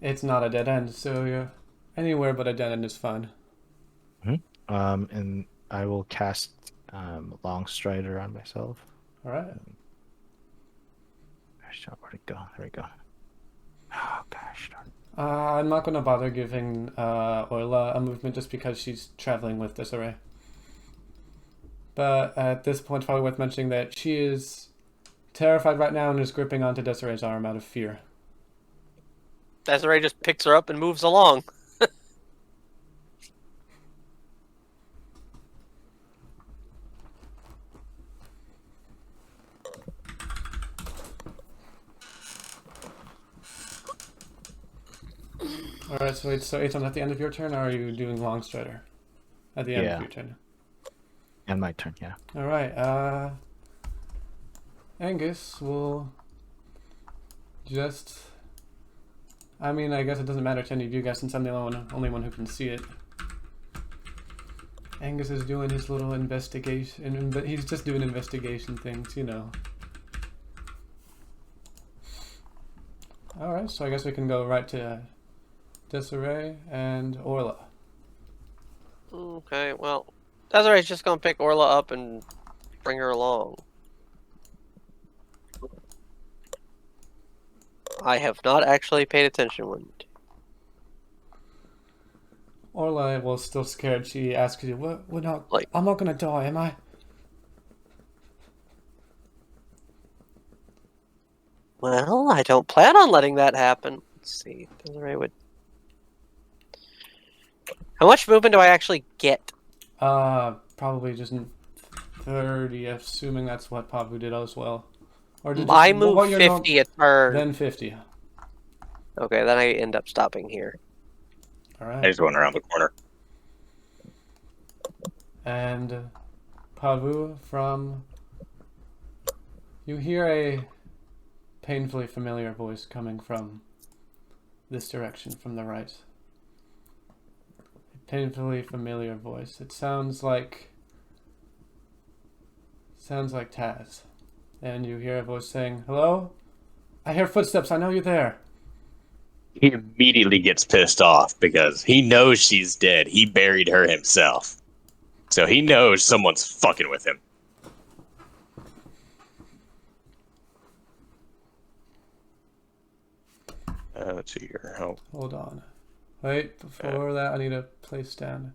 It's not a dead end, so anywhere but a dead end is fine. And I will cast Long Strider on myself. All right. Where'd it go? There we go. Oh gosh. I'm not going to bother giving Orla a movement just because she's traveling with Desiree. But at this point, it's probably worth mentioning that she is terrified right now and is gripping onto Desiree's arm out of fear. Desiree just picks her up and moves along. Alright, so Ethan, at the end of your turn, or are you doing Long Strider? At the end of your turn. And my turn, yeah. Alright, Angus will just... I mean, I guess it doesn't matter to any of you guys since I'm the only one who can see it. Angus is doing his little investigation, but he's just doing investigation things, you know. Alright, so I guess we can go right to Desiree and Orla. Okay, well, Desiree's just gonna pick Orla up and bring her along. I have not actually paid attention when. Orla was still scared. She asks you, "What? We're not. Like, I'm not gonna die, am I?" Well, I don't plan on letting that happen. Let's see. Desiree would. How much movement do I actually get? Probably just 30, assuming that's what Paavu did as well. Or did I move 50 a turn. Then 50. Okay, then I end up stopping here. All right. I just went around the corner. And Paavu, from... You hear a painfully familiar voice coming from this direction, from the right. A painfully familiar voice. It sounds like Taz. And you hear a voice saying, "Hello? I hear footsteps. I know you're there." He immediately gets pissed off because he knows she's dead. He buried her himself. So he knows someone's fucking with him. Let's see here. Oh. Hold on. Wait, before that, I need a place stand.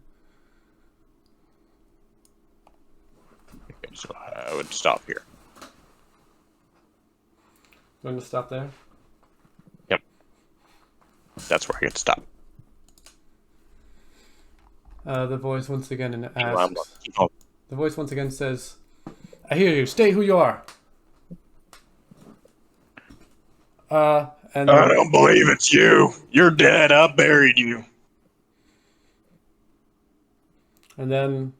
Okay, so I would stop here. Going to stop there? Yep. That's where I get to stop. The voice once again Keep on. The voice once again says, "I hear you. Stay who you are." And I don't believe it's you. You're dead. I buried you. And then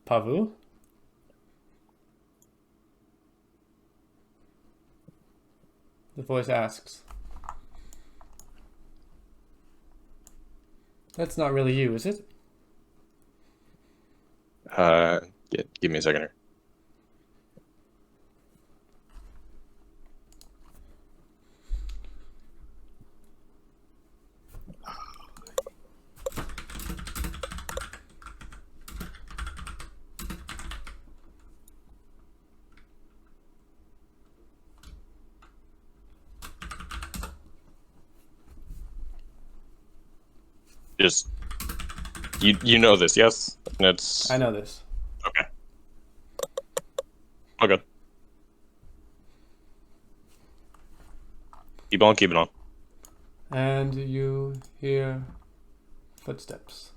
Paavu. The voice asks, "That's not really you, is it?" Give me a second here. Just you know this, yes? It's I know this. okay. Okay. Keep on keeping on. And you hear footsteps.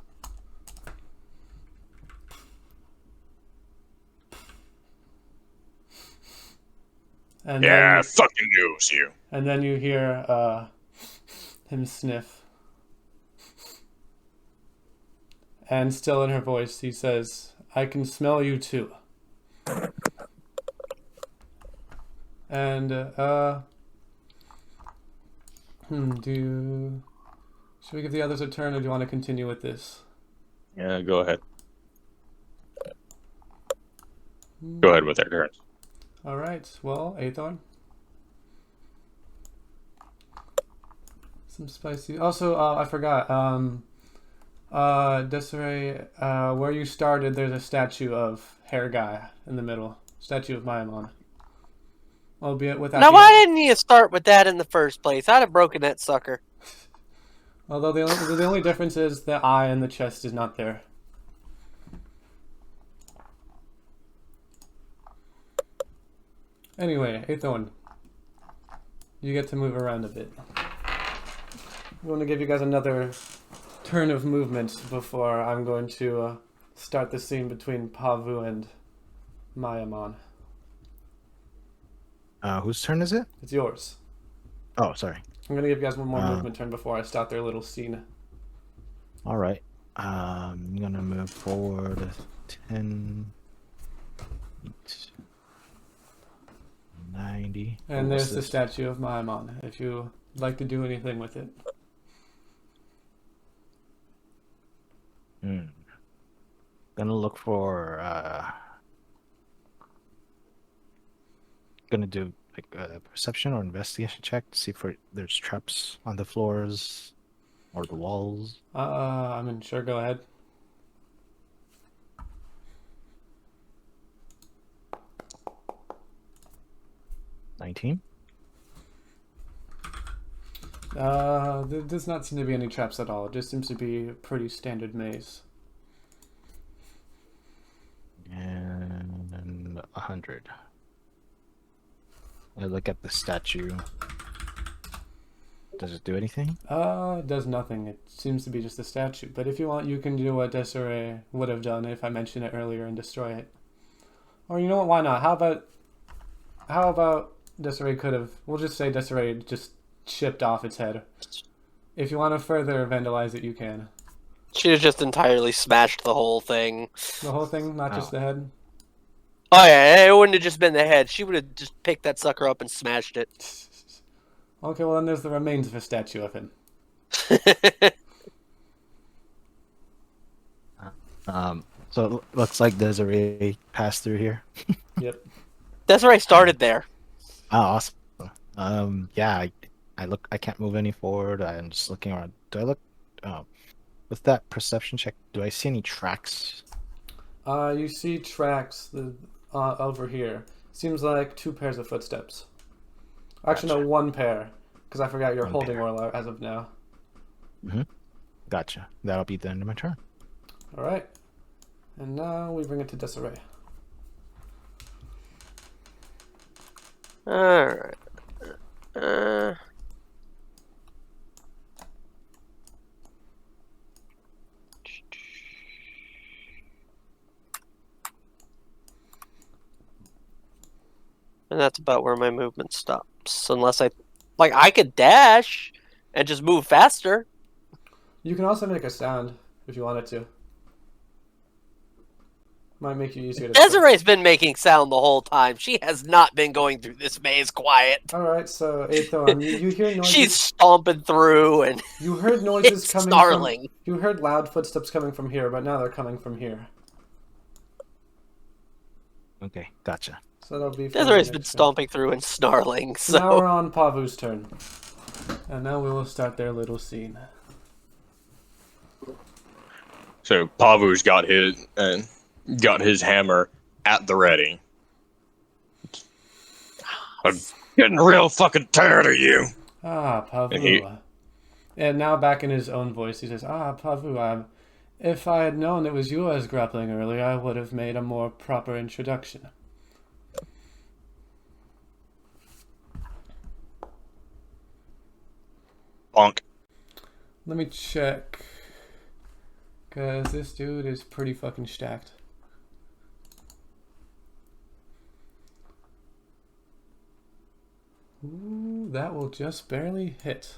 And Yeah, I then, fucking knew it was you. and then you hear him sniff. And still in her voice, he says, "I can smell you too." And, should we give the others a turn, or do you want to continue with this? Yeah, go ahead. Go ahead with their turns. All right. Well, Aethon. Some spicy. Also, I forgot. Desiree, where you started, there's a statue of Hair Guy in the middle. Statue of Mayamon. Albeit without. Now, why didn't you start with that in the first place? I'd have broken that sucker. Although the only difference is the eye and the chest is not there. Anyway, Aethon, you get to move around a bit. I'm going to give you guys another turn of movement before I'm going to start the scene between Paavu and Mayamon. Whose turn is it? It's yours. Oh, sorry. I'm going to give you guys one more movement turn before I start their little scene. All right. I'm gonna move forward 10, 90. And there's the statue of Mayamon, if you'd like to do anything with it. Gonna look for gonna do like a perception or investigation check to see if there's traps on the floors or the walls. I mean, sure, go ahead. $19. There does not seem to be any traps at all. It just seems to be a pretty standard maze. And 100. I look at the statue. Does it do anything? It does nothing. It seems to be just a statue. But if you want, you can do what Desiree would have done if I mentioned it earlier and destroy it. Or you know what? Why not? How about Desiree could have? We'll just say Desiree just chipped off its head. If you want to further vandalize it, you can. She has just entirely smashed the whole thing. The whole thing, not just the head. Oh yeah, it wouldn't have just been the head. She would have just picked that sucker up and smashed it. Okay, well then there's the remains of a statue of him. So it looks like Desiree passed through here. Yep. Desiree started there. Oh, awesome. Yeah, I can't move any forward. I'm just looking around. Do I look? With that perception check, do I see any tracks? You see tracks over here. Seems like 2 pairs of footsteps. Actually, Gotcha. no, 1 pair. Because I forgot you're One holding pair. Orla as of now. Gotcha. That'll be the end of my turn. Alright. And now we bring it to Desiree. Alright. And that's about where my movement stops. Unless I could dash and just move faster. You can also make a sound if you wanted to. Might make you easier to... Desiree's been making sound the whole time. She has not been going through this maze quiet. Alright, so Aethon, you hear noises... She's stomping through and... You heard noises coming snarling. You heard loud footsteps coming from here, but now they're coming from here. Okay, gotcha. So that'll be... Desiree's been stomping through and snarling, so... Now we're on Paavu's turn. And now we will start their little scene. So Paavu's got his hammer at the ready. I'm getting real fucking tired of you. Ah, Paavu. And now back in his own voice, he says, Paavu, if I had known it was you I was grappling earlier, I would have made a more proper introduction. Bonk. Let me check. Because this dude is pretty fucking stacked. Ooh, that will just barely hit.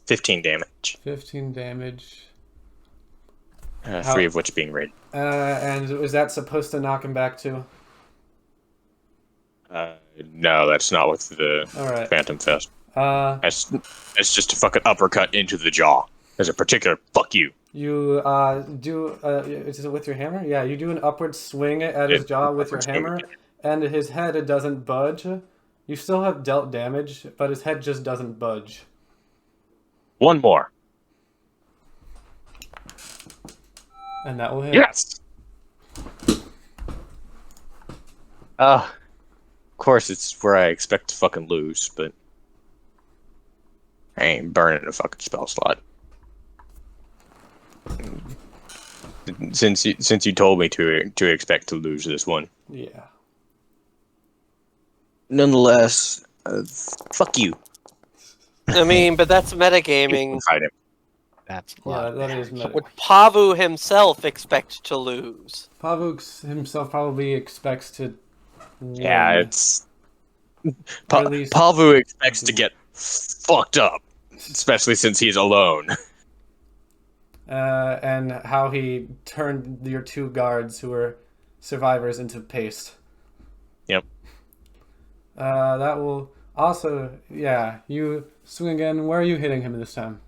15 damage. 15 damage. 3 of which being radiant. And was that supposed to knock him back too? No, that's not with the Alright. Phantom Fist. It's just a fucking uppercut into the jaw. There's a particular fuck you. You is it with your hammer? Yeah, you do an upward swing at his jaw with your hammer, and his head doesn't budge. You still have dealt damage, but his head just doesn't budge. One more. And that will hit. Yes! Of course, it's where I expect to fucking lose, but I ain't burning a fucking spell slot. Since you told me to expect to lose this one. Yeah. Nonetheless, fuck you. I mean, but that's metagaming. Fight him. That's a Yeah, lot. that is meta. Would Paavu himself expect to lose? Paavu himself probably expects to win. Yeah, it's... Or at least- Paavu expects to get fucked up, especially since he's alone. And how he turned your 2 guards who were survivors into paste. Yep. That will also, yeah, you swing again. Where are you hitting him this time?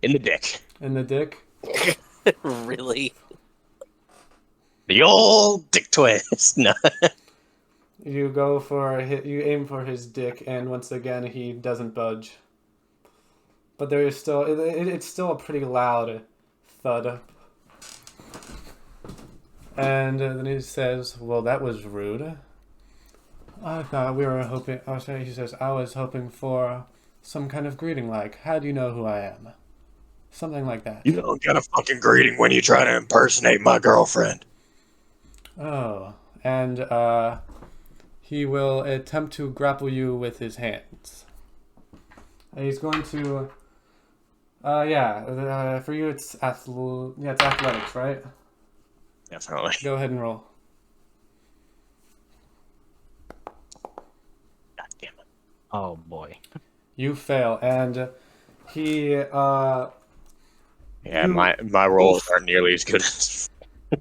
In the dick. In the dick? Really? The old dick twist. No. You go for you aim for his dick, and once again he doesn't budge. But there is still it's still a pretty loud thud. And then he says, "Well, that was rude. I thought we were hoping." Oh, sorry. He says, "I was hoping for some kind of greeting, like, how do you know who I am?" Something like that. You don't get a fucking greeting when you try to impersonate my girlfriend. Oh, and he will attempt to grapple you with his hands. And he's going to. For you it's it's athletics, right? Definitely. Go ahead and roll. God damn it. Oh boy. You fail, and he Yeah, my rolls aren't nearly as good as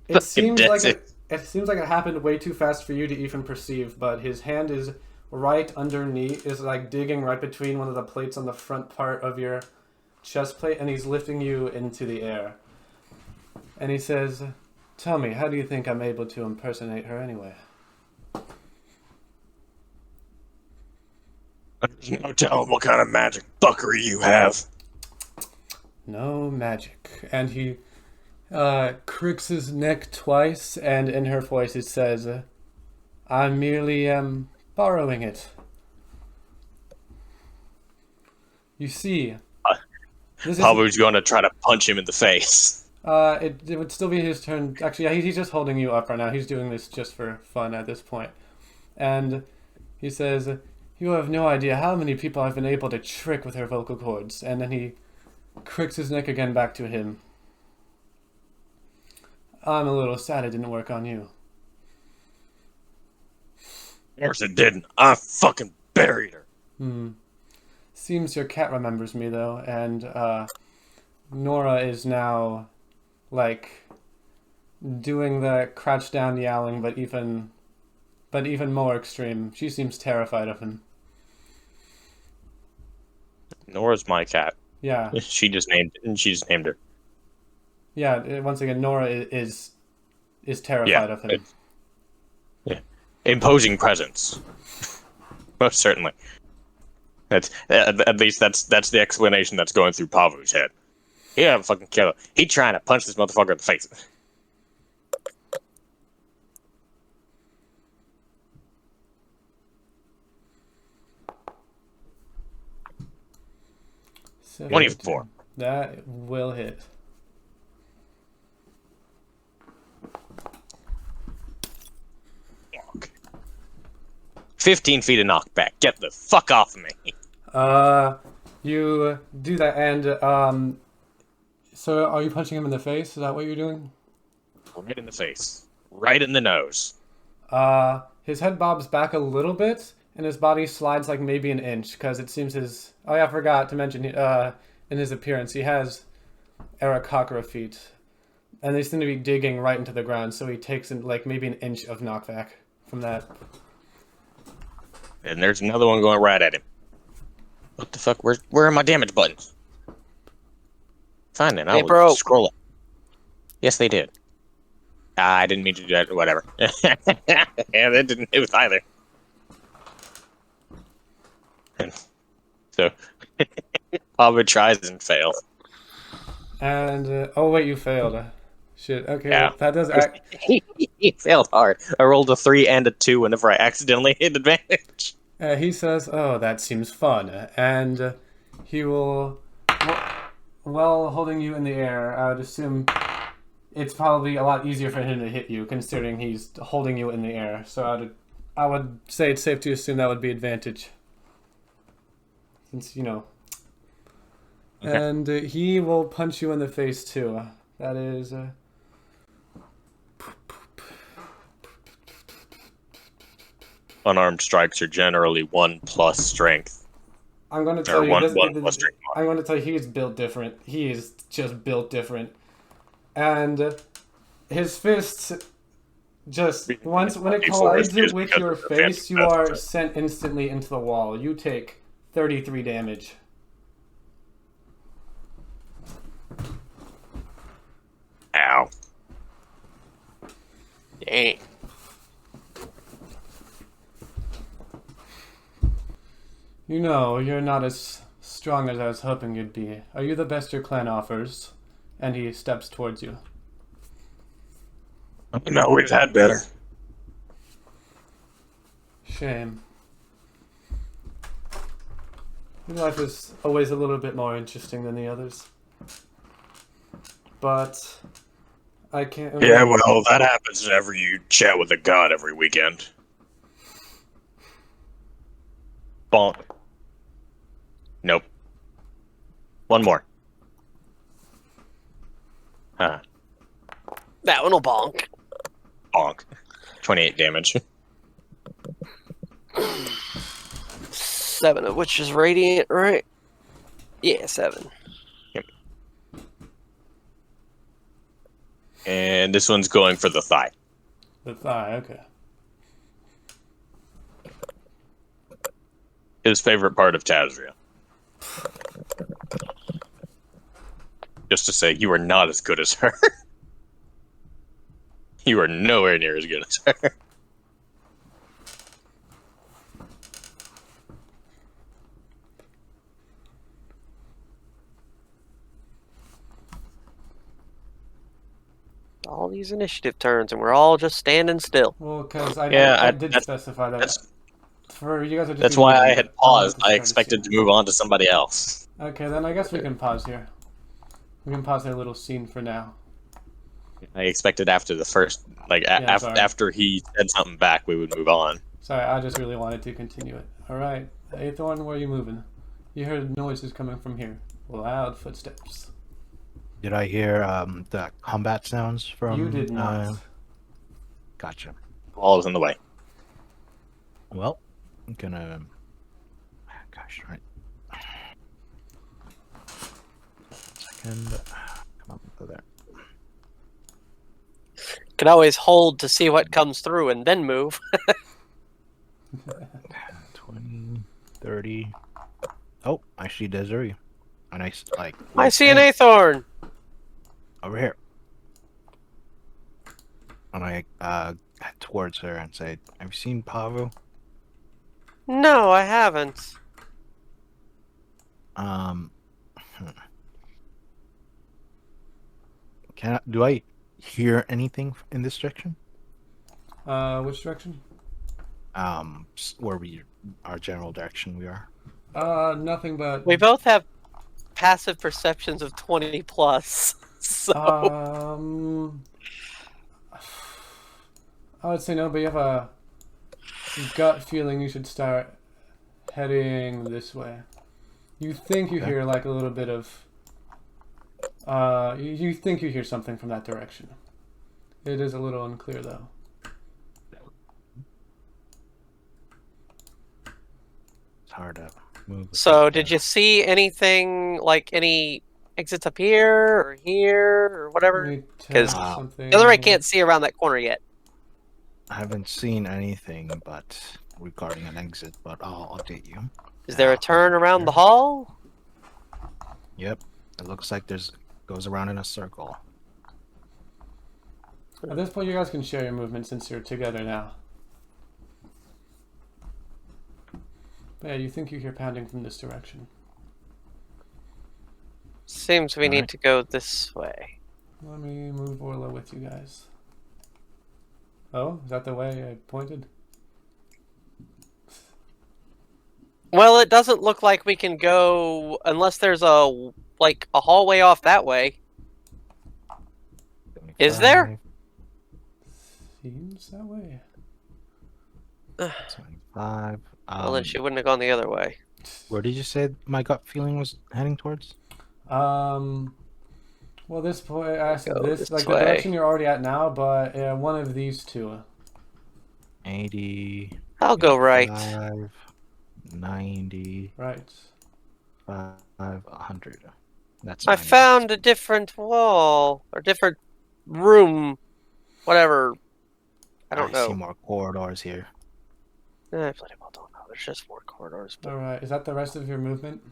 it seems like Desi. it seems like it happened way too fast for you to even perceive, but his hand is right underneath, is like digging right between one of the plates on the front part of your chest plate, and he's lifting you into the air. And he says, "Tell me, how do you think I'm able to impersonate her anyway?" No telling what kind of magic fuckery you have. No magic. And he cricks his neck twice, and in her voice it says, "I merely am borrowing it. You see, Paavu's going to try to punch him in the face. it would still be his turn. Actually, yeah, he's just holding you up right now. He's doing this just for fun at this point. And he says, "You have no idea how many people I've been able to trick with her vocal cords." And then he cricks his neck again back to him. "I'm a little sad it didn't work on you." Of course it didn't. I fucking buried her. Seems your cat remembers me, though, and Nora is now, like, doing the crouch down yowling, but even more extreme. She seems terrified of him. Nora's my cat. Yeah. She just named her. Yeah, once again, Nora is terrified of him. Yeah. Imposing presence. Most certainly. That's at least that's the explanation that's going through Paavu's head. He don't fucking kill. He trying to punch this motherfucker in the face. So 24. That will hit. Okay. 15 feet of knockback. Get the fuck off of me. You do that, and so are you punching him in the face? Is that what you're doing? Right in the face. Right in the nose. His head bobs back a little bit, and his body slides like maybe an inch, because it seems his... Oh yeah, I forgot to mention, in his appearance, he has Aarakocra feet, and they seem to be digging right into the ground, so he takes like maybe an inch of knockback from that. And there's another one going right at him. What the fuck? Where are my damage buttons? Fine then, I will scroll up. Yes, they did. I didn't mean to do that. Whatever. Yeah, that didn't move either. So, Paavu tries and fails. And, oh wait, you failed. Shit, okay, Yeah. that does... He failed hard. I rolled a 3 and a 2 whenever I accidentally hit advantage. He says, "Oh, that seems fun," and he will, while holding you in the air, I would assume it's probably a lot easier for him to hit you, considering he's holding you in the air. So I would say it's safe to assume that would be advantage, since you know. Okay. And he will punch you in the face too. That is. Unarmed strikes are generally 1+ strength. I'm going to tell you, I'm going to tell you, he's built different. He is just built different, and his fists just when it collides with your face, you are sent instantly into the wall. You take 33 damage. Ow. Dang. You know, you're not as strong as I was hoping you'd be. Are you the best your clan offers? And he steps towards you. No, we've had better. Shame. Your life is always a little bit more interesting than the others. But I can't. Yeah, well, that happens whenever you chat with a god every weekend. Bonk. Nope. One more. Huh. That one will bonk. Bonk. 28 damage. 7 of which is radiant, right? Yeah, 7. Yep. And this one's going for the thigh. The thigh, okay. His favorite part of Tazria. Just to say, you are not as good as her. You are nowhere near as good as her. All these initiative turns, and we're all just standing still. Well, because I did that's- specify that. For you guys are just That's being why I moving, had but wanted paused. to I start expected scene. to move on to somebody else. Okay, then I guess we can pause here. We can pause our little scene for now. I expected after the first, like, sorry. after he said something back, we would move on. Sorry, I just really wanted to continue it. Alright, Aethorn, where are you moving? You heard noises coming from here. Loud footsteps. Did I hear the combat sounds from? You did not. Gotcha. Wall is in the way. Well, I'm gonna. Gosh, right. Second. Come up there. Could always hold to see what comes through and then move. 20, 30. Oh, I see Desiree. A nice, like. I see an Aethorn. Over here. And I head towards her and say, "Have you seen Paavu?" No, I haven't. Do I hear anything in this direction? Which direction? Where our general direction we are. Nothing but... We both have passive perceptions of 20 plus. So I would say no, but you have a gut feeling you should start heading this way. You think you hear like a little bit of... you think you hear something from that direction. It is a little unclear though. It's hard to move. So did you see anything, like any exits up here or here or whatever? Because the other I can't see around that corner yet. I haven't seen anything but regarding an exit, but I'll update you. Is there a turn around the hall? Yep. It looks like goes around in a circle. At this point, you guys can share your movement since you're together now. But yeah, you think you hear pounding from this direction. Seems we need to go this way. Let me move Orla with you guys. Oh, is that the way I pointed? Well, it doesn't look like we can go unless there's a hallway off that way. Is there? Seems that way. 25. Well, then she wouldn't have gone the other way. Where did you say my gut feeling was heading towards? Well, this point, I said this, like way. the direction you're already at now, but one of these two. 80. I'll go right. 90. Right. 100. That's. I found a different wall or different room, whatever. I don't know. I see more corridors here. I bloody well don't know. There's just 4 corridors. All right. Is that the rest of your movement?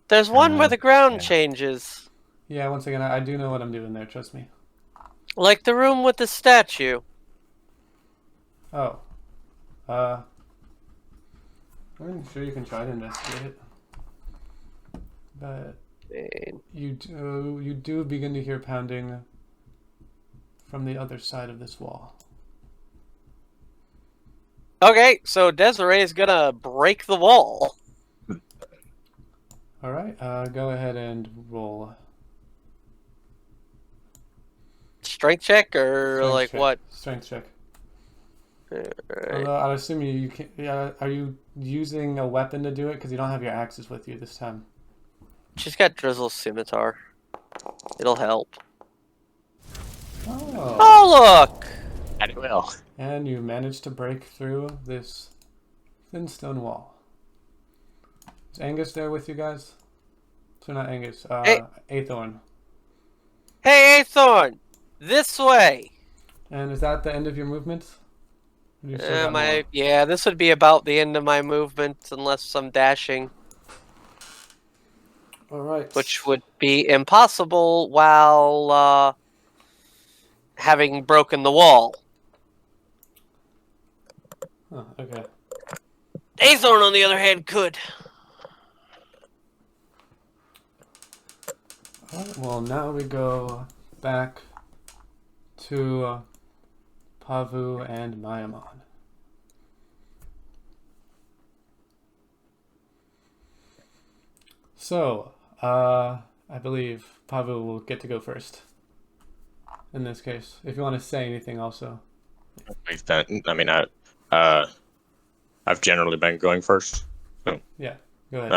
There's one where the ground changes. Yeah. Once again, I do know what I'm doing there. Trust me. Like the room with the statue. Oh. I'm sure you can try to investigate it, but you do begin to hear pounding from the other side of this wall. Okay, so Desiree is gonna break the wall. All right, go ahead and roll. strength check or Strength like check. what? Strength check. Alright. Although I assume you can. Yeah, are you using a weapon to do it? Because you don't have your axes with you this time. She's got Drizzle's scimitar. It'll help. Oh. Oh, look! And it will. And you managed to break through this thin stone wall. Is Angus there with you guys? So not Angus. Hey. Athorn. Hey, Thorn! This way! And is that the end of your movement? Or do you still got more? Yeah, this would be about the end of my movement unless I'm dashing, All right. which would be impossible while having broken the wall. Oh, okay. Athorn, on the other hand, could. Alright, well, now we go back to Paavu and Mayamon. So, I believe Paavu will get to go first. In this case, if you want to say anything, also. I've generally been going first. Yeah, go ahead.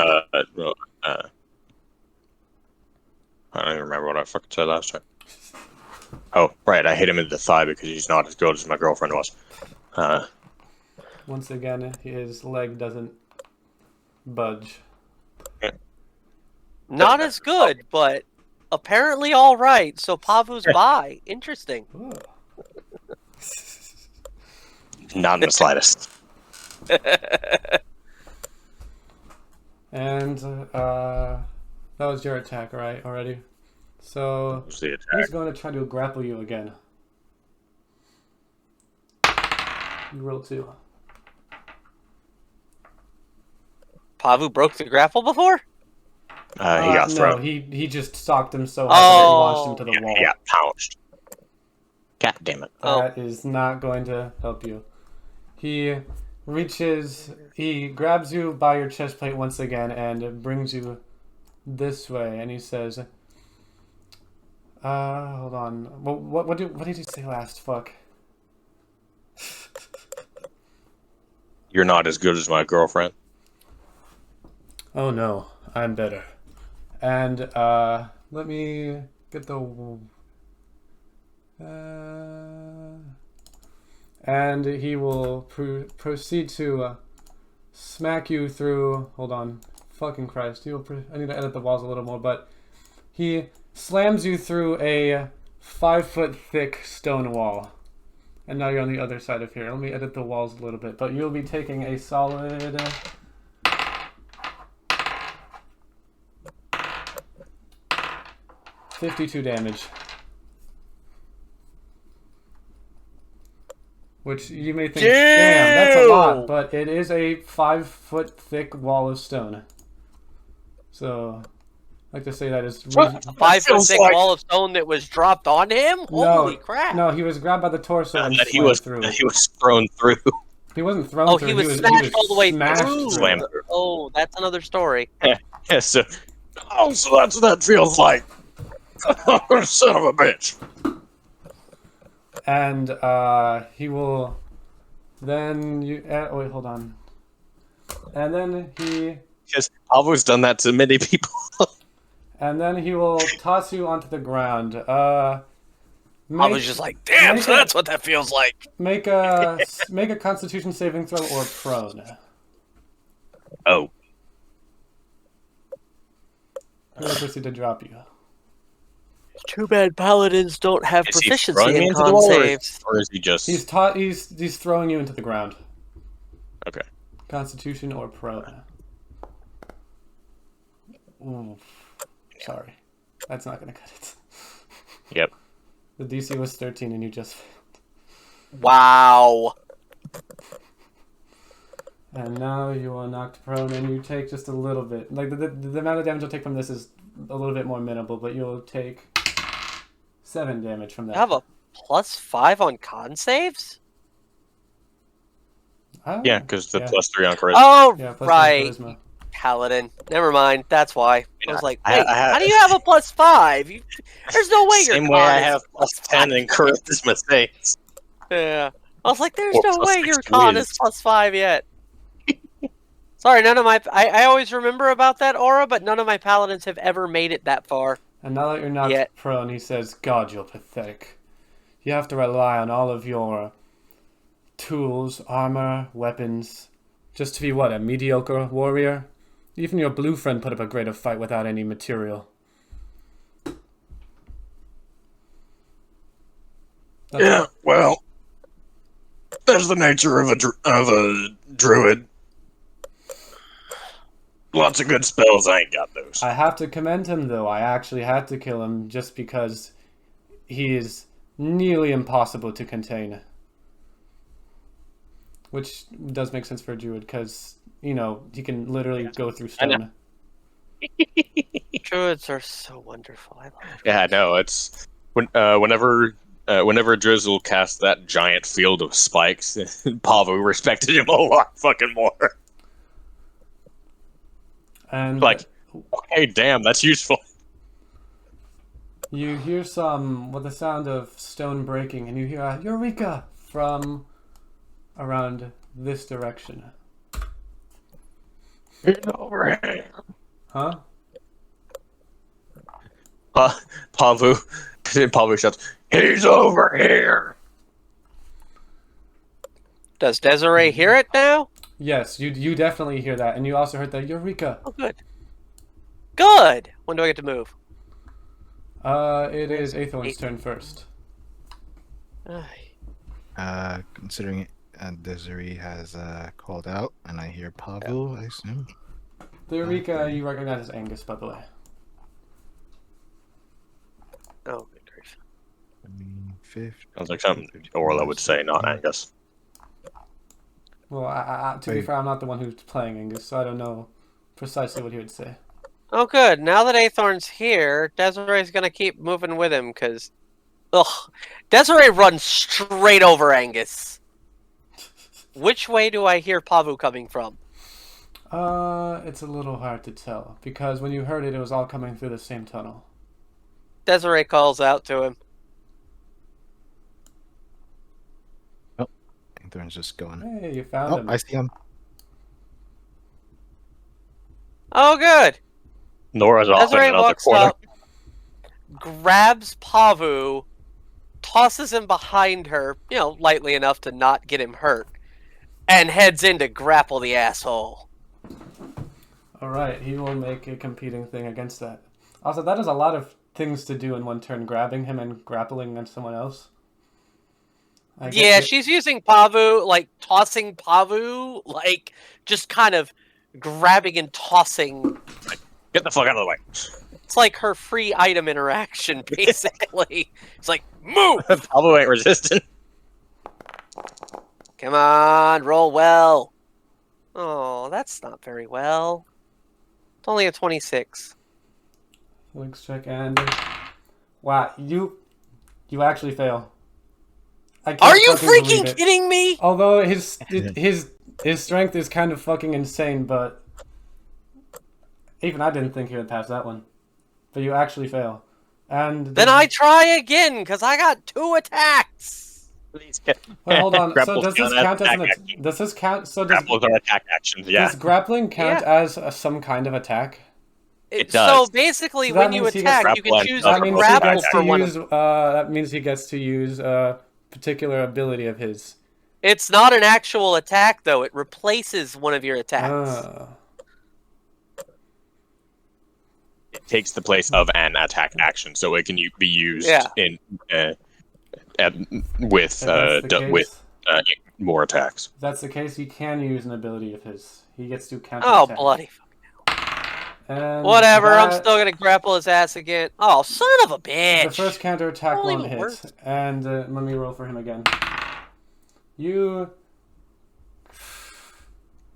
I don't even remember what I fucking said last time. Oh, right, I hit him in the thigh because he's not as good as my girlfriend was. Once again, his leg doesn't budge. Not as good, but apparently all right. So Paavu's by. Interesting. Ooh. Not in the slightest. And that was your attack, right? Already. So Was the attack. he's going to try to grapple you again. You roll 2. Paavu broke the grapple before? He got thrown. No, he just socked him so hard that it launched him to the wall. He got pounched. God damn it. That is not going to help you. He grabs you by your chest plate once again and brings you this way, and he says, hold on. What did he say last? Fuck. You're not as good as my girlfriend. Oh no, I'm better. And let me get the and he will proceed to smack you through. Hold on, fucking Christ! I need to edit the walls a little more, but he slams you through a 5-foot thick stone wall. And now you're on the other side of here. Let me edit the walls a little bit, but you'll be taking a solid 52 damage. Which you may think, damn, that's a lot, but it is a 5-foot thick wall of stone. So, I like to say that is... A 5-foot thick wall of stone that was dropped on him? Holy crap. No, he was grabbed by the torso and he was through. He was thrown through. He wasn't thrown through. He was smashed all the way through. Slammed through. Oh, that's another story. Yeah, so that's what that feels like. Son of a bitch. And he will then wait, hold on. And then he Because Paavu's done that to many people. and then he will toss you onto the ground. I was just like, damn, so that's what that feels like. Make a Constitution saving throw or prone. Oh. He'll proceed to drop you. Too bad paladins don't have Is he proficiency throwing me in into the con wall, saves. or is he just... He's throwing you into the ground. Okay. Constitution or prone. Ooh. Sorry. That's not gonna cut it. Yep. The DC was 13 and you just failed. Wow. And now you are knocked prone and you take just a little bit. Like the amount of damage you'll take from this is a little bit more minimal, but you'll take 7 damage from that. You have a +5 on con saves? Oh, Yeah, because the yeah. +3 on charisma. Oh, Yeah, plus right. charisma. Paladin. Never mind. That's why. I was like, wait, I how do you have a +5? There's no way Same your way con I is have +10 in charisma saves. Yeah. I was like, there's Or no way +6 your to con is wins. +5 yet. Sorry, none of my... I always remember about that aura, but none of my paladins have ever made it that far. And now that you're knocked Yet. prone, he says, God, you're pathetic. You have to rely on all of your tools, armor, weapons, just to be what, a mediocre warrior? Even your blue friend put up a greater fight without any material. Yeah, well, that's the nature of a druid. Lots of good spells, I ain't got those. I have to commend him, though. I actually had to kill him just because he is nearly impossible to contain. Which does make sense for a druid, because, you know, he can literally go through stone. Druids are so wonderful. I love druids. Yeah, I know. It's whenever Drizzle cast that giant field of spikes, Paavu respected him a lot fucking more. And Like, okay, damn, that's useful. you hear the sound of stone breaking, and you hear a Eureka from around this direction. He's over here. Huh? Paavu shouts, he's over here. Does Desiree hear it now? Yes, you definitely hear that, and you also heard the Eureka. Oh, good. Good! When do I get to move? It is Aethorn's turn first. Considering Desiree has called out, and I hear Paavu, I assume. The Eureka you recognize as Angus, by the way. Oh, good grief. 50. Sounds like something Orla would say, not Angus. Well, to be fair, I'm not the one who's playing Angus, so I don't know precisely what he would say. Oh, good. Now that Aethorn's here, Desiree's gonna keep moving with him, because... Ugh. Desiree runs straight over Angus. Which way do I hear Paavu coming from? It's a little hard to tell, because when you heard it, it was all coming through the same tunnel. Desiree calls out to him. Aethorn's just going. Hey, you found him. I see him. Oh, good. Nora's off in Desiree another walks corner. up, grabs Paavu, tosses him behind her, lightly enough to not get him hurt, and heads in to grapple the asshole. Alright, he will make a competing thing against that. Also, that is a lot of things to do in one turn, grabbing him and grappling against someone else. Yeah, she's using Paavu, tossing Paavu, just kind of grabbing and tossing. Get the fuck out of the way. It's like her free item interaction, basically. It's like, move! Paavu ain't resistant. Come on, roll well. Oh, that's not very well. It's only a 26. Looks check and... Wow, you actually fail. Are you freaking kidding me? Although his strength is kind of fucking insane, but even I didn't think he would pass that one. But you actually fail. And then I try again, because I got 2 attacks. Please Wait, hold on. So does this count as an does this count? So does grapples are attack actions? Yeah. Does grappling count as some kind of attack? It does. So basically, So when you attack, you can choose to grapple for one. That means he gets to use a particular ability of his. It's not an actual attack, though. It replaces one of your attacks. It takes the place of an attack action, so it can be used in with more attacks. If that's the case, he can use an ability of his. He gets to counter. Oh, bloody fucking hell. Whatever, I'm still gonna grapple his ass again. Oh, son of a bitch! The first counter attack won't hit. And let me roll for him again. You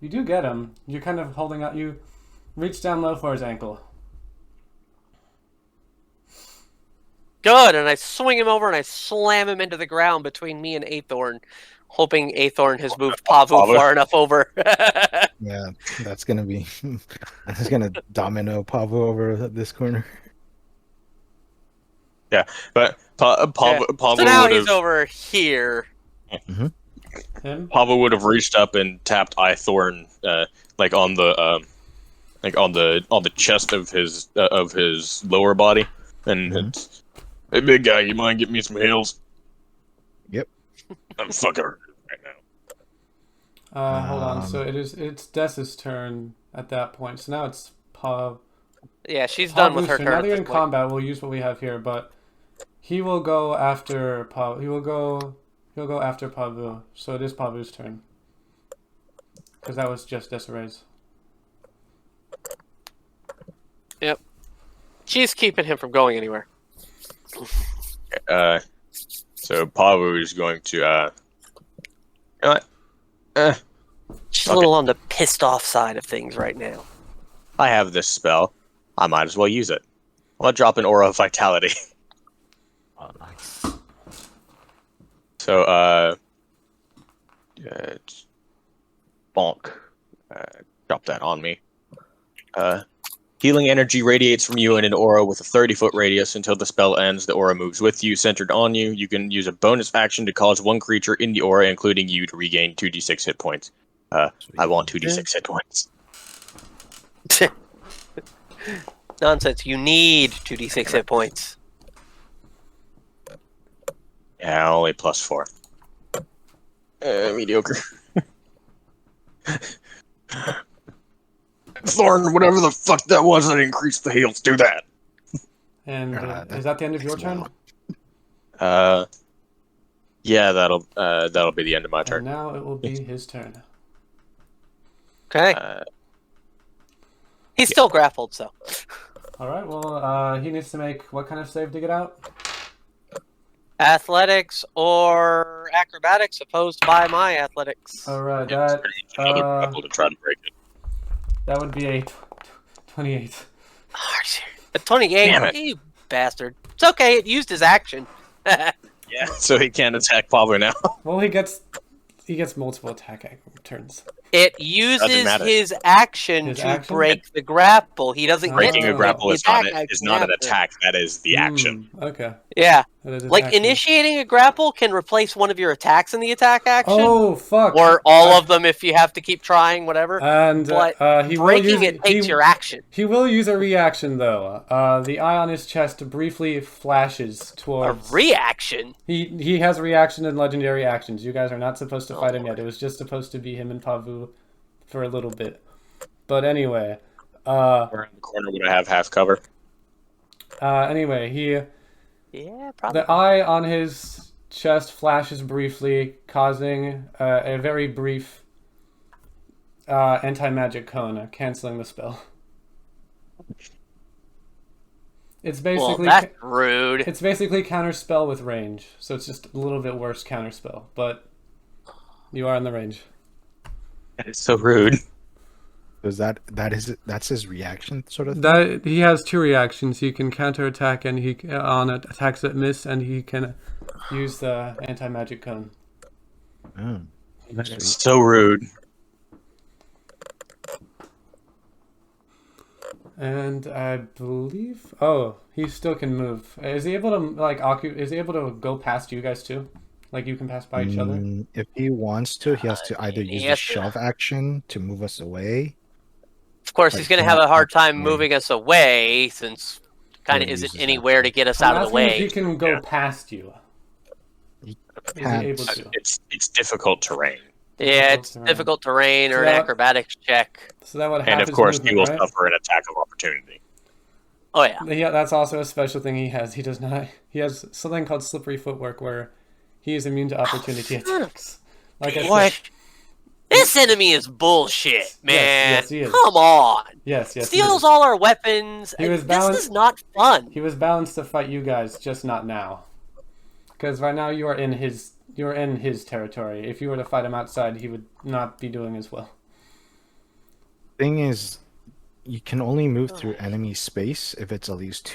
do get him. You're kind of holding out. You reach down low for his ankle. Good, and I swing him over and I slam him into the ground between me and Aethorn, Hoping Athorn has moved Paavu far enough over. Yeah, that's gonna be. That's gonna domino Paavu over this corner. Yeah, but Paavu So now would he's have over here. Him? Paavu would have reached up and tapped Ithorn, like on the chest of his lower body, and it's, hey big guy, you mind getting me some heals? Yep. I'm fucking hurt right now. Hold on. So it's Dessa's turn at that point. So now it's Pav. Yeah, she's done with her turn. turn. Now that you're in combat, we'll use what we have here, but he will go after Pav. He'll go after Paavu. So it is Pavu's turn. Because that was just Dessaree's. Yep. She's keeping him from going anywhere. So Paavu is going to, you know what? She's a little on the pissed off side of things right now. I have this spell. I might as well use it. I'll drop an Aura of Vitality. Oh, nice. So, bonk. Drop that on me. Healing energy radiates from you in an aura with a 30-foot radius until the spell ends. The aura moves with you, centered on you. You can use a bonus action to cause one creature in the aura, including you, to regain 2d6 hit points. I want 2d6 hit points. Nonsense. You need 2d6 hit points. Yeah, only +4. Mediocre. Thorn, whatever the fuck that was that increased the heals, do that. And is that the end of your turn? Yeah, that'll be the end of my turn. And now it will be his turn. Okay. He's still grappled, so. Alright, well, he needs to make what kind of save to get out? Athletics or acrobatics opposed by my athletics. Alright, Another grapple to try to break it. that would be a 28. A 28? Damn it. You bastard. It's okay, it used his action. Yeah, so he can't attack Paavu now. Well, he gets multiple attack turns. It uses matter. his action to break the grapple. He doesn't Breaking get a grapple the is not attack an attack. That is the action. Okay. Yeah. That is his Like, action. initiating a grapple can replace one of your attacks in the attack action. Oh, fuck. Or all of them if you have to keep trying, whatever. And But he breaking it takes your action. He will use a reaction, though. The eye on his chest briefly flashes A towards... reaction? He has reaction and legendary actions. You guys are not supposed to fight him yet. It was just supposed to be him and Paavu for a little bit. But anyway... Around the corner would I have half cover? Anyway, Yeah, probably. the eye on his chest flashes briefly, causing a very brief anti-magic cone, canceling the spell. It's basically Well, that's rude. It's basically counterspell with range, so it's just a little bit worse counterspell, but you are in the range. That is so rude. Is that's his reaction sort of thing? That he has two reactions. He can counterattack, and he on attacks that miss, and he can use the anti-magic cone. Oh, That is so rude. And I believe, he still can move. Is he able to Is he able to go past you guys too? Like you can pass by each other. If he wants to, he has to either use the has to- shove action to move us away. Of course, Like, he's going to not have a hard time actually- moving us away, since kind of Yeah, isn't uses anywhere to action. get us I'm out of the asking if way. he can go past you. He Is he can't- able to? It's difficult terrain. Yeah, it's terrain. difficult terrain or So an that- acrobatics check. So that would have And of his course, movement, he will right? suffer an attack of opportunity. Oh, yeah. Yeah, that's also a special thing he has. He does not. He has something called slippery footwork, where he is immune to opportunity attacks. Like I What? said, This enemy is bullshit, man. yes, he is. Come on. yes, he Steals is. all our weapons. He was This balanced- is not fun. He was balanced to fight you guys, just not now. Because right now you are in his territory. If you were to fight him outside, he would not be doing as well. Thing is, you can only move through enemy space if it's at least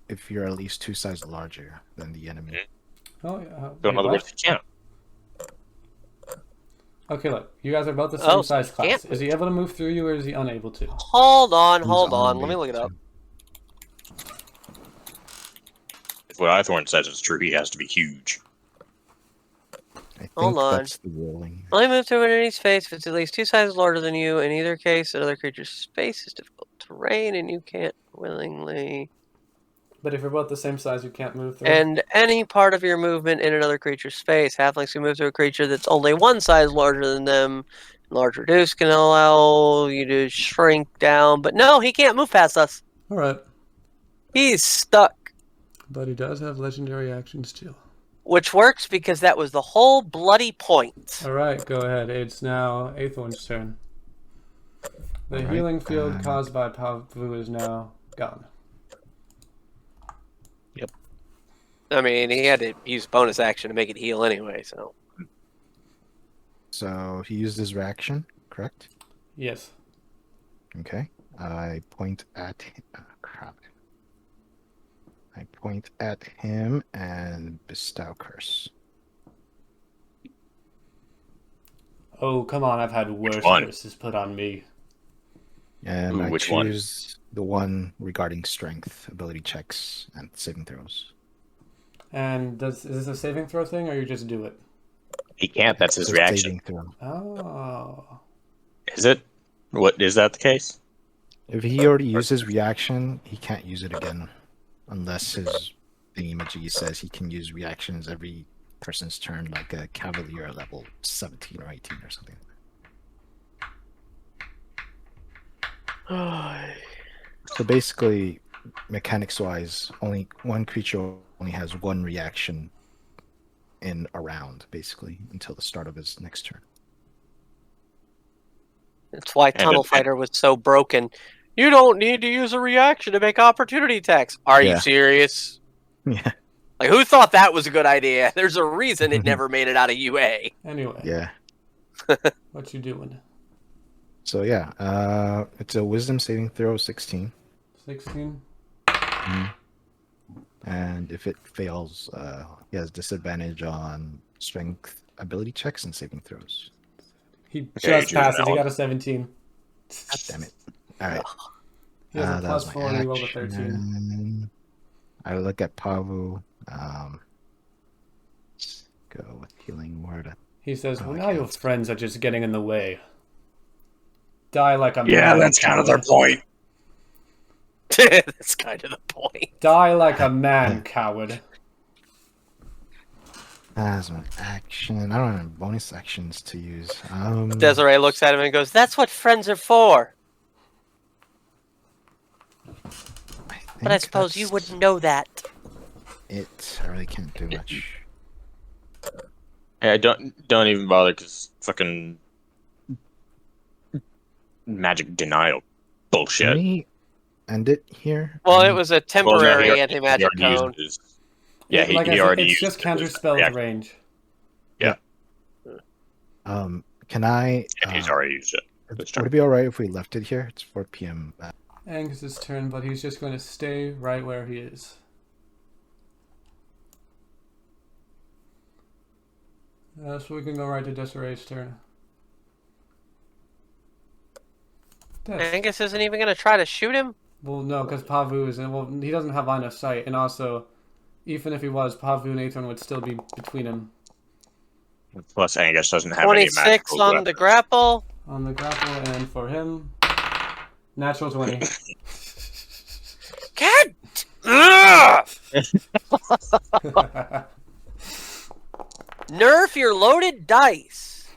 if you're at least 2 sizes larger than the enemy. Oh, yeah. So in wait, other what? words, he can't. Okay, look. You guys are both the same size class. can't Is he able to move through you, or is he unable to? Hold on. He's Let me look it unable up. If what Ithorn says is true, he has to be huge. I think Hold on. that's the ruling. Only move through an enemy's space if it's at least 2 sizes larger than you. In either case, another creature's space is difficult terrain, and you can't willingly. But if you're both the same size, you can't move through. And any part of your movement in another creature's space. Halflings can move through a creature that's only 1 size larger than them. Large reduce can allow you to shrink down, but no, he can't move past us. All right. He's stuck. But he does have legendary actions too. Which works because that was the whole bloody point. All right, go ahead. It's now Aethorn's turn. The All healing right, field caused by Paavu is now gone. Yep. I mean, he had to use bonus action to make it heal anyway, so. So he used his reaction, correct? Yes. Okay. I point at him. Oh, crap. I point at him and bestow curse. Oh, come on. I've had worse one? curses put on me. And Ooh, I which one? choose the one regarding strength, ability checks, and saving throws. And is this a saving throw thing, or you just do it? He can't. That's his It's a reaction. saving throw. Oh. Is it? What is that the case? If he already used his reaction, he can't use it again. Unless his thingamajiggy says he can use reactions every person's turn, like a Cavalier level 17 or 18 or something. So basically, mechanics-wise, only one creature only has one reaction in a round, basically, until the start of his next turn. That's why Tunnel Fighter was so broken. You don't need to use a reaction to make opportunity attacks. Are you serious? Yeah. Like, who thought that was a good idea? There's a reason it never made it out of UA. Anyway. Yeah. What you doing? So yeah, it's a Wisdom saving throw 16. 16? And if it fails, he has disadvantage on strength, ability checks, and saving throws. He just passes. He got a 17. God damn it. All right. He has a that was plus my 4 and he rolled a action. 13. I look at Paavu. Let's go with healing word. He says, well, I now your can't. friends are just getting in the way. Die like a Yeah, man. that's kind of their point. That's kind of the point. Die like a man, coward. That's my action. I don't have bonus actions to use. Desiree looks at him and goes, "That's what friends are for." But I suppose you wouldn't know that. I really can't do much. Hey, don't even bother, because fucking magic denial bullshit. Can we end it here? Well, it was a temporary anti-magic cone. Yeah, Like he I said, already it's used just counterspelled reaction. range. Yeah. Can I? And he's already used it. Would it be all right if we left it here? It's 4 p.m. Angus's turn, but he's just going to stay right where he is. So we can go right to Desiree's turn. Angus isn't even going to try to shoot him? Well, no, because Paavu isn't. Well, he doesn't have line of sight, and also, even if he was, Paavu and Aethorn would still be between him. Plus, Angus doesn't have 26 any magical on weapons. the grapple. On the grapple, and for him, natural 20. God! Ugh! Nerf your loaded dice.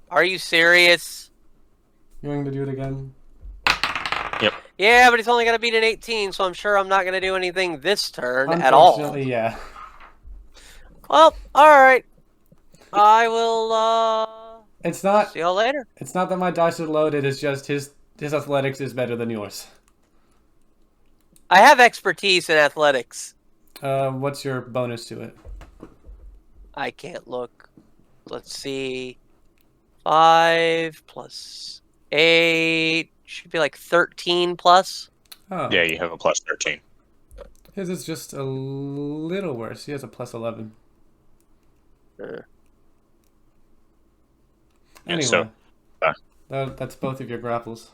Are you serious? You going to do it again? Yep. Yeah, but he's only got to beat an 18, so I'm sure I'm not going to do anything this turn at all. Unfortunately, yeah. Well, alright. I will, It's not. see y'all later. It's not that my dice are loaded. It's just his athletics is better than yours. I have expertise in athletics. What's your bonus to it? I can't look. Let's see. 5 plus 8 should be like 13 plus. Oh. Yeah, you have a plus 13. His is just a little worse. He has a plus 11. Anyway, that's both of your grapples.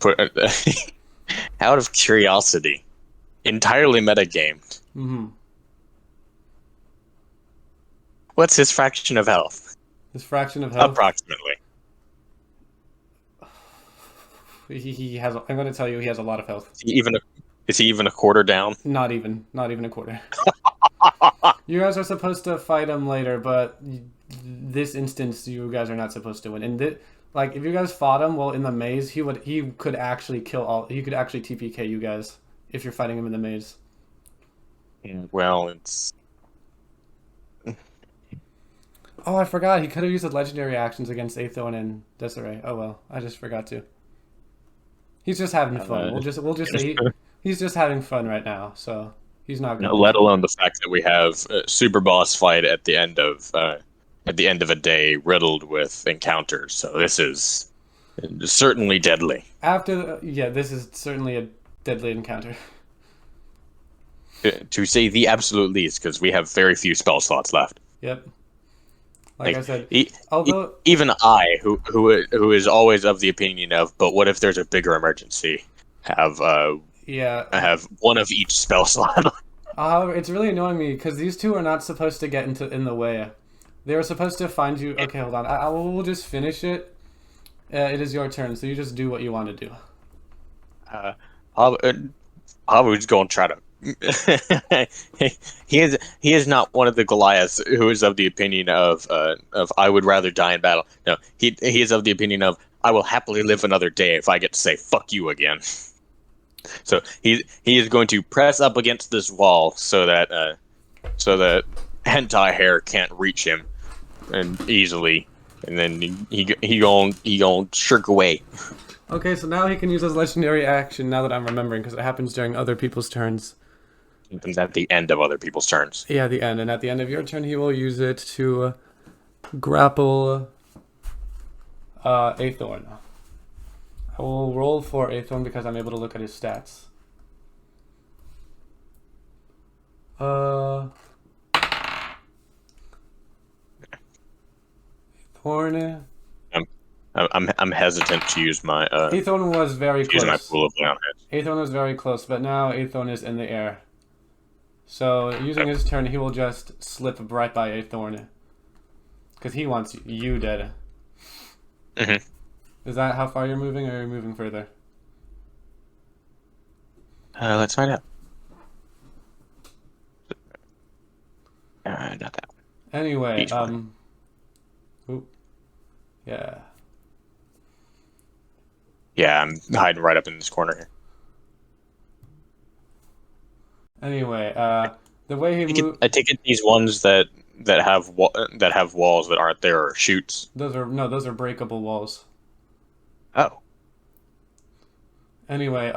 Put out of curiosity, entirely metagamed. Mm-hmm. What's his fraction of health? His fraction of health? Approximately. He has. I'm going to tell you, he has a lot of health. Is he even a quarter down? Not even a quarter. You guys are supposed to fight him later, but this instance, you guys are not supposed to win. And if you guys fought him while in the maze, he could actually he could actually TPK you guys if you're fighting him in the maze. Well, it's. Oh, I forgot. He could have used the legendary actions against Aethorn and Desiree. Oh well, I just forgot to. He's just having fun. We'll just say he's just having fun right now. So he's not going. Let alone the fact that we have a super boss fight at the end of a day riddled with encounters. So this is certainly deadly. This is certainly a deadly encounter. To say the absolute least, because we have very few spell slots left. Yep. Like I said, even I, who is always of the opinion of, but what if there's a bigger emergency? Have one of each spell slot. It's really annoying me because these two are not supposed to get in the way. They were supposed to find you. Okay, hold on. We'll just finish it. It is your turn, so you just do what you want to do. Paavu's going to try to. he is not one of the Goliaths who is of the opinion of I would rather die in battle. No, he is of the opinion of I will happily live another day if I get to say fuck you again. So he is going to press up against this wall so that hentai hair can't reach him and easily, and then he gonna shirk away. Okay, so now he can use his legendary action. Now that I'm remembering, because it happens during other people's turns. It's at the end of other people's turns. Yeah, the end. And at the end of your turn, he will use it to grapple Aethorn. I will roll for Aethorn because I'm able to look at his stats. Aethorn. I'm hesitant to use my. Aethorn was very close. Use my pool of Leon heads. Aethorn was very close, but now Aethorn is in the air. So using his turn, he will just slip right by Aethorn. Because he wants you dead. Mm-hmm. Is that how far you're moving, or are you moving further? Let's find out. Not that one. Anyway, yeah. Yeah, I'm hiding right up in this corner here. Anyway, the way he moves. I take it these ones that have walls that aren't there are chutes. Those are breakable walls. Oh. Anyway,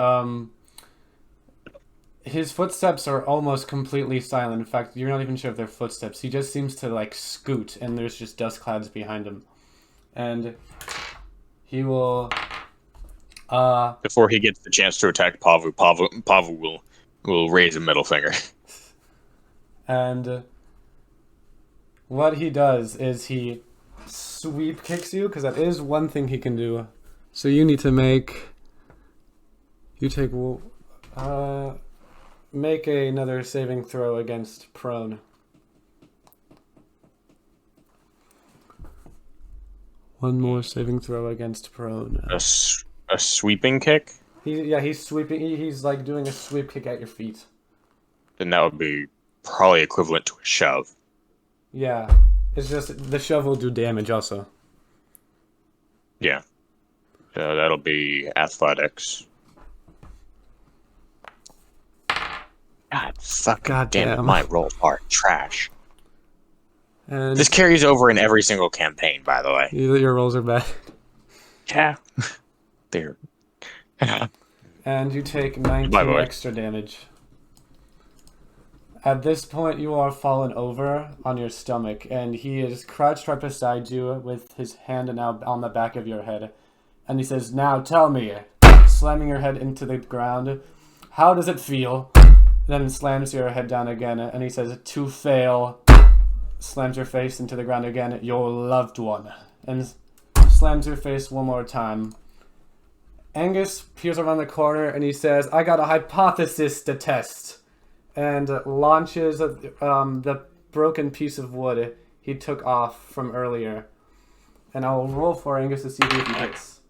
his footsteps are almost completely silent. In fact, you're not even sure if they're footsteps. He just seems to scoot, and there's just dust clouds behind him, and he will. Before he gets the chance to attack Paavu will raise a middle finger. And what he does is he sweep kicks you, because that is one thing he can do. So you need to make another saving throw against prone. One more saving throw against prone. A sweeping kick? He's sweeping. He's doing a sweep kick at your feet. Then that would be probably equivalent to a shove. Yeah, it's just the shove will do damage also. Yeah. That'll be athletics. God damn it, my rolls are trash. And this carries over in every single campaign, by the way. Your rolls are bad. Yeah. They're... And you take 19 extra damage. At this point, you are fallen over on your stomach, and he is crouched right beside you with his hand now on the back of your head. And he says, "Now tell me," slamming your head into the ground, "how does it feel?" Then slams your head down again, and he says, "To fail," slams your face into the ground again, "your loved one." and slams your face one more time. Angus peers around the corner and he says, "I got a hypothesis to test," and launches the broken piece of wood he took off from earlier. And I will roll for Angus to see if he hits.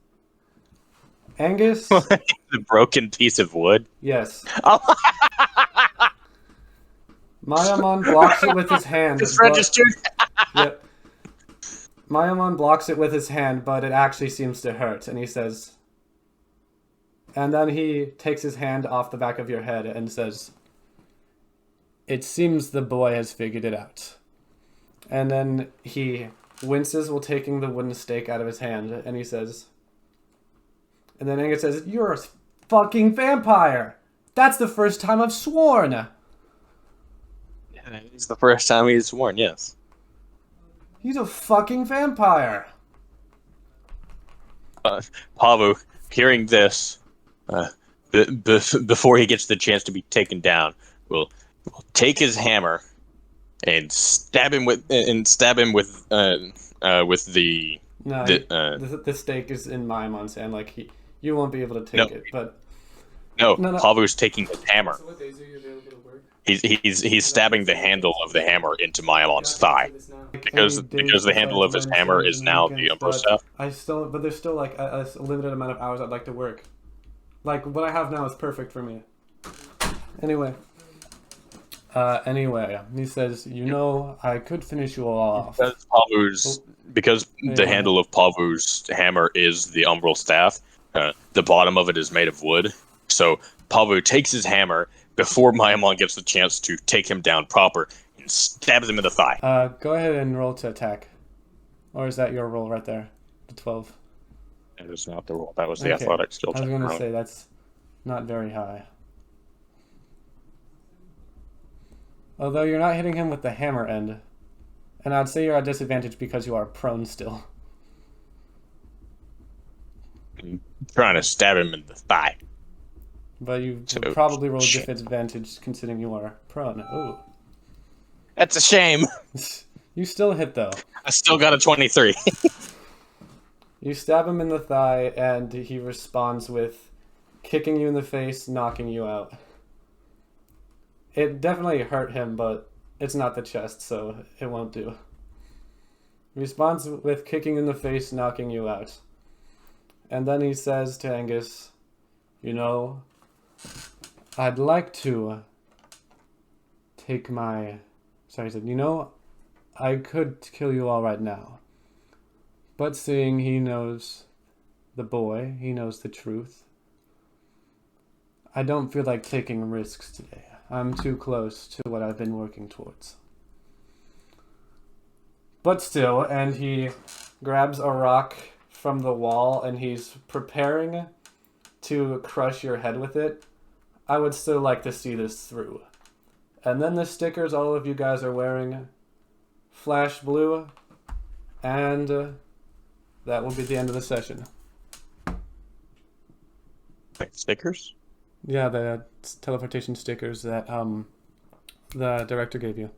Angus? The broken piece of wood? Yes. Oh. Mayamon blocks it with his hand. It's registered. Yep. Mayamon blocks it with his hand, but it actually seems to hurt. And he says... And then he takes his hand off the back of your head and says, "It seems the boy has figured it out." And then he winces while taking the wooden stake out of his hand, and he says... And then Angus says, "You're a fucking vampire! That's the first time I've sworn!" Yeah, it's the first time he's sworn, yes. He's a fucking vampire! Paavu, hearing this, before he gets the chance to be taken down, will take his hammer and stab him with the No, the stake is in Maimon's hand. Like you won't be able to take it. But no. Paavu's taking his hammer. So what days are you available to work? He's stabbing the handle of the hammer into Maimon's thigh because the handle of his hammer is now the Umbro staff. But there's still like a limited amount of hours I'd like to work. Like what I have now is perfect for me. Anyway, he says, I could finish you all off. Because the handle of Paavu's hammer is the umbral staff, the bottom of it is made of wood. So Paavu takes his hammer before Mayamon gets the chance to take him down proper and stabs him in the thigh. Go ahead and roll to attack. Or is that your roll right there? The 12. That is not the roll. That was the athletic skill check. I was going to say, that's not very high. Although you're not hitting him with the hammer end. And I'd say you're at disadvantage because you are prone still. I'm trying to stab him in the thigh. But you would probably roll disadvantage considering you are prone. Ooh. That's a shame. You still hit though. I still got a 23. You stab him in the thigh and he responds with kicking you in the face, knocking you out. It definitely hurt him, but it's not the chest, so it won't do. He responds with kicking in the face, knocking you out. And then he says to Angus, I'd like to take my... Sorry, he said, I could kill you all right now. But seeing he knows the boy, he knows the truth, I don't feel like taking risks today. I'm too close to what I've been working towards. But still, and he grabs a rock from the wall and he's preparing to crush your head with it. I would still like to see this through. And then the stickers all of you guys are wearing flash blue, and that will be the end of the session. Like stickers? Yeah, the teleportation stickers that the director gave you.